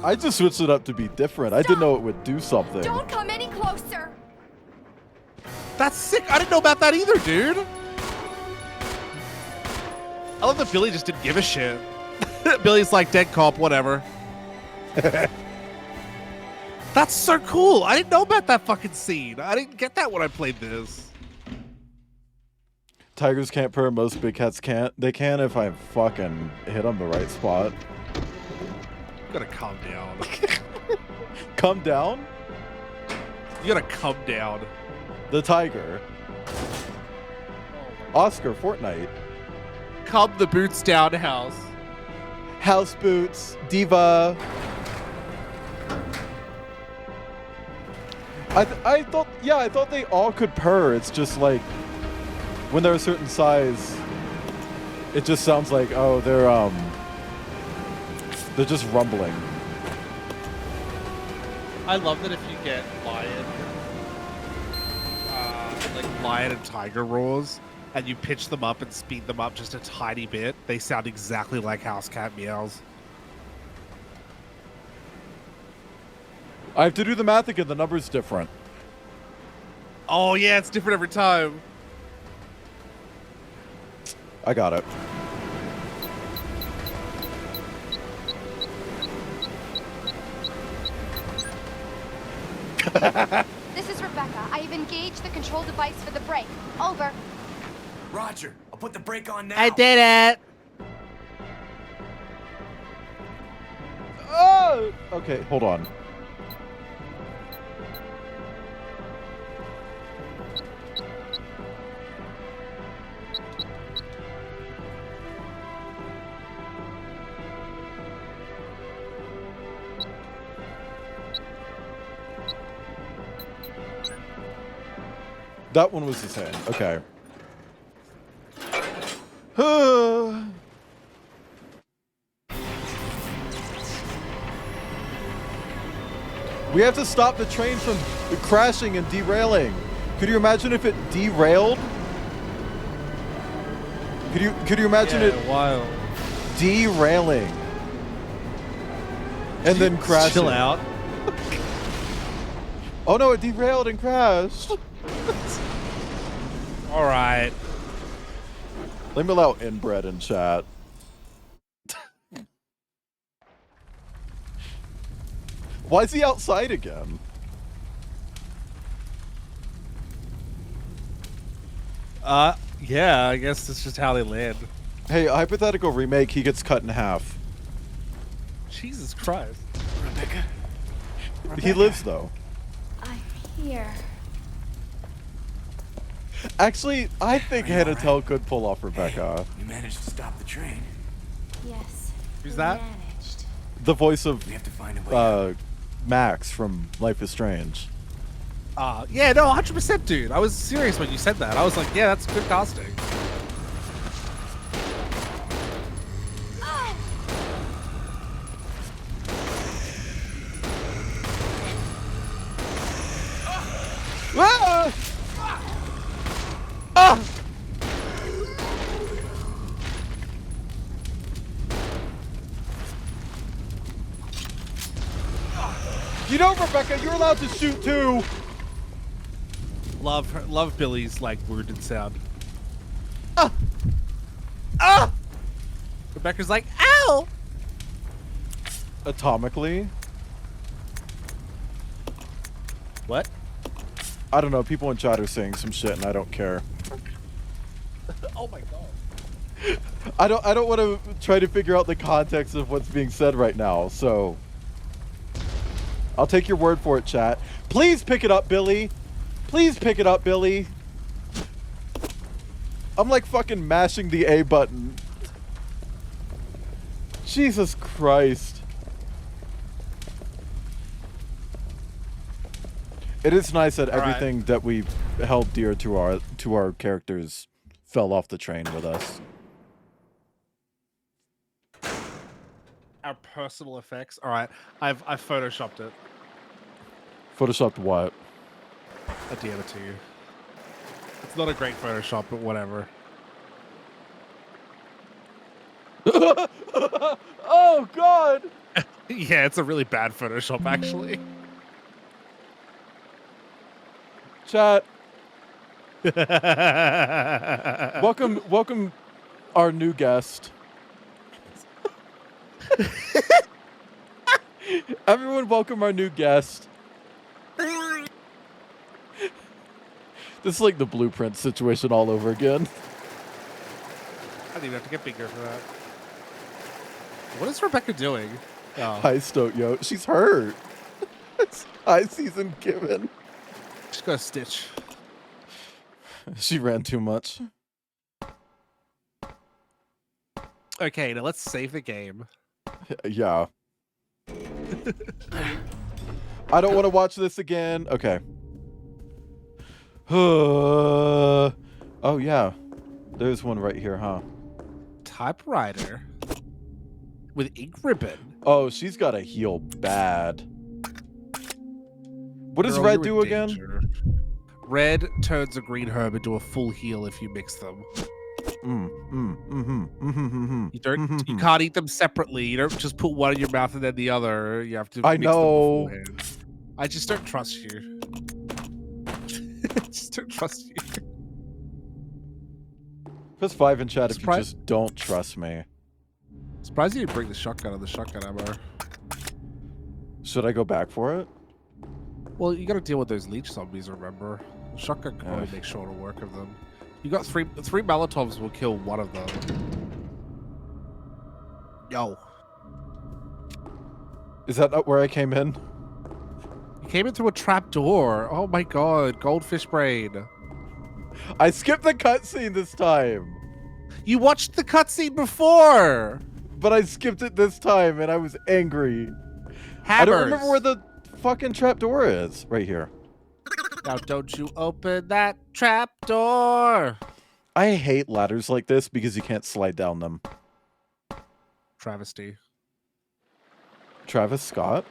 I just switched it up to be different. I didn't know it would do something. Don't come any closer. That's sick. I didn't know about that either, dude. I love that Billy just didn't give a shit. Billy's like, dead cop, whatever. That's so cool. I didn't know about that fucking scene. I didn't get that when I played this. Tigers can't purr, most big cats can't. They can if I fucking hit them the right spot. You gotta calm down. Come down? You gotta come down. The tiger. Oscar, Fortnite. Come the boots down house. House boots, diva. I thought they all could purr. It's just like when they're a certain size, it just sounds like, oh, they're just rumbling. I love that if you get lion and tiger roars, and you pitch them up and speed them up just a tiny bit, they sound exactly like house cat meows. I have to do the math again. The number's different. Oh yeah, it's different every time. I got it. This is Rebecca. I have engaged the control device for the brake. Over. Roger. I'll put the brake on now. I did it. Oh! Okay, hold on. That one was the same. Okay. We have to stop the train from crashing and derailing. Could you imagine if it derailed? Could you imagine it wild. derailing and then crashing? Chill out. Oh no, it derailed and crashed. All right. Let me allow inbred in chat. Why is he outside again? Yeah, I guess that's just how they land. Hey, a hypothetical remake, he gets cut in half. Jesus Christ. Rebecca? He lives though. I'm here. Actually, I think Hanatel could pull off Rebecca. You managed to stop the train. Yes. Who's that? Managed. The voice of We have to find a way out. Max from Life is Strange. Yeah, no, 100%, dude. I was serious when you said that. I was like, yeah, that's good casting. Ah! Ah! You know, Rebecca, you're allowed to shoot too. Love Billy's like wounded sound. Ah! Ah! Rebecca's like, ow! Atomically. What? I don't know. People in chat are saying some shit, and I don't care. Oh my god. I don't want to try to figure out the context of what's being said right now. So I'll take your word for it, chat. Please pick it up, Billy. Please pick it up, Billy. I'm like fucking mashing the A button. Jesus Christ. It is nice that All right. everything that we held dear to our characters fell off the train with us. Our personal effects. All right, I've photoshopped it. Photoshopped what? I DM it to you. It's not a great Photoshop, but whatever. Oh God! Yeah, it's a really bad Photoshop, actually. Chat. welcome, our new guest. Everyone, welcome our new guest. This is like the Blueprint situation all over again. I don't even have to get bigger for that. What is Rebecca doing? Oh. Hi, Stoyo. She's hurt. It's high season given. She's got a stitch. She ran too much. Okay, now let's save the game. Yeah. I don't want to watch this again. Okay. Oh, yeah. There's one right here, huh? Typewriter with ink ribbon. Oh, she's got to heal bad. What does Girl, red you're do in again? danger. Red turns a green herb into a full heal if you mix them. You don't. You can't eat them separately. You don't just put one in your mouth and then the other. You have to. I mix know. Them beforehand. I just don't trust you. I just don't trust you. Press 5 in chat if you just don't trust me. Surprised you didn't bring the shotgun and the shotgun ammo. Should I go back for it? Well, you got to deal with those leech zombies. Remember, the shotgun can probably make shorter work of them. You got three Molotovs will kill one of them. Yo. Is that not where I came in? You came in through a trap door. Oh my god, goldfish brain. I skipped the cutscene this time. You watched the cutscene before. But I skipped it this time and I was angry. Hammers. I don't remember where the fucking trap door is. Right here. Now don't you open that trap door. I hate ladders like this because you can't slide down them. Travesty. Travis Scott?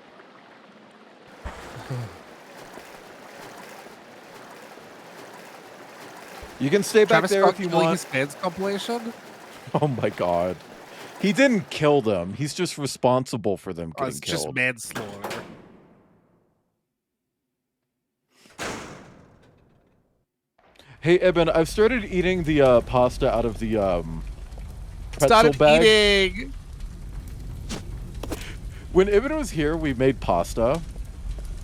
You can stay back Travis there Scott if you killing want. His fans compilation? Oh my god. He didn't kill them. He's just responsible for them getting It's killed. just manslaughter. Hey, Eben, I've started eating the pasta out of the pretzel Started bag. eating. When Ibn was here, we made pasta.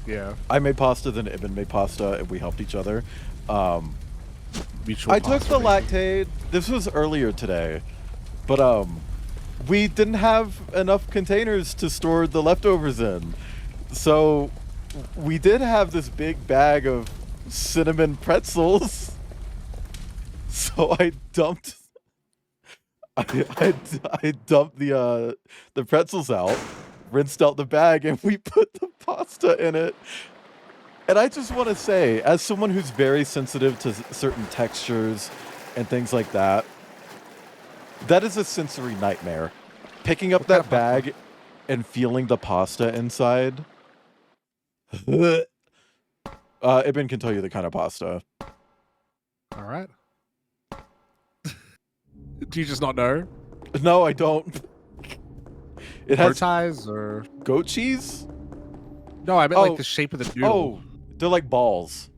Yeah. I made pasta, then Ibn made pasta, and we helped each other. Mutual I took the making. lactate. This was earlier today, but we didn't have enough containers to store the leftovers in. So we did have this big bag of cinnamon pretzels. So I dumped I dumped the pretzels out, rinsed out the bag, and we put the pasta in it. And I just want to say, as someone who's very sensitive to certain textures and things like that, that is a sensory nightmare. Picking up that bag and feeling the pasta inside. Ibn can tell you the kind of pasta. All right. Do you just not know? No, I don't. It has ties or goat cheese? No, I meant like the shape of the noodle. Oh, they're like balls.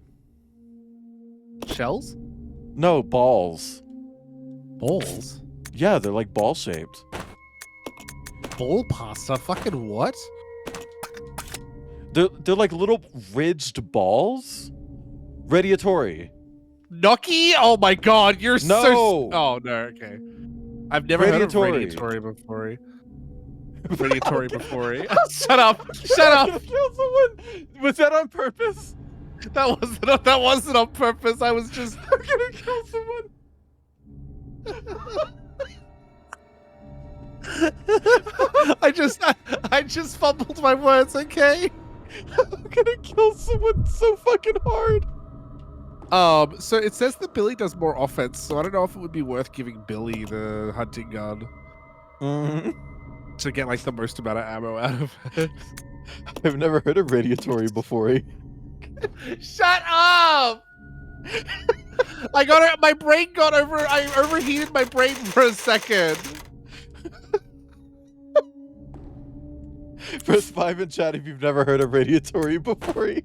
Shells? No, balls. Balls? Yeah, they're like ball shaped. Ball pasta? Fucking what? They're like little ridged balls. Radiatori. Gnocchi? Oh my god, you're No. so... Oh, no, okay. I've never heard of Radiatori. radiatory before. Radiatory before. Shut up! Shut up! Kill someone. Was that on purpose? That wasn't on purpose. I was just... I'm gonna kill someone. I just fumbled my words, okay? I'm gonna kill someone so fucking hard. So it says that Billy does more offense, so I don't know if it would be worth giving Billy the hunting gun to get like the most amount of ammo out of it. I've never heard of radiatory before. Shut up! I overheated my brain for a second. Press 5 in chat if you've never heard of radiatory before.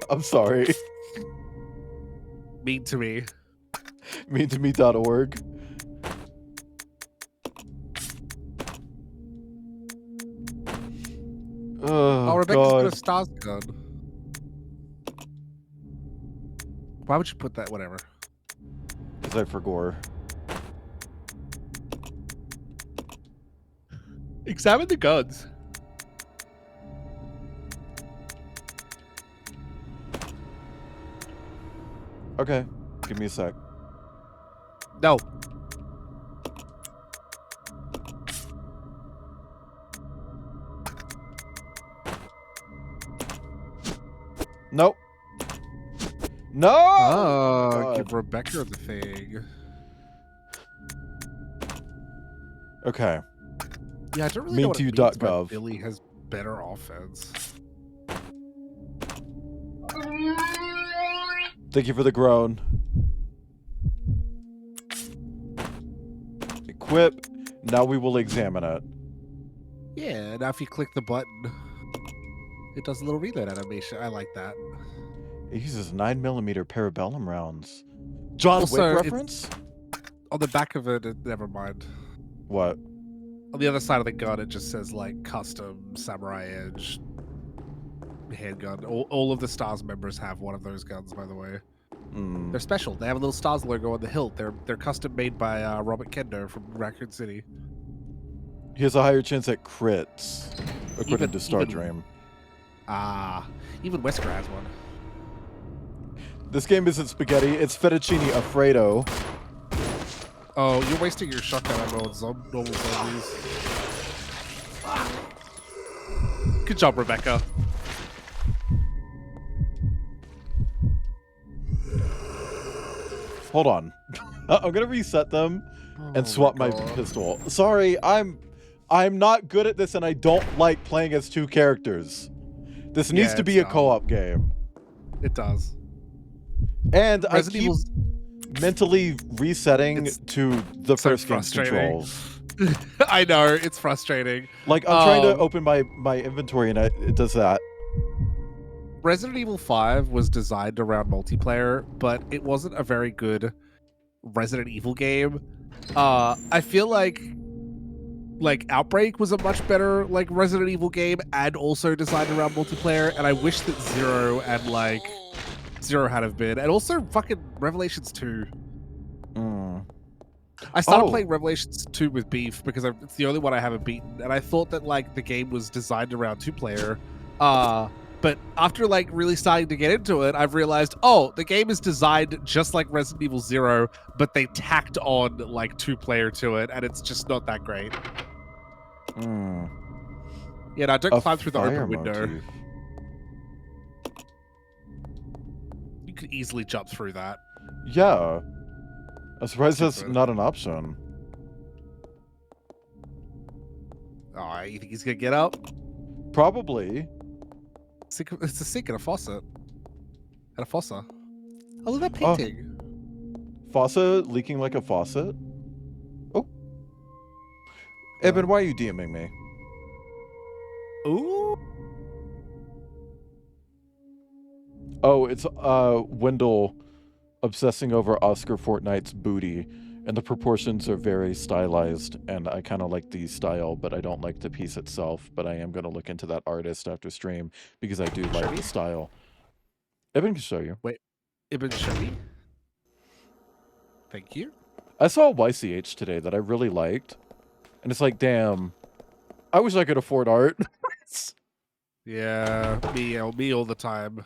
I'm sorry. Mean to me. Meantome.org. Oh, Rebecca's God. got a stars gun. Why would you put that? Whatever. Because I forgot. Examine the guns. Okay, give me a sec. No. Nope. No! Oh, give Rebecca the thing. Okay. Yeah, I don't really know what it means, but Mean2.gov. Billy has better offense. Thank you for the groan. Equip. Now we will examine it. Yeah, now if you click the button, it does a little reload animation. I like that. It uses 9mm parabellum rounds. John Also, Wick reference? On the back of it, never mind. What? On the other side of the gun, it just says like custom Samurai Edge handgun. All of the Stars members have one of those guns, by the way. They're special. They have a little Stars logo on the hilt. They're custom made by Robert Kendo from Raccoon City. He has a higher chance at crits, according to Star Dream. Even Wesker has one. This game isn't spaghetti, it's fettuccine Alfredo. Oh, you're wasting your shotgun ammo on normal zombies. Good job, Rebecca. Hold on. I'm gonna reset them and swap my pistol. Sorry, I'm not good at this and I don't like playing as two characters. This needs to be a co-op game. It does. And I keep mentally resetting to the first game's controls. I know, it's frustrating. Like, I'm trying to open my inventory and it does that. Resident Evil 5 was designed around multiplayer, but it wasn't a very good Resident Evil game. I feel like Outbreak was a much better like Resident Evil game and also designed around multiplayer, and I wish that Zero and like Zero had have been, and also fucking Revelations 2. I started playing Revelations 2 with Beef because it's the only one I haven't beaten, and I thought that like the game was designed around two-player. But after like really starting to get into it, I've realized, oh, the game is designed just like Resident Evil 0, but they tacked on like two-player to it, and it's just not that great. Yeah, no, don't climb through the open window. Motif. You could easily jump through that. Yeah. I'm surprised that's not an option. Oh, you think he's gonna get up? Probably. It's a sink and a faucet. And a fossa. Oh, look at that painting. Faucet leaking like a faucet? Oh. Eben, why are you DMing me? Ooh. Oh, it's Wendell obsessing over Oscar Fortnite's booty, and the proportions are very stylized, and I kind of like the style, but I don't like the piece itself, but I am going to look into that artist after stream, because I do like the style. Eben can show you. Wait, Eben, show me? Thank you. I saw YCH today that I really liked, and it's like, damn, I wish I could afford art. Yeah, me all the time.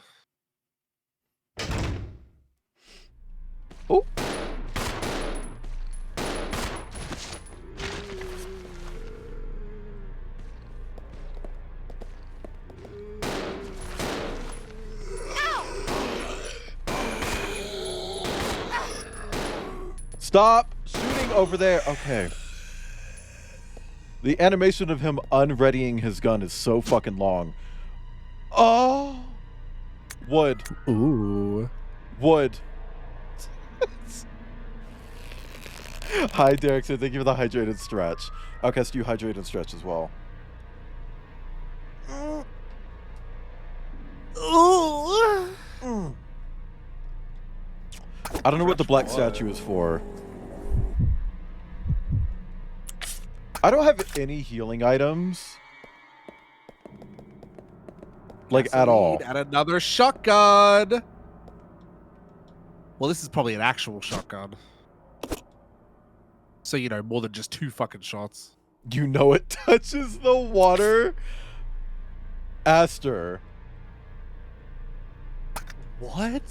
Oh, Stop shooting over there. Okay. The animation of him unreadying his gun is so fucking long. Oh. Wood. Ooh. Wood. Hi, Derek. So thank you for the hydrated stretch. Outcast, you hydrate and stretch as well. I don't know what the black statue is for. I don't have any healing items. Like, at all. And another shotgun. Well, this is probably an actual shotgun. So, you know, more than just 2 fucking shots. You know it touches the water. Aster. What?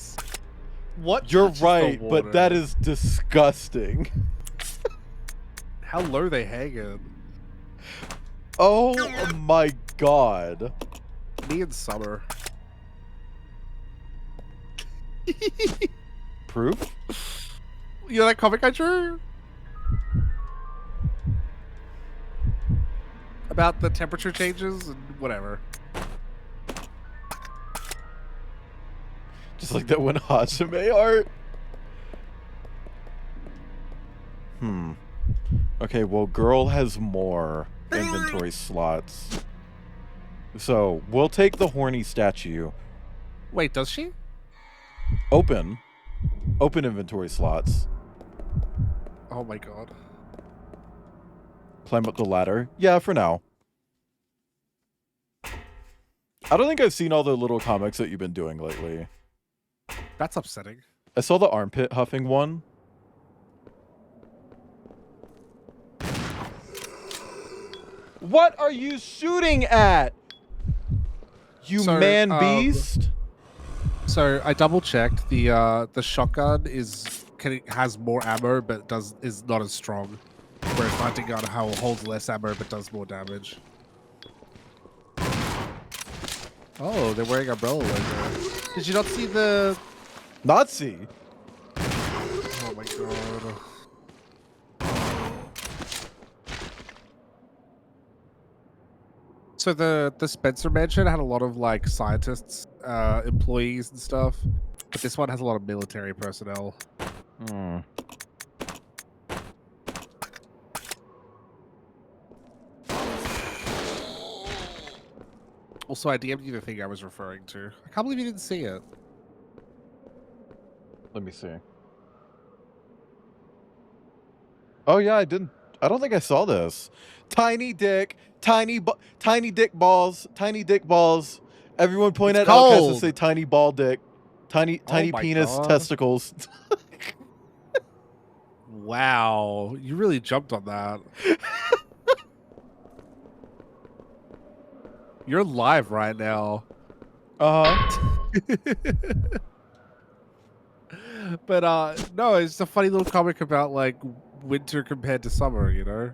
What? You're right, but that is disgusting. How low they hanging? Oh my god. Me and Summer. Proof? You know that comic I drew? About the temperature changes and whatever. Just like that one Hajime art. Okay, well, girl has more inventory slots. So, we'll take the horny statue. Wait, does she? Open inventory slots. Oh my god. Climb up the ladder. Yeah, for now. I don't think I've seen all the little comics that you've been doing lately. That's upsetting. I saw the armpit huffing one. What are you shooting at? You man beast? So I double checked. The shotgun has more ammo, but is not as strong. Whereas the hunting gun holds less ammo, but does more damage. Oh, they're wearing umbrella logo. Did you not see the Nazi? Oh my god. So the Spencer mansion had a lot of like scientists, employees and stuff, but this one has a lot of military personnel. Also, I DM'd you the thing I was referring to. I can't believe you didn't see it. Let me see. Oh yeah, I didn't. I don't think I saw this. Tiny dick, tiny dick balls, tiny dick balls. Everyone point at Outcast and say tiny ball dick, tiny penis testicles. Wow, you really jumped on that. You're live right now. But no, it's a funny little comic about like winter compared to summer, you know?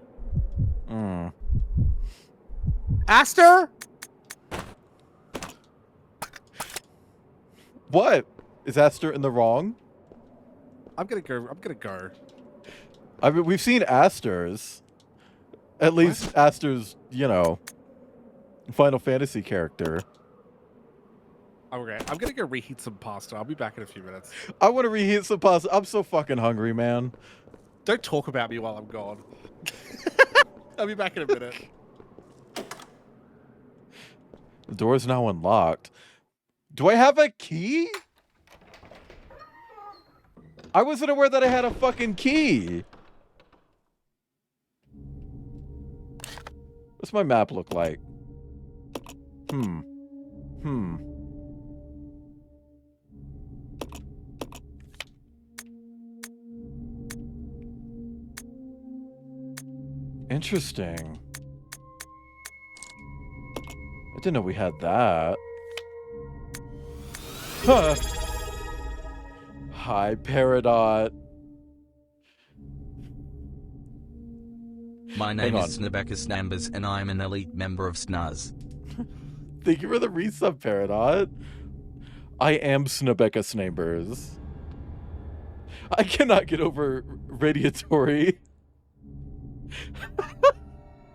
Aster? What? Is Aster in the wrong? I'm gonna go. I mean, we've seen Aster's. At least Aster's, you know, Final Fantasy character. Okay, I'm gonna go reheat some pasta. I'll be back in a few minutes. I want to reheat some pasta. I'm so fucking hungry, man. Don't talk about me while I'm gone. I'll be back in a minute. The door is now unlocked. Do I have a key? I wasn't aware that I had a fucking key. What's my map look like? Interesting. I didn't know we had that. Huh. Hi, Peridot. My name is Snabecus Nambers, and I am an elite member of SNAS. Thank you for the resub, Peridot. I am Snabecus Nambers. I cannot get over radiatory.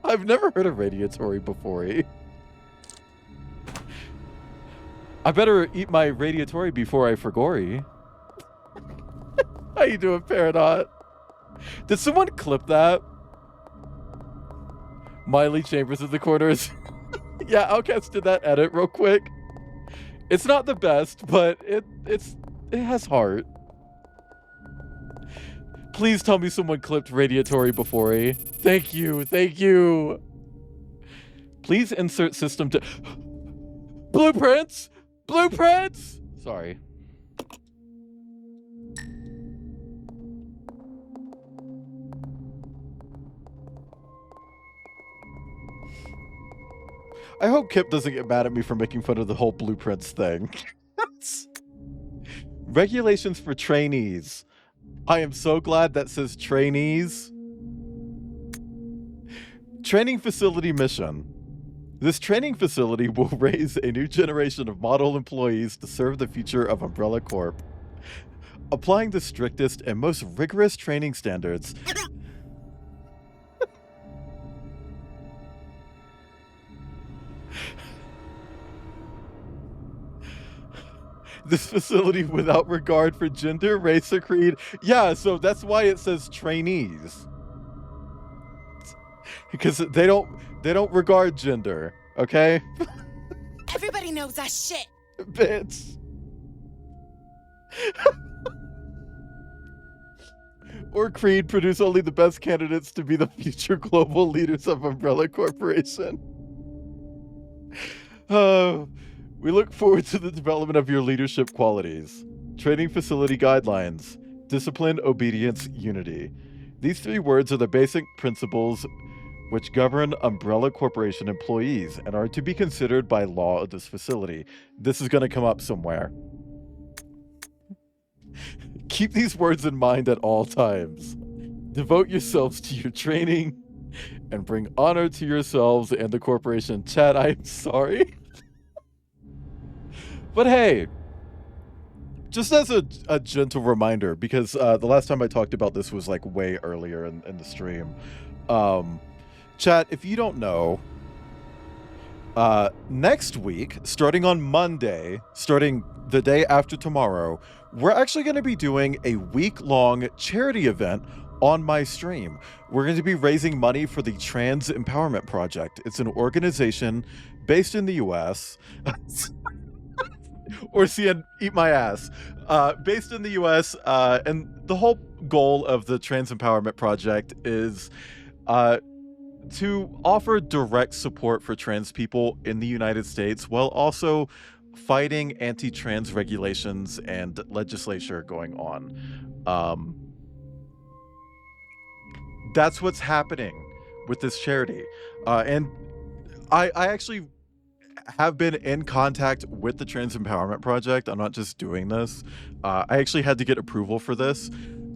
I've never heard of radiatory before. I better eat my radiatory before I forgory. How you doing, Paradox? Did someone clip that? Miley Chambers in the corners. Yeah, Outcast did that edit real quick. It's not the best, but it has heart. Please tell me someone clipped radiatory before. Thank you, thank you. Please insert system to blueprints. Blueprints. Sorry. I hope Kip doesn't get mad at me for making fun of the whole blueprints thing. Regulations for trainees. I am so glad that says trainees. Training facility mission. This training facility will raise a new generation of model employees to serve the future of Umbrella Corp. Applying the strictest and most rigorous training standards. This facility without regard for gender, race, or creed. Yeah, so that's why it says trainees. Because they don't regard gender, okay? Everybody knows that shit. Bitch. Or creed, produce only the best candidates to be the future global leaders of Umbrella Corporation. We look forward to the development of your leadership qualities. Training facility guidelines. Discipline, obedience, unity. These 3 words are the basic principles which govern Umbrella Corporation employees and are to be considered by law of this facility. This is going to come up somewhere. Keep these words in mind at all times. Devote yourselves to your training and bring honor to yourselves and the corporation. Chat, I'm sorry. But hey, just as a gentle reminder, because the last time I talked about this was like way earlier in the stream. Chat, if you don't know, next week, starting on Monday, starting the day after tomorrow, we're actually going to be doing a week-long charity event on my stream. We're going to be raising money for the Trans Empowerment Project. It's an organization based in the US. Or CN, eat my ass. Based in the US, and the whole goal of the Trans Empowerment Project is to offer direct support for trans people in the United States while also fighting anti-trans regulations and legislature going on. That's what's happening with this charity. And I actually have been in contact with the Trans Empowerment Project. I'm not just doing this. I actually had to get approval for this.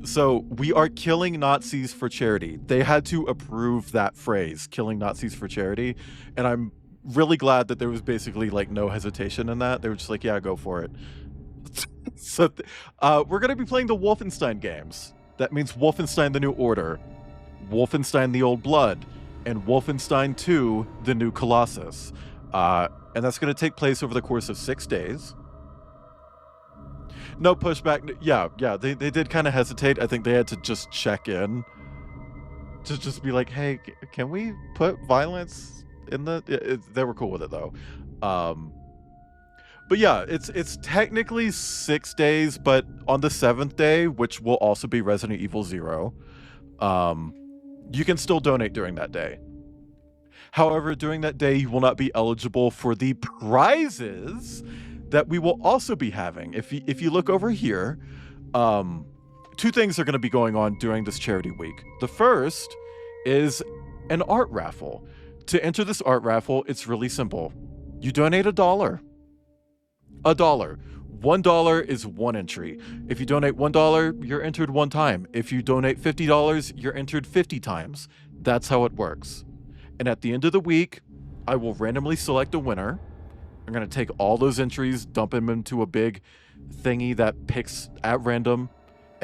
So we are killing Nazis for charity. They had to approve that phrase, killing Nazis for charity. And I'm really glad that there was basically like no hesitation in that. They were just like, yeah, go for it. So we're going to be playing the Wolfenstein games. That means Wolfenstein the New Order, Wolfenstein the Old Blood, and Wolfenstein 2 the New Colossus. And that's going to take place over the course of 6 days. No pushback. Yeah, they did kind of hesitate. I think they had to just check in. To just be like, hey, can we put violence in the... They were cool with it, though. But yeah, it's technically 6 days, but on the 7th day, which will also be Resident Evil 0, you can still donate during that day. However, during that day, you will not be eligible for the prizes that we will also be having. If you look over here, 2 things are going to be going on during this charity week. The first is an art raffle. To enter this art raffle, it's really simple. You donate $1. $1. $1 is 1 entry. If you donate $1, you're entered 1 time. If you donate $50, you're entered 50 times. That's how it works. And at the end of the week, I will randomly select a winner. I'm going to take all those entries, dump them into a big thingy that picks at random,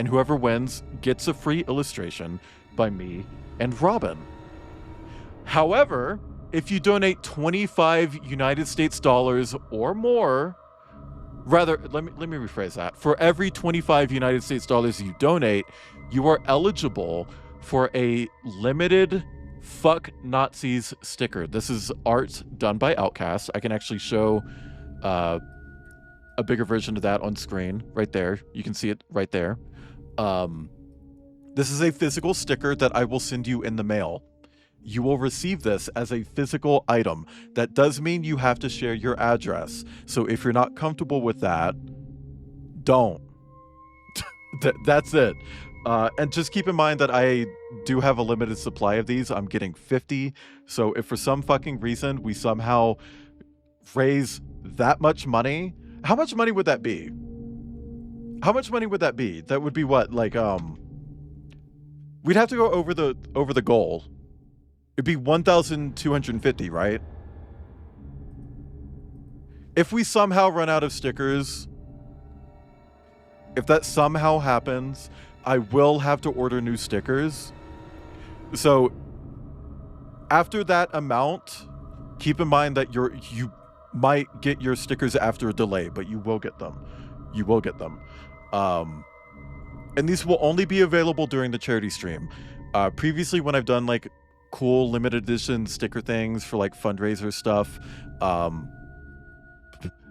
and whoever wins gets a free illustration by me and Robin. However, if you donate 25 United States dollars or more, rather, let me rephrase that. For every 25 United States dollars you donate, you are eligible for a limited Fuck Nazis sticker. This is art done by Outcast. I can actually show a bigger version of that on screen right there. You can see it right there. This is a physical sticker that I will send you in the mail. You will receive this as a physical item. That does mean you have to share your address. So if you're not comfortable with that, don't. That's it. And just keep in mind that I do have a limited supply of these. I'm getting 50. So if for some fucking reason we somehow raise that much money, how much money would that be? How much money would that be? That would be what? Like, we'd have to go over the goal. It'd be 1,250, right? If we somehow run out of stickers, if that somehow happens, I will have to order new stickers. So after that amount, keep in mind that you might get your stickers after a delay, but you will get them. You will get them. And these will only be available during the charity stream. Previously, when I've done like cool limited edition sticker things for like fundraiser stuff,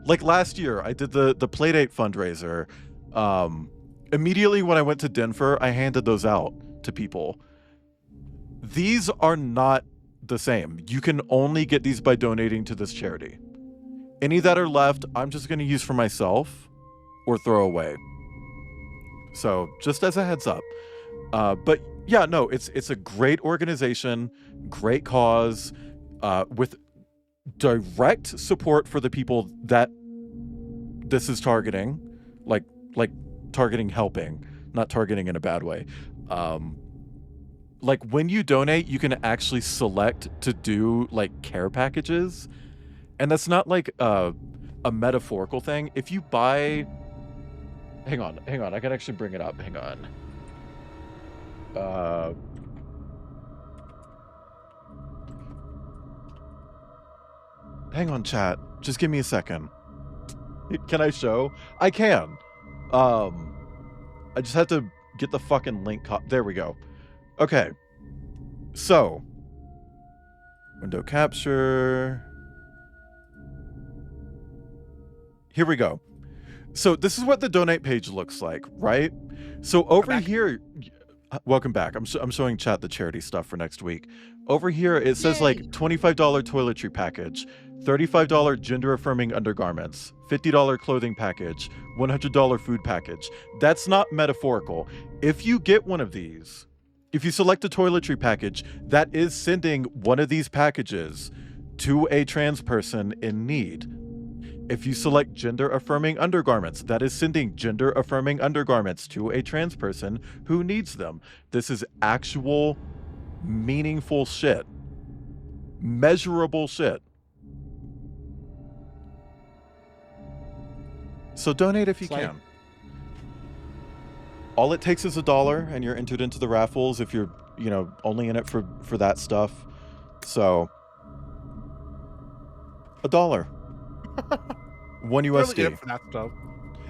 like last year I did the Playdate fundraiser. Immediately when I went to Denver, I handed those out to people. These are not the same. You can only get these by donating to this charity. Any that are left, I'm just going to use for myself or throw away. So just as a heads up. But yeah, no, it's a great organization, great cause, with direct support for the people that this is targeting, like targeting helping, not targeting in a bad way. Like when you donate, you can actually select to do like care packages, and that's not like a metaphorical thing. If you buy, hang on, I can actually bring it up. Hang on. Hang on, chat. Just give me a second. Can I show? I can. I just had to get the fucking link. There we go. Okay. So, window capture. Here we go. So this is what the donate page looks like, right? So over here, welcome back. I'm showing chat the charity stuff for next week. Over here, it says like $25 toiletry package, $35 gender affirming undergarments, $50 clothing package, $100 food package. That's not metaphorical. If you get one of these, if you select a toiletry package, that is sending one of these packages to a trans person in need. If you select gender affirming undergarments, that is sending gender affirming undergarments to a trans person who needs them. This is actual meaningful shit. Measurable shit. So donate if you can. All it takes is $1 and you're entered into the raffles if you're, only in it for that stuff. So $1. $1 USD. For that stuff.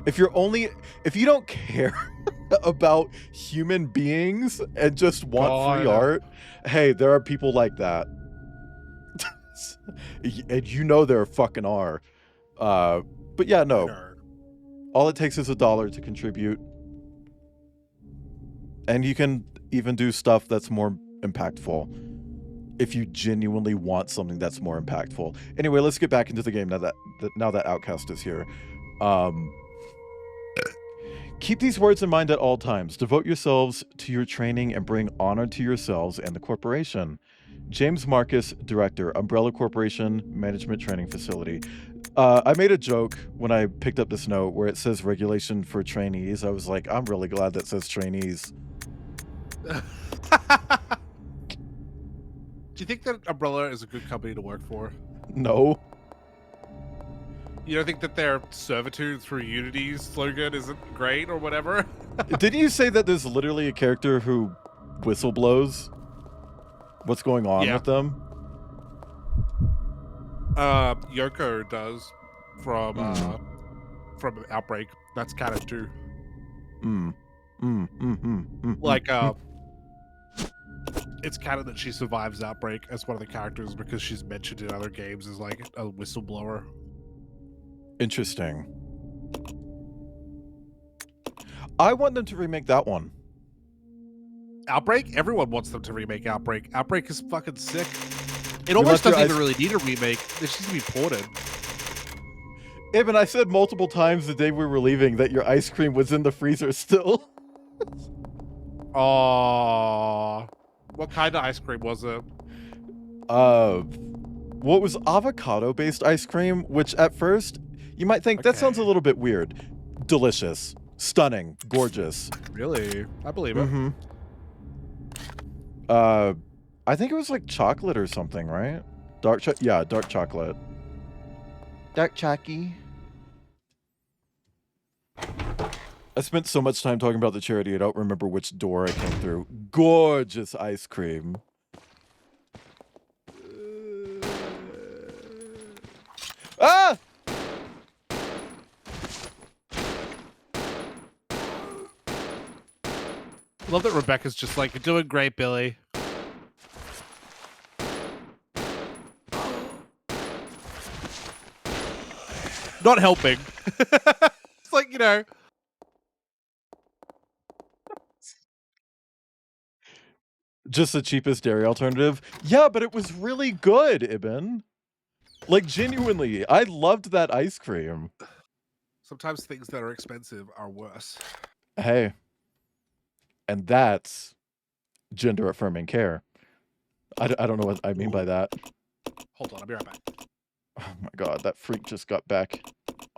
If you don't care about human beings and just want free art, hey, there are people like that. And there fucking are. But yeah, no. All it takes is $1 to contribute. And you can even do stuff that's more impactful if you genuinely want something that's more impactful. Anyway, let's get back into the game now that Outcast is here. Keep these words in mind at all times. Devote yourselves to your training and bring honor to yourselves and the corporation. James Marcus, Director, Umbrella Corporation Management Training Facility. I made a joke when I picked up this note where it says regulation for trainees. I was like, I'm really glad that says trainees. Do you think that Umbrella is a good company to work for? No. You don't think that their servitude through Unity slogan isn't great or whatever? Didn't you say that there's literally a character who whistle blows? What's going on with them? Yoko does from Outbreak. That's canon too. Like it's canon that she survives Outbreak as one of the characters because she's mentioned in other games as like a whistleblower. Interesting. I want them to remake that one. Outbreak? Everyone wants them to remake Outbreak. Outbreak is fucking sick. It almost doesn't even really need a remake. It just needs to be ported. Eben, I said multiple times the day we were leaving that your ice cream was in the freezer still. Oh, what kind of ice cream was it? What was avocado-based ice cream, which at first you might think that sounds a little bit weird. Delicious, stunning, gorgeous. Really? I believe it. I think it was like chocolate or something, right? Dark chocolate. Dark chalky. I spent so much time talking about the charity, I don't remember which door I came through. Gorgeous ice cream. Ah! Love that Rebecca's just like, you're doing great, Billy. Not helping. It's like, you know. Just the cheapest dairy alternative? Yeah, but it was really good, Ibn. Like, genuinely, I loved that ice cream. Sometimes things that are expensive are worse. Hey. And that's gender-affirming care. I don't know what I mean by that. Hold on, I'll be right back. Oh my god, that freak just got back.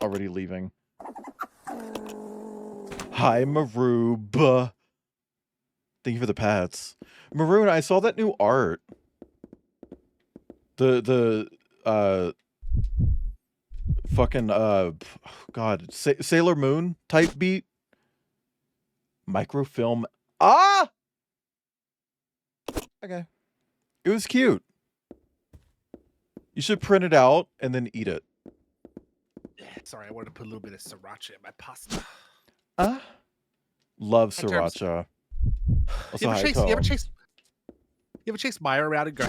Already leaving. Hi, Maroob. Thank you for the pats. Maroon, I saw that new art. Fucking, God, Sailor Moon type beat. Microfilm. Ah! Okay. It was cute. You should print it out and then eat it. Sorry, I wanted to put a little bit of sriracha in my pasta. Love sriracha. You ever chase Maya around and go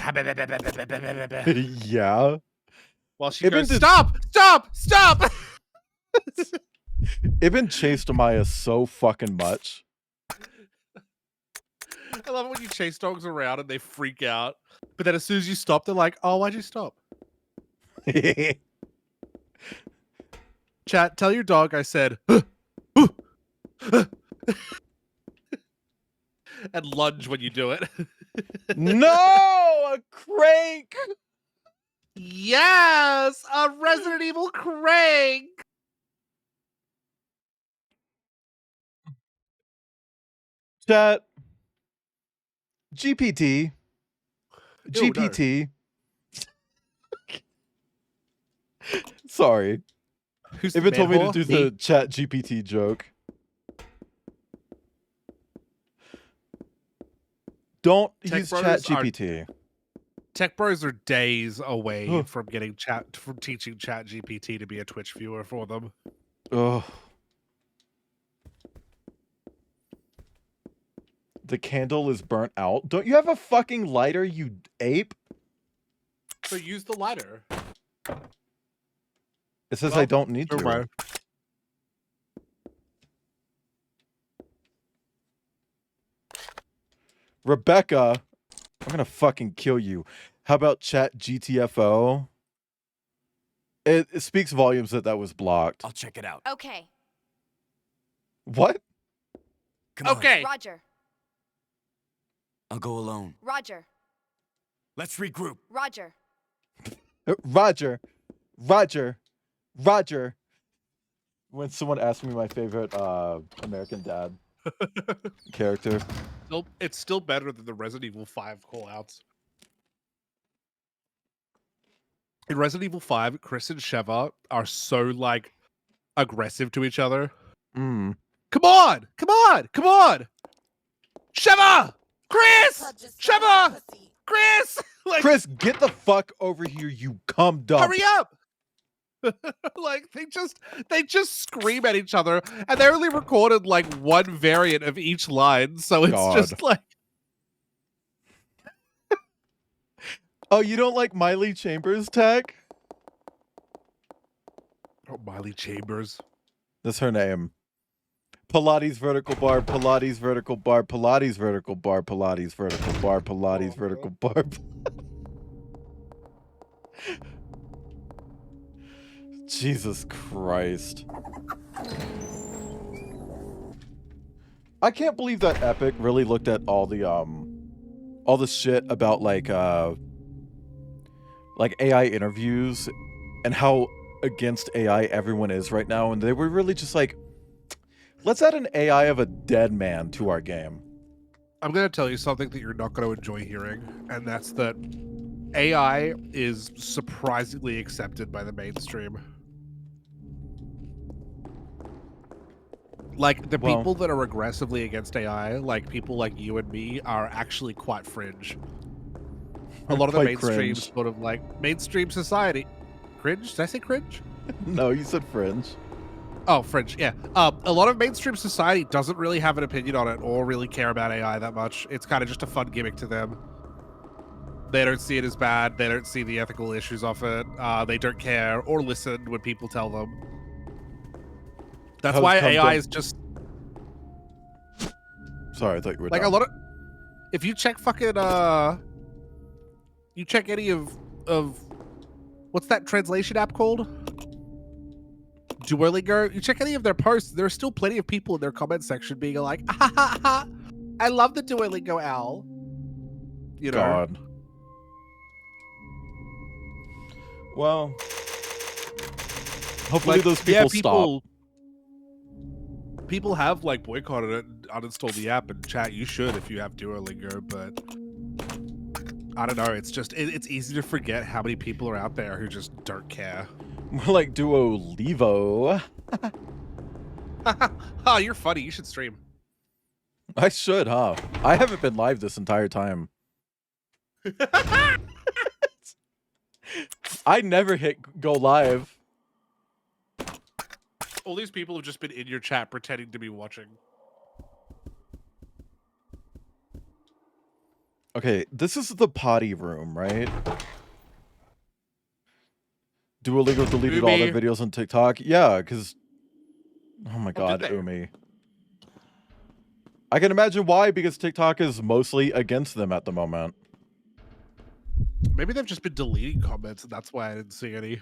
yeah. While she goes, stop! Ibn chased Maya so fucking much. I love it when you chase dogs around and they freak out. But then as soon as you stop, they're like, oh, why'd you stop? Chat, tell your dog I said, and lunge when you do it. No! A crank! Yes! A Resident Evil crank! Chat. GPT. Ew, GPT. No. Sorry. Who's Ibn told me to manhole? do the chat GPT joke. Don't use chat GPT. Tech bros are days away from teaching chat GPT to be a Twitch viewer for them. Ugh. The candle is burnt out. Don't you have a fucking lighter, you ape? So use the lighter. It says I don't need to. Right. Rebecca, I'm gonna fucking kill you. How about chat GTFO? It speaks volumes that was blocked. I'll check it out. Okay. What? Come okay. on. Roger. I'll go alone. Roger. Let's regroup. Roger. Roger. Roger. Roger. When someone asked me my favorite American Dad character. It's still better than the Resident Evil 5 callouts. in Resident Evil 5, Chris and Sheva are so like aggressive to each other. Mm. Come on! Come on! Come on! Sheva! Chris! Sheva! Chris! Like, Chris, get the fuck over here, you cum dump. hurry up! Like they just scream at each other, and they only recorded like one variant of each line, so it's just like. Oh, you don't like Miley Chambers, Tech? Oh, Miley Chambers. That's her name. Pilates vertical bar, Pilates vertical bar, Pilates vertical bar, Pilates vertical bar, Pilates vertical bar. Jesus Christ. I can't believe that Epic really looked at all the shit about like AI interviews and how against AI everyone is right now, and they were really just like, let's add an AI of a dead man to our game. I'm going to tell you something that you're not going to enjoy hearing, and that's that AI is surprisingly accepted by the mainstream. Like, the people that are aggressively against AI, like people like you and me, are actually quite fringe. A lot of the mainstream sort of like mainstream society. Cringe? Did I say cringe? No, you said fringe. Oh, fringe, yeah. A lot of mainstream society doesn't really have an opinion on it or really care about AI that much. It's kind of just a fun gimmick to them. They don't see it as bad. They don't see the ethical issues of it. They don't care or listen when people tell them. That's why AI is just... Sorry, I thought you were like done. a lot of... If you check fucking... You check any of... What's that translation app called? Duolingo. You check any of their posts, there are still plenty of people in their comment section being like, ha ha ha, I love the Duolingo owl. You know? God. Well, hopefully like, those people stop. People have like boycotted it and uninstalled the app, and chat, you should if you have Duolingo, but I don't know, it's just, it's easy to forget how many people are out there who just don't care. More like Duolivo. Oh, you're funny. You should stream. I should, huh? I haven't been live this entire time. I never hit go live. All these people have just been in your chat pretending to be watching. Okay, this is the potty room, right? Duolingo deleted all their videos on TikTok. Yeah, because... Oh my god, Umi. I can imagine why, because TikTok is mostly against them at the moment. Maybe they've just been deleting comments, and that's why I didn't see any.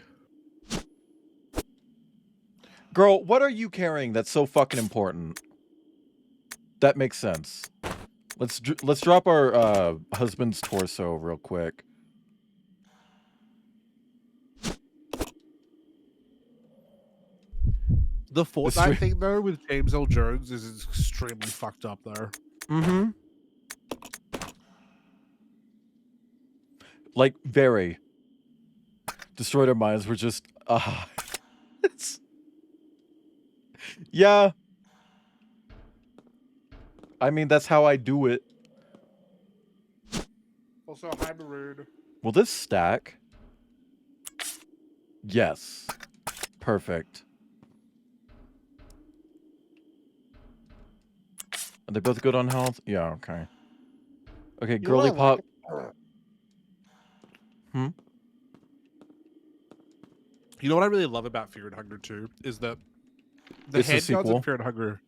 Girl, what are you carrying that's so fucking important? That makes sense. Let's drop our husband's torso real quick. The Fortnite thing, though, with James L. Jones is extremely fucked up, though. Mm-hmm. Like, very. Destroyed our minds. We're just... Yeah. I mean, that's how I do it. Also, hi, Maroon. Will this stack? Yes. Perfect. Are they both good on health? Yeah, okay. Okay, girly pop. You know what I really love about Fear and Hunger 2 is that the handguns in Fear and Hunger.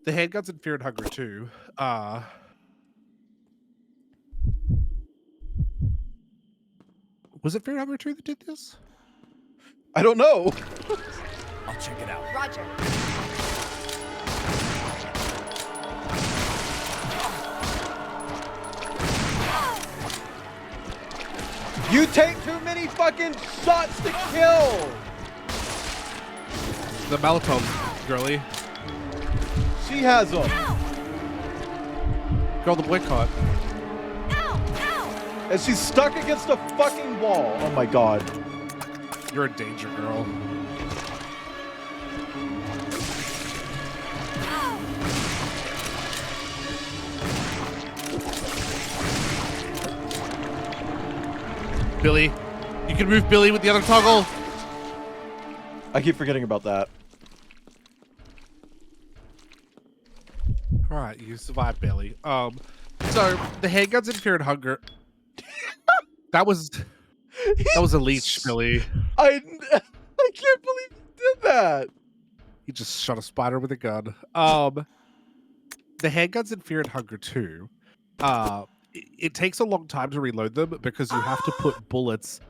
The handguns in Fear and Hunger 2. Was it Fear and Hunger 2 that did this? I don't know. I'll check it out. Roger. You take too many fucking shots to kill! The Molotov, girly. She has them. Girl, the boycott. And she's stuck against a fucking wall. Oh my god. You're a danger girl. Billy. You can move Billy with the other toggle. I keep forgetting about that. Alright, you survived, Billy. So the handguns in Fear and Hunger. That was a leech, Billy. I can't believe he did that. He just shot a spider with a gun. The handguns in Fear and Hunger 2, it takes a long time to reload them because you have to put bullets.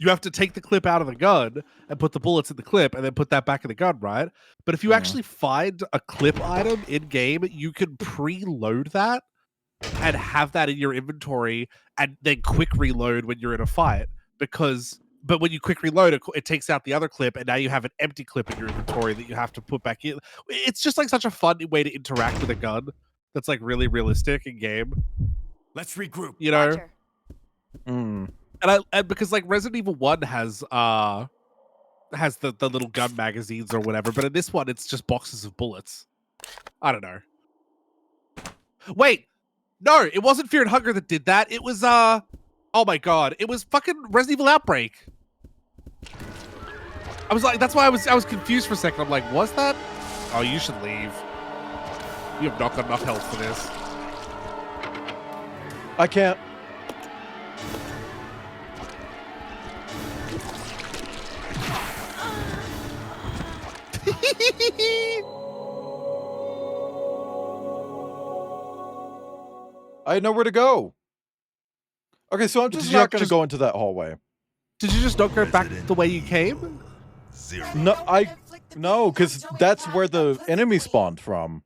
You have to take the clip out of the gun and put the bullets in the clip and then put that back in the gun, right? But if you actually find a clip item in game, you can preload that and have that in your inventory and then quick reload when you're in a fight. But when you quick reload, it takes out the other clip, and now you have an empty clip in your inventory that you have to put back in. It's just like such a fun way to interact with a gun that's like really realistic in game. Let's regroup. You know? Roger. And because like Resident Evil 1 has the little gun magazines or whatever, but in this one it's just boxes of bullets. I don't know. Wait, no, it wasn't Fear and Hunger that did that. It was oh my god, it was fucking Resident Evil Outbreak. I was like, that's why I was confused for a second. I'm like, was that? Oh, you should leave. You have not got enough health for this. I can't. I know where to go. Okay, so I'm just not going to go into that hallway. Did you just not go back the way you came? No, because that's where the enemy spawned from.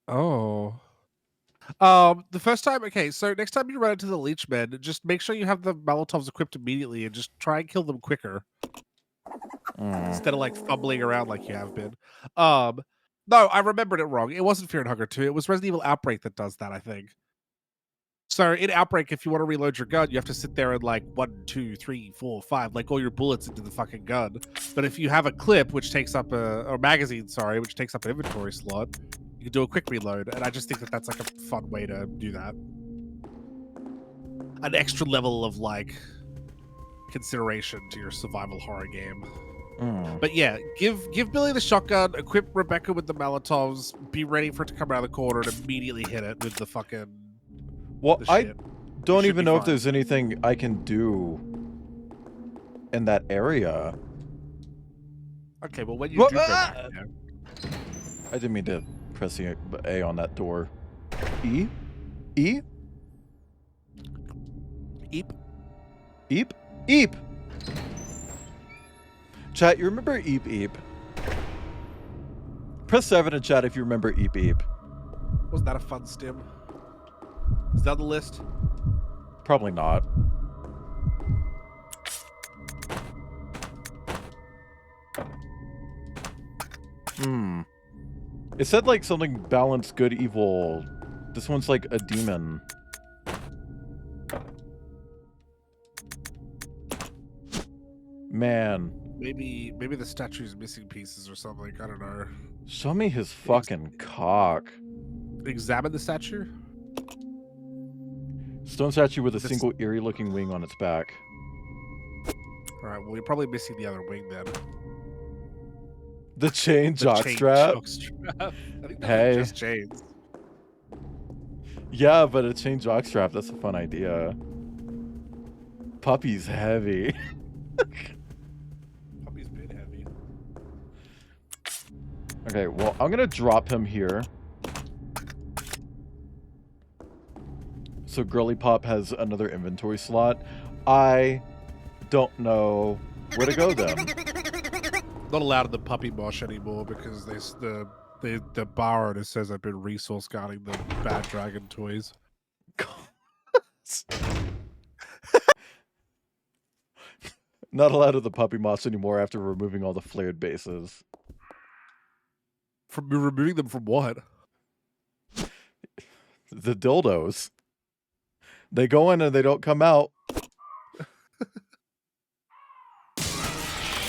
Oh. The first time, okay, so next time you run into the Leech Men, just make sure you have the Molotovs equipped immediately and just try and kill them quicker. Instead of like fumbling around like you have been. No, I remembered it wrong. It wasn't Fear and Hunger 2. It was Resident Evil Outbreak that does that, I think. So in Outbreak, if you want to reload your gun, you have to sit there and like 1, 2, 3, 4, 5, like all your bullets into the fucking gun. But if you have a clip, which takes up or magazine, sorry, which takes up an inventory slot, you can do a quick reload. And I just think that that's like a fun way to do that. An extra level of like consideration to your survival horror game. But yeah, give Billy the shotgun, equip Rebecca with the Molotovs, be ready for it to come around the corner and immediately hit it with the fucking. Well, I don't even know if there's anything I can do in that area. Okay, well when you do go back, I didn't mean to press the A on that door. E? E? Eep. Eep? Eep! Chat, you remember Eep Eep? Press 7 in chat if you remember Eep Eep. Wasn't that a fun stim? Is that on the list? Probably not. It said like something balance good evil. This one's like a demon. Man. Maybe the statue's missing pieces or something. I don't know. Show me his fucking cock. Examine the statue. Stone statue with a single eerie looking wing on its back. Alright, well you're probably missing the other wing then. The chain jockstrap? I think hey. Just chains. Yeah, but a chain jockstrap, that's a fun idea. Puppy's heavy. Puppy's been heavy. Okay, well, I'm gonna drop him here. So Girly Pop has another inventory slot. I don't know where to go then. Not allowed in the puppy mosh anymore because the bar owner says I've been resource guarding the bad dragon toys. Not allowed at the puppy moss anymore after removing all the flared bases. From removing them from what? The dildos. They go in and they don't come out.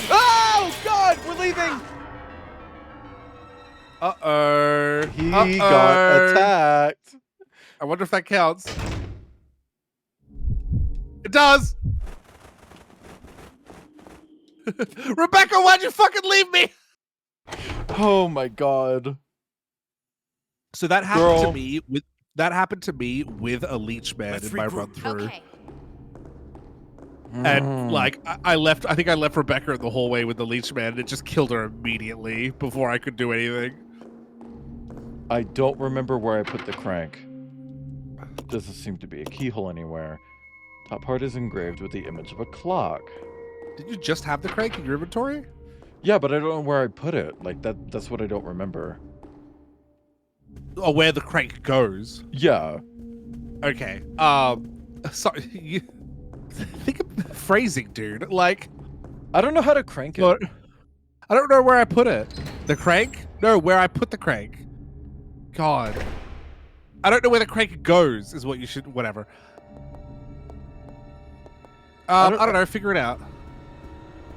Oh, God! We're leaving! Uh-oh. He got attacked. I wonder if that counts. It does! Rebecca, why'd you fucking leave me? Oh my God. So that happened to me with a leech man in my run through. Okay. And like I left, I think I left Rebecca in the hallway with the leech man, and it just killed her immediately before I could do anything. I don't remember where I put the crank. Doesn't seem to be a keyhole anywhere. Top part is engraved with the image of a clock. Did you just have the crank in your inventory? Yeah, but I don't know where I put it. Like that's what I don't remember. Oh, where the crank goes. Yeah. Okay. Sorry. You think of phrasing, dude. Like, I don't know how to crank it. But I don't know where I put it. The crank? No, where I put the crank. God. I don't know where the crank goes. Is what you should. Whatever. I don't know. Figure it out.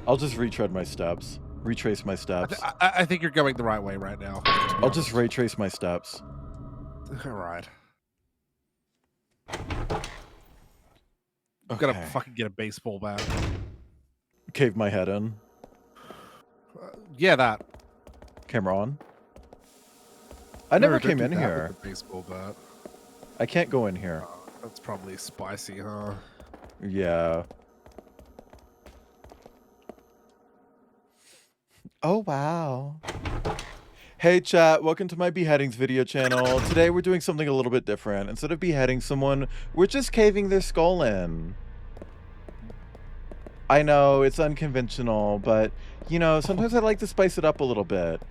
I'll just retread my steps. Retrace my steps. I think you're going the right way right now. I'll just retrace my steps. All right. I'm gonna fucking get a baseball bat. Cave my head in. Yeah, that. Camera on. I never came in here. With the baseball bat. I can't go in here. That's probably spicy, huh? Yeah. Oh, wow. Hey chat, welcome to my beheadings video channel. Today we're doing something a little bit different. Instead of beheading someone, we're just caving their skull in. I know, it's unconventional, but, you know, sometimes I like to spice it up a little bit.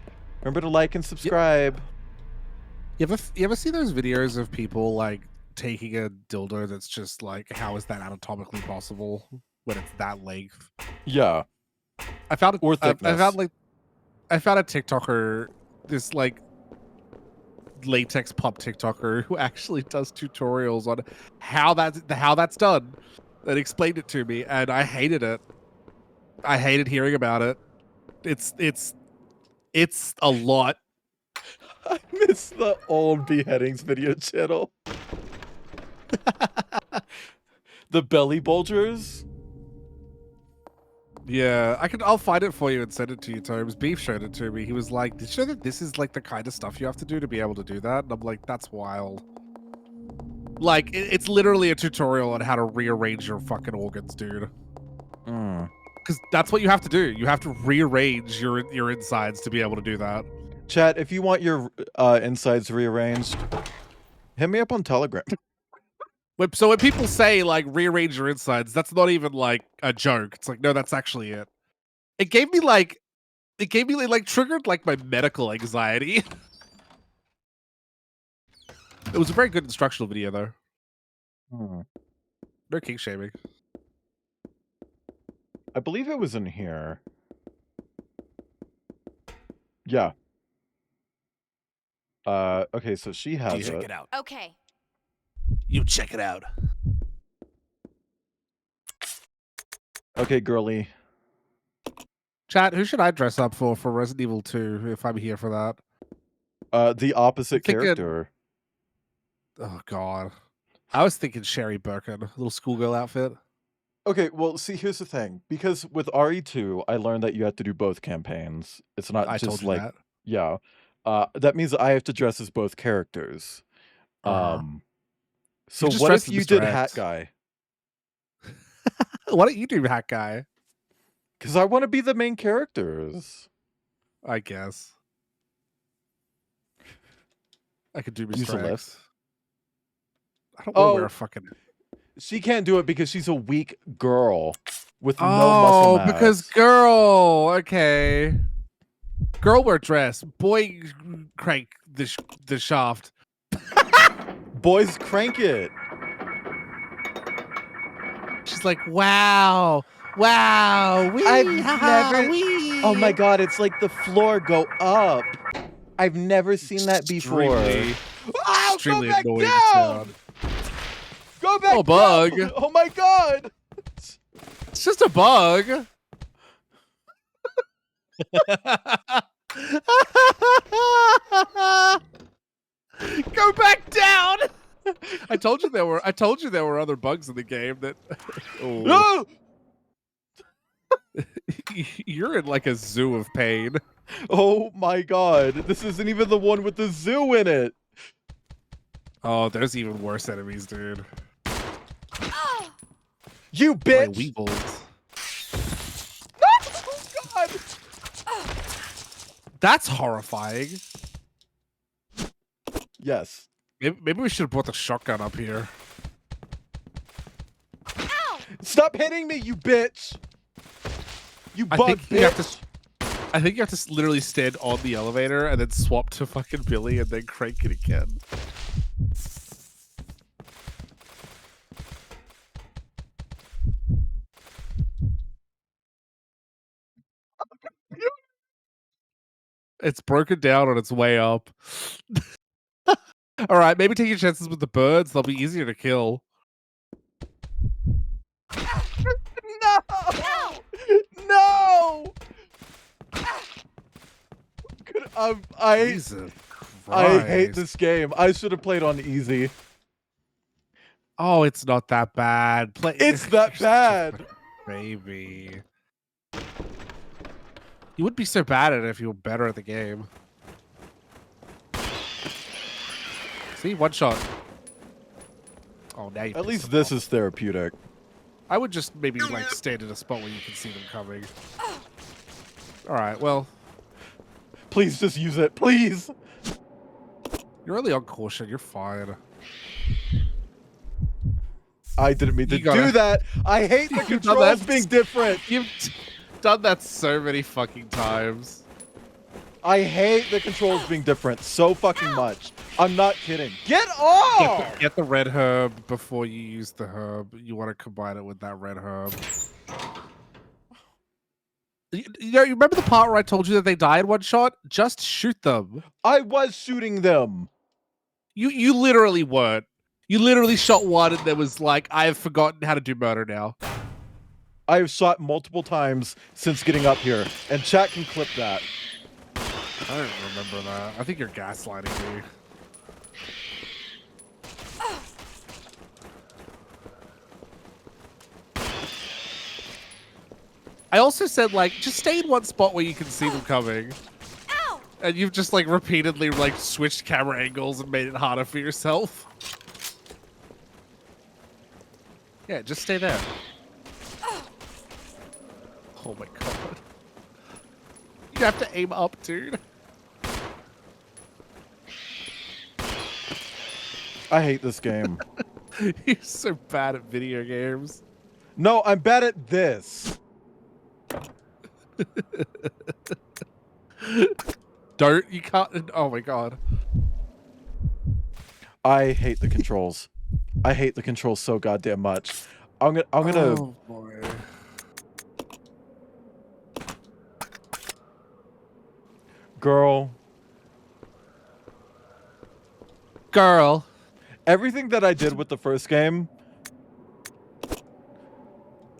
Remember to like and subscribe. You ever see those videos of people, like, taking a dildo that's just, like, how is that anatomically possible when it's that length? Yeah. I found it. Or thickness. I found a TikToker, this like latex pop TikToker who actually does tutorials on how that's done, and explained it to me, and I hated it. I hated hearing about it. It's a lot. I miss the old beheadings video channel. The belly bulgers. Yeah, I'll find it for you and send it to you, Tomes. Beef showed it to me. He was like, did you know that this is like the kind of stuff you have to do to be able to do that? And I'm like, that's wild. Like, it's literally a tutorial on how to rearrange your fucking organs, dude. Because that's what you have to do. You have to rearrange your insides to be able to do that. Chat, if you want your insides rearranged, hit me up on Telegram. So when people say, like, rearrange your insides, that's not even, like, a joke. It's like, no, that's actually it. It gave me, like, triggered, like, my medical anxiety. It was a very good instructional video, though. No kink shaming. I believe it was in here. Yeah. Okay, so she has Check it out. Okay. You check it out. Okay, girly. Chat, who should I dress up for Resident Evil 2 if I'm here for that? The opposite character. Oh, God. I was thinking Sherry Birkin, a little schoolgirl outfit. Okay, well, see, here's the thing. Because with RE2, I learned that you have to do both campaigns. It's not just told you like... that. Yeah. That means I have to dress as both characters. So what if you did Hat Guy? Why don't you do Hat Guy? Because I want to be the main characters. I guess. I could do Mr. Use a X. lift. I don't want to wear a fucking... She can't do it because she's a weak girl with no muscle mass. Oh, because girl. Okay. Girl wear dress. Boy crank the shaft. Boys crank it. She's like, wow. Wow. Wee, I've never. Wee. Oh my God, it's like the floor go up. I've never seen that before. Extremely annoying sound. Go Go back Oh, bug. down! Oh my god! It's just a bug. Go back down. I told you there were other bugs in the game that No! You're in like a zoo of pain. Oh my god. This isn't even the one with the zoo in it. Oh, there's even worse enemies, dude. You bitch! Weevils. Oh god! That's horrifying. Yes. Maybe we should have brought the shotgun up here. Stop hitting me, you bitch! You I bug think you have bitch! I think you have to literally stand on the elevator and then swap to fucking Billy and then crank it again. It's broken down on its way up. All right, maybe take your chances with the birds. They'll be easier to kill. No! No! Jesus I hate Christ. this game. I should have played on easy. Oh, it's not that bad. It's that bad. Maybe. You would be so bad at it if you were better at the game. See, one shot. Oh, now you. At least this is therapeutic. I would just maybe like stand in a spot where you can see them coming. All right, well. Please just use it, please. You're only on caution. You're fine. I didn't mean to do that. I hate the controls being different. You've done that so many fucking times. I hate the controls being different so fucking much. I'm not kidding. Get off! Get the red herb before you use the herb. You want to combine it with that red herb. You know, you remember the part where I told you that they die in one shot? Just shoot them. I was shooting them. You literally weren't. You literally shot one and there was like, I have forgotten how to do murder now. I have shot multiple times since getting up here, and chat can clip that. I don't remember that. I think you're gaslighting me. I also said, like, just stay in one spot where you can see them coming. Ow! And you've just, like, repeatedly, like, switched camera angles and made it harder for yourself. Yeah, just stay there. Oh my god. You have to aim up, dude. I hate this game. You're so bad at video games. No, I'm bad at this. You can't. Oh my god. I hate the controls. I hate the controls so goddamn much. I'm gonna. Oh boy. Girl. Everything that I did with the first game,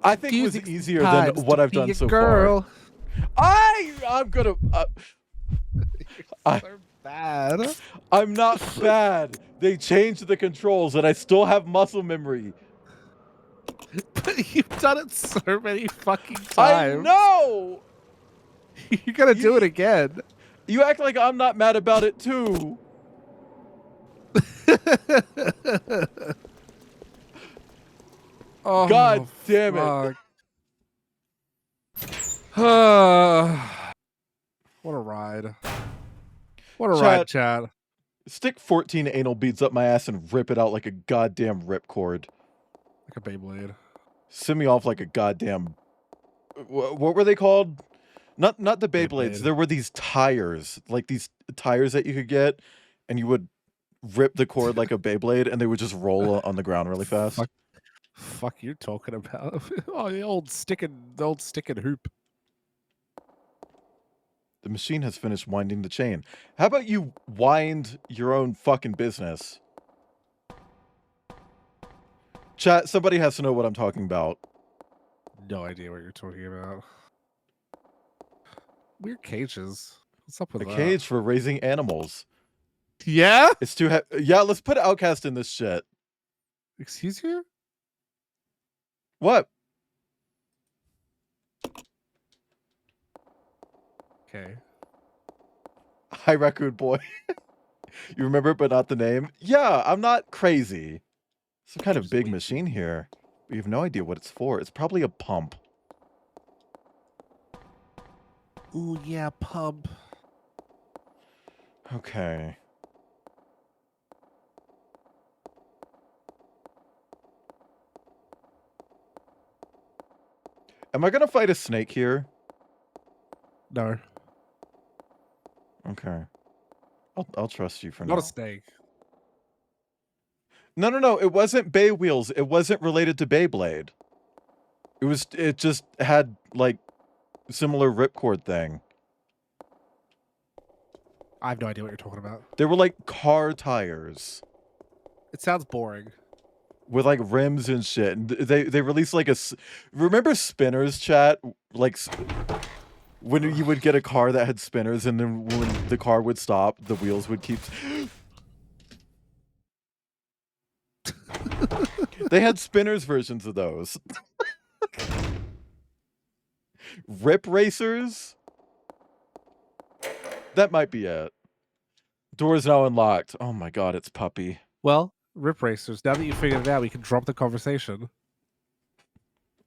I think was easier than what I've done so far. I'm gonna. So bad. I'm not bad. They changed the controls, and I still have muscle memory. But you've done it so many fucking times. I know. You're gonna do it again. You act like I'm not mad about it too. Oh, God damn it. What a ride. What a ride, Chad. Stick 14 anal beads up my ass and rip it out like a goddamn ripcord. Like a Beyblade. Send me off like a goddamn... What were they called? Not the Beyblades. There were these tires. Like these tires that you could get, and you would rip the cord like a Beyblade, and they would just roll on the ground really fast. Fuck you're talking about? Oh, the old stick and hoop. The machine has finished winding the chain. How about you wind your own fucking business? Chat, somebody has to know what I'm talking about. No idea what you're talking about. Weird cages. What's up with A that? cage for raising animals. Yeah? It's too yeah, let's put Outcast in this shit. Excuse you? What? Okay. Hi, Raccoon Boy. You remember it, but not the name? Yeah, I'm not crazy. Some kind of big machine here. We have no idea what it's for. It's probably a pump. Ooh, yeah, pump. Okay. Am I gonna fight a snake here? No. Okay. I'll trust you for Not now. a snake. No. It wasn't Bay Wheels. It wasn't related to Beyblade. It just had like similar ripcord thing. I have no idea what you're talking about. They were like car tires It sounds boring. with like rims and shit. And they released like remember spinners, chat? Like when you would get a car that had spinners, and then when the car would stop, the wheels would keep. They had spinners versions of those. Rip racers? That might be it. Door is now unlocked. Oh my god, it's Puppy. Well, Rip Racers, now that you figured it out, we can drop the conversation.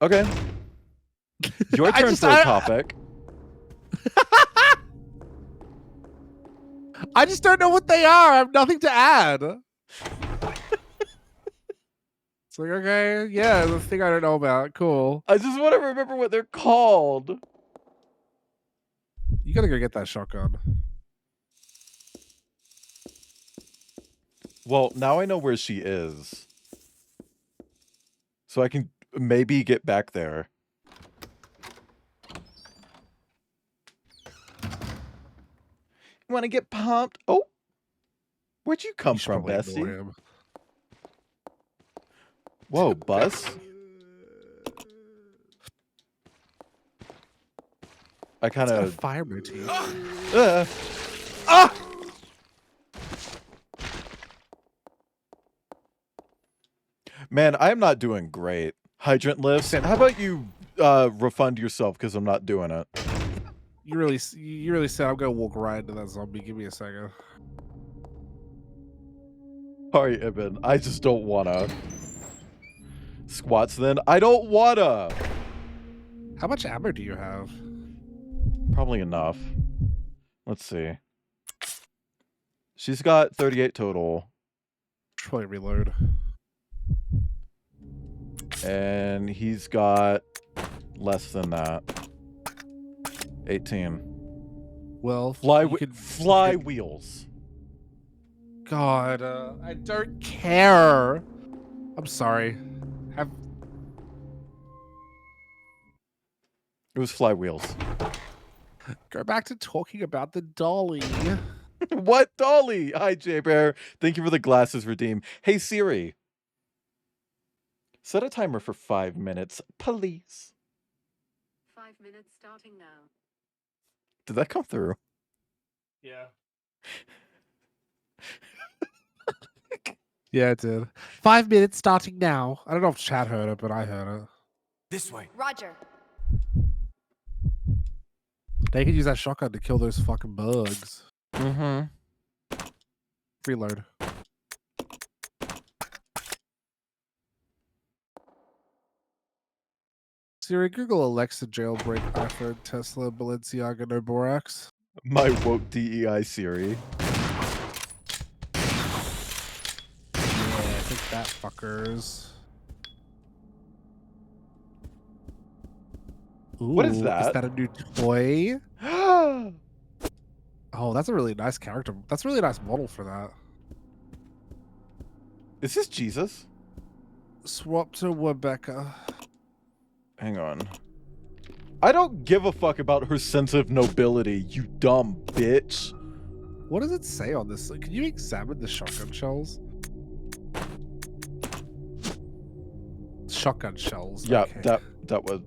Okay. Your turn for a topic. I just don't know what they are. I have nothing to add. It's like, okay, yeah, the thing I don't know about. Cool. I just want to remember what they're called. You gotta go get that shotgun. Well, now I know where she is. So I can maybe get back there. You want to get pumped? Oh. Where'd you come from, Bessie? Whoa, bus? I kind of fire motif. Man, I'm not doing great. Hydrant lifts. How about you refund yourself because I'm not doing it? You really said I'm gonna walk right into that zombie. Give me a second. Sorry, Ibn. I just don't wanna. Squats then? I don't wanna! How much ammo do you have? Probably enough. Let's see. She's got 38 total. Should probably reload. And he's got less than that. 18. Well, fly wheels. God, I don't care. I'm sorry. It was fly wheels. Go back to talking about the dolly. What dolly? Hi, J-Bear. Thank you for the glasses redeem. Hey, Siri. Set a timer for 5 minutes, please. 5 minutes starting now. Did that come through? Yeah. Yeah, it did. 5 minutes starting now. I don't know if chat heard it, but I heard it. This way. Roger. They could use that shotgun to kill those fucking bugs. Mm-hmm. Reload. Siri, Google Alexa jailbreak iPhone, Tesla, Balenciaga, no borax. My woke DEI Siri. Yeah, take that, fuckers. Ooh, What is that? Is that a new toy? Oh, that's a really nice character. That's a really nice model for that. Is this Jesus? Swap to Rebecca. Hang on. I don't give a fuck about her sense of nobility, you dumb bitch. What does it say on this? Can you examine the shotgun shells? shotgun shells. Yeah, Okay. that was.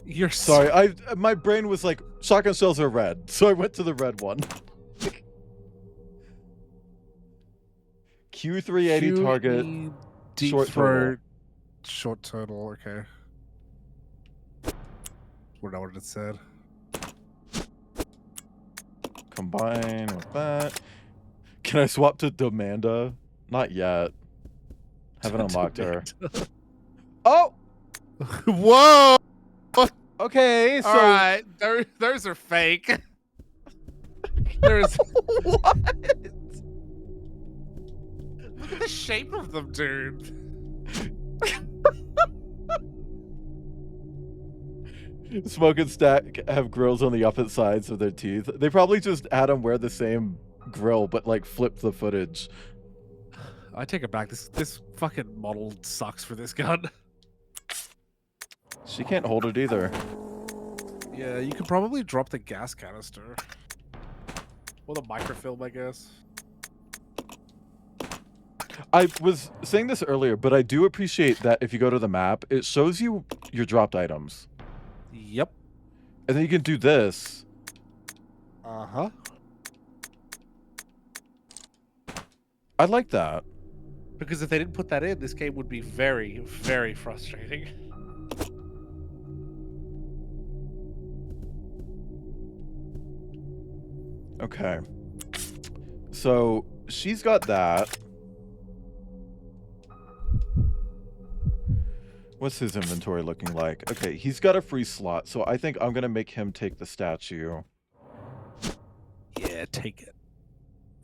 You're sorry. My brain was like shotgun shells are red, so I went to the red one. Q380 target. Deep short throat. Short turtle. Okay. Don't know what it said. Combine with that. Can I swap to Demanda? Not yet. Haven't unlocked her. Oh! Whoa! Okay, so... Alright, those are fake. There's... What? Look at the shape of them, dude. Smoke and Stack have grills on the opposite sides of their teeth. They probably just had them wear the same grill, but like flip the footage. I take it back. This fucking model sucks for this gun. She can't hold it either. Yeah, you could probably drop the gas canister. Or the microfilm, I guess. I was saying this earlier, but I do appreciate that if you go to the map, it shows you your dropped items. Yep. And then you can do this. Uh-huh. I like that. Because if they didn't put that in, this game would be very, very frustrating. Okay. So, she's got that. What's his inventory looking like? Okay, he's got a free slot, so I think I'm going to make him take the statue. Yeah, take it.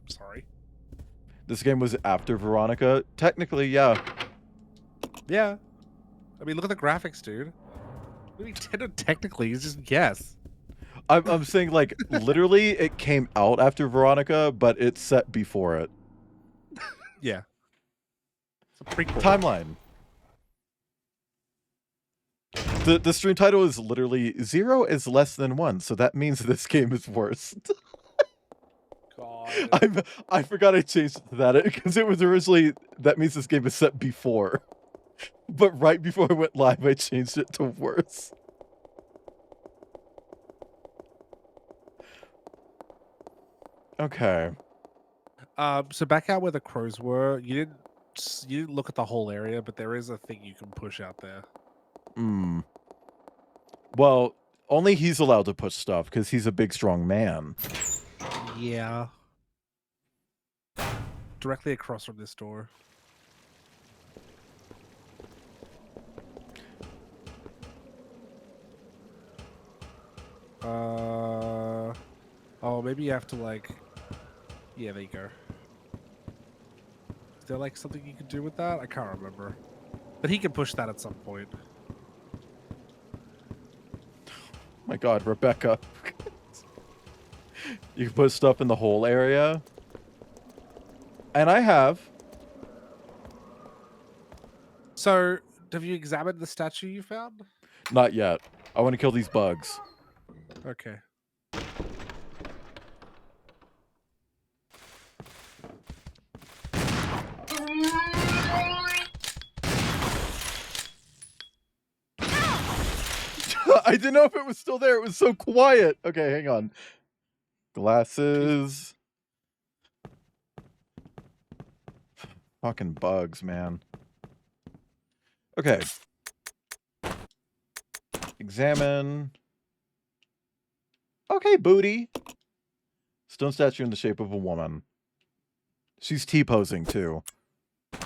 I'm sorry. This game was after Veronica? Technically, yeah. Yeah. I mean, look at the graphics, dude. What do you mean, technically? It's just guess. I'm saying, like, literally, it came out after Veronica, but it's set before it. Yeah. It's a prequel. Timeline. The stream title is literally 0 is less than 1, so that means this game is worse. God. I forgot I changed it to that because it was originally that means this game is set before. But right before I went live, I changed it to worse. Okay. So back out where the crows were, you didn't look at the whole area, but there is a thing you can push out there. Hmm. Well, only he's allowed to push stuff because he's a big, strong man. Yeah. Directly across from this door. Oh, maybe you have to like... Yeah, there you go. Is there like something you can do with that? I can't remember. But he can push that at some point. My God, Rebecca. You can put stuff in the whole area. And I have. So, have you examined the statue you found? Not yet. I want to kill these bugs. Okay. I didn't know if it was still there. It was so quiet. Okay, hang on. Glasses. Fucking bugs, man. Okay. Examine. Okay, booty. Stone statue in the shape of a woman. She's T-posing, too.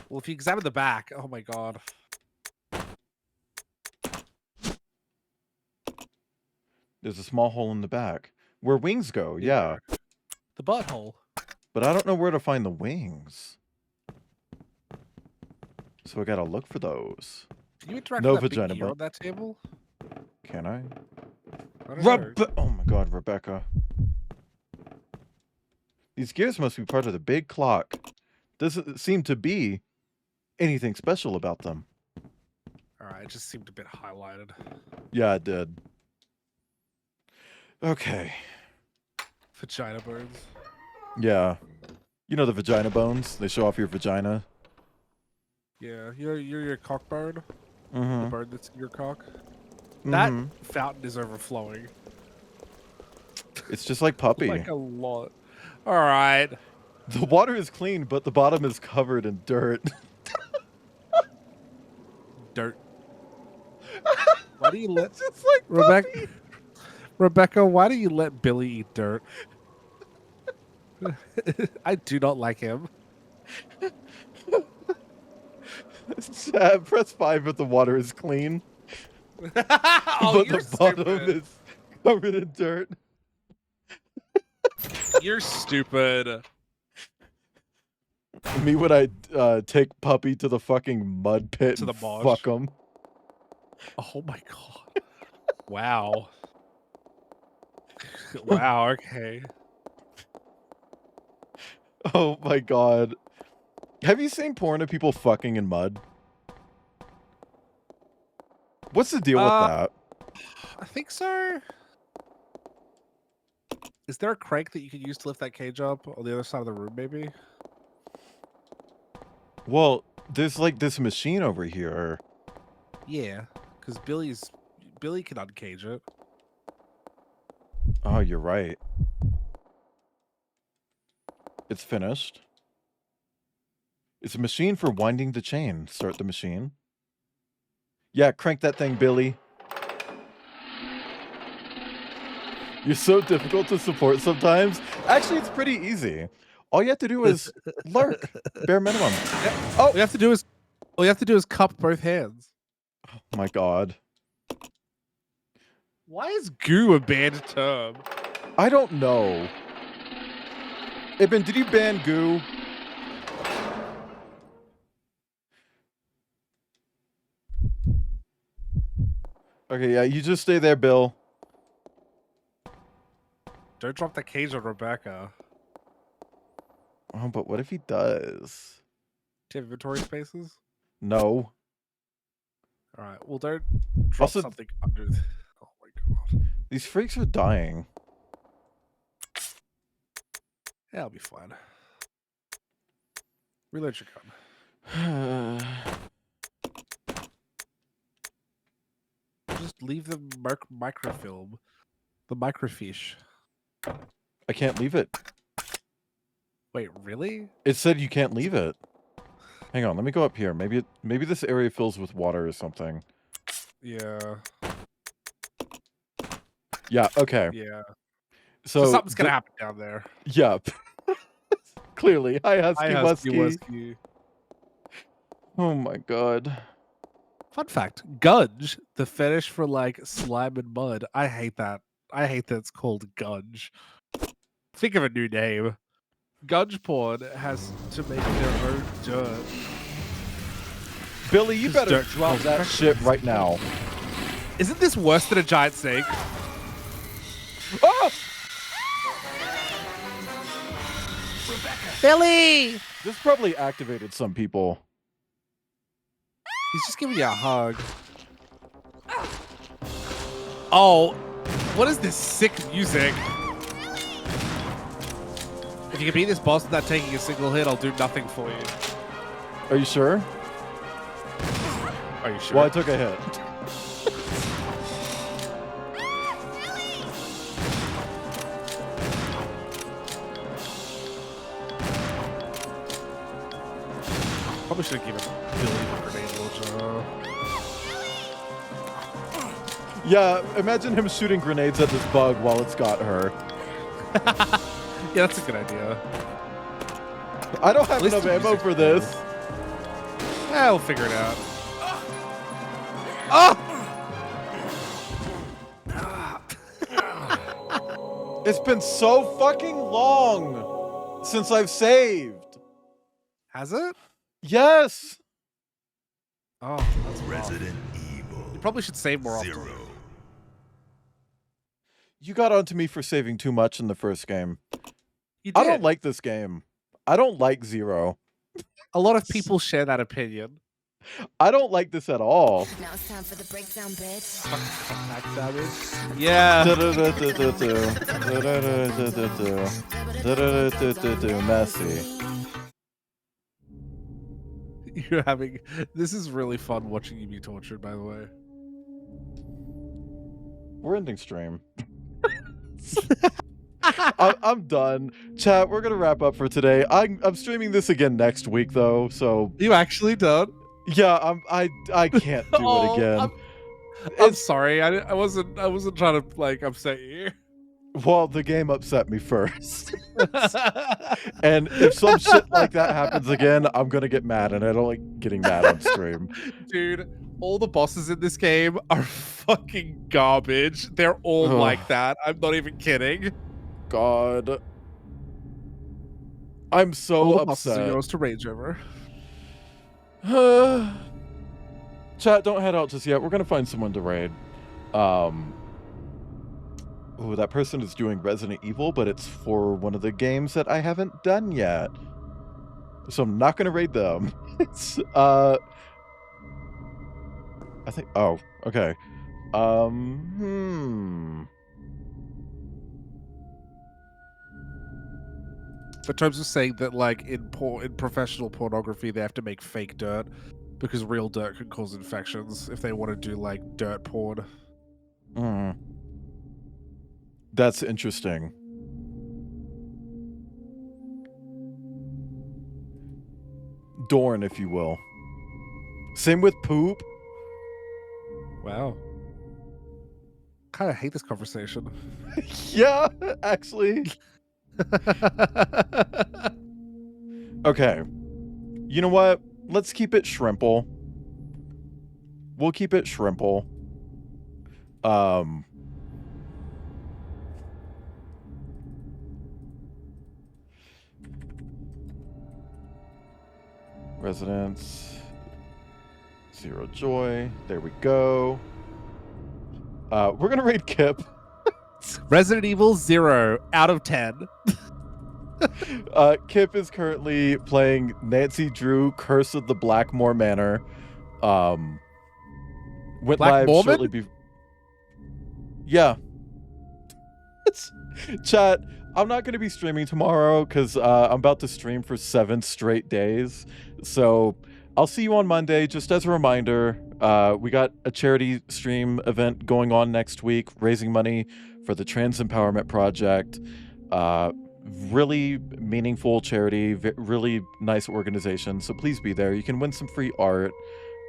Well, if you examine the back, oh my God. There's a small hole in the back. Where wings go, yeah. The butthole. But I don't know where to find the wings. So I gotta look for those. Can you interact No with that vagina big gear bone. on that table? Can I? I don't know. Oh my God, Rebecca. These gears must be part of the big clock. Doesn't seem to be anything special about them. Alright, it just seemed a bit highlighted. Yeah, it did. Okay. Vagina bones. Yeah. You know the vagina bones? They show off your vagina. Yeah, you're your cock bone. The bird that's in your cock. That fountain is overflowing. It's just like puppy. Like a lot. All right. The water is clean, but the bottom is covered in dirt. Dirt. Why do you let just like Rebecca, why do you let Billy eat dirt? I do not like him. Press 5 if the water is clean. Oh, but you're the bottom stupid. is covered in dirt. You're stupid. Me when I take puppy to the fucking mud pit To the and marsh. fuck him. Oh my god. Wow. Wow, okay. Oh my god. Have you seen porn of people fucking in mud? What's the deal with that? I think so. Is there a crank that you can use to lift that cage up on the other side of the room, maybe? Well, there's like this machine over here. Yeah, because Billy can uncage it. Oh, you're right. It's finished. It's a machine for winding the chain. Start the machine. Yeah, crank that thing, Billy. You're so difficult to support sometimes. Actually, it's pretty easy. All you have to do is lurk. Bare minimum. Oh, all you have to do is cup both hands. Oh my god. Why is goo a banned term? I don't know. Ibn, did you ban goo? Okay, yeah, you just stay there, Bill. Don't drop the cage on Rebecca. Oh, but what if he does? Do you have inventory spaces? No. All right. Well, don't drop Also, something under. Oh my god. These freaks are dying. Yeah, I'll be fine. Reload your gun. Just leave the microfilm. The microfiche. I can't leave it. Wait, really? It said you can't leave it. Hang on, let me go up here. Maybe this area fills with water or something. Yeah. Yeah, okay. Yeah. So something's gonna happen down there. Yep. Clearly. Hi, Husky Musky. Wusky. Oh my god. Fun fact, Gunge, the fetish for like slime and mud. I hate that. I hate that it's called Gunge. Think of a new name. Gunge porn has to make their own dirt. Billy, you better dirt drop that shit right now. Isn't this worse than a giant snake? Oh! Billy! This probably activated some people. He's just giving you a hug. Oh, what is this sick music? If you can beat this boss without taking a single hit, I'll do nothing for you. Are you sure? Are you sure? Well, I took a hit. Probably should have given Billy the grenade launcher. Yeah, imagine him shooting grenades at this bug while it's got her. Yeah, that's a good idea. I don't have enough ammo for this. Yeah, we'll figure it out. Oh! It's been so fucking long since I've saved. Has it? Yes. Oh, that's Resident Evil. You probably should save more often. You got onto me for saving too much in the first game. You did. I don't like this game. I don't like Zero. A lot of people share that opinion. I don't like this at all. Now it's time for the breakdown, bitch. Yeah. Messy. You're having. This is really fun watching you be tortured. By the way. We're ending stream. I'm done. Chat, we're gonna wrap up for today. I'm streaming this again next week though, so You actually done? yeah, I can't do it again. I'm sorry. I wasn't trying to like upset you. Well, the game upset me first. And if some shit like that happens again, I'm gonna get mad, and I don't like getting mad on stream. Dude, all the bosses in this game are fucking garbage. They're all like that. I'm not even kidding. God. I'm so all the bosses are upset. yours to rage over. Chat, don't head out just yet. We're gonna find someone to raid. Oh, that person is doing Resident Evil, but it's for one of the games that I haven't done yet. So I'm not gonna raid them. It's I think okay. In terms of saying that, like in professional pornography, they have to make fake dirt because real dirt can cause infections if they want to do like dirt porn. That's interesting. Dorn, if you will. Same with poop. Wow. Kind of hate this conversation. Yeah, actually. Okay. You know what? Let's keep it shrimple. We'll keep it shrimple. Residence. Zero joy. There we go. We're gonna raid Kip. Resident Evil 0 out of 10. Kip is currently playing Nancy Drew, Curse of the Blackmore Manor. Went Black live Mormon? shortly before. Yeah. Chat, I'm not going to be streaming tomorrow because I'm about to stream for 7 straight days. So I'll see you on Monday. Just as a reminder, we got a charity stream event going on next week, raising money for the Trans Empowerment Project. Really meaningful charity, really nice organization. So please be there. You can win some free art.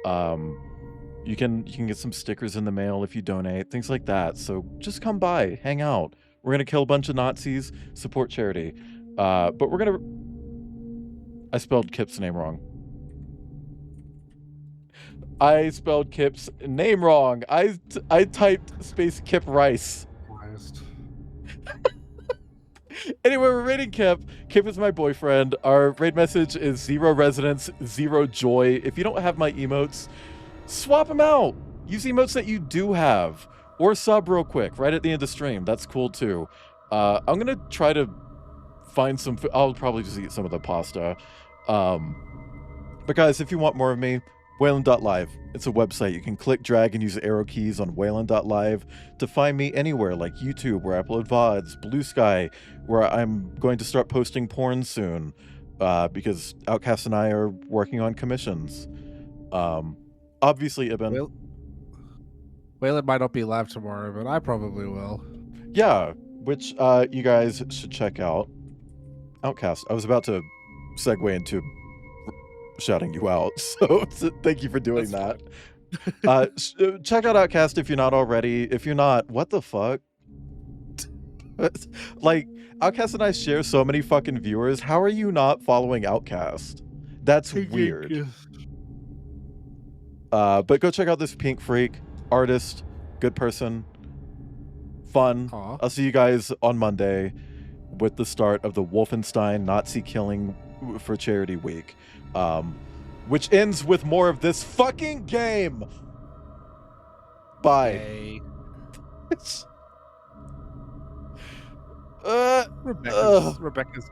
You can get some stickers in the mail if you donate, things like that. So just come by, hang out. We're gonna kill a bunch of Nazis, support charity. But we're gonna. I spelled Kip's name wrong. I spelled Kip's name wrong. I typed space Kip Rice. Anyway, we're raiding Kip. Kip is my boyfriend. Our raid message is 0 residence, 0 joy. If you don't have my emotes, swap them out. Use emotes that you do have. Or sub real quick, right at the end of stream. That's cool too. I'm going to try to find some food. I'll probably just eat some of the pasta. But guys, if you want more of me, Wayland.live. It's a website. You can click, drag, and use arrow keys on Wayland.live to find me anywhere, like YouTube, where I upload VODs, Blue Sky, where I'm going to start posting porn soon, because Outcast and I are working on commissions. Obviously, Ibn. Wayland might not be live tomorrow, but I probably will. Yeah, which you guys should check out. Outcast. I was about to segue into shouting you out, so thank you for doing that. Check out Outcast if you're not already. If you're not, what the fuck? Like, Outcast and I share so many fucking viewers. How are you not following Outcast? That's weird. But go check out this pink freak. Artist, good person, fun. I'll see you guys on Monday with the start of the Wolfenstein Nazi killing for charity week, which ends with more of this fucking game. Bye. Rebecca's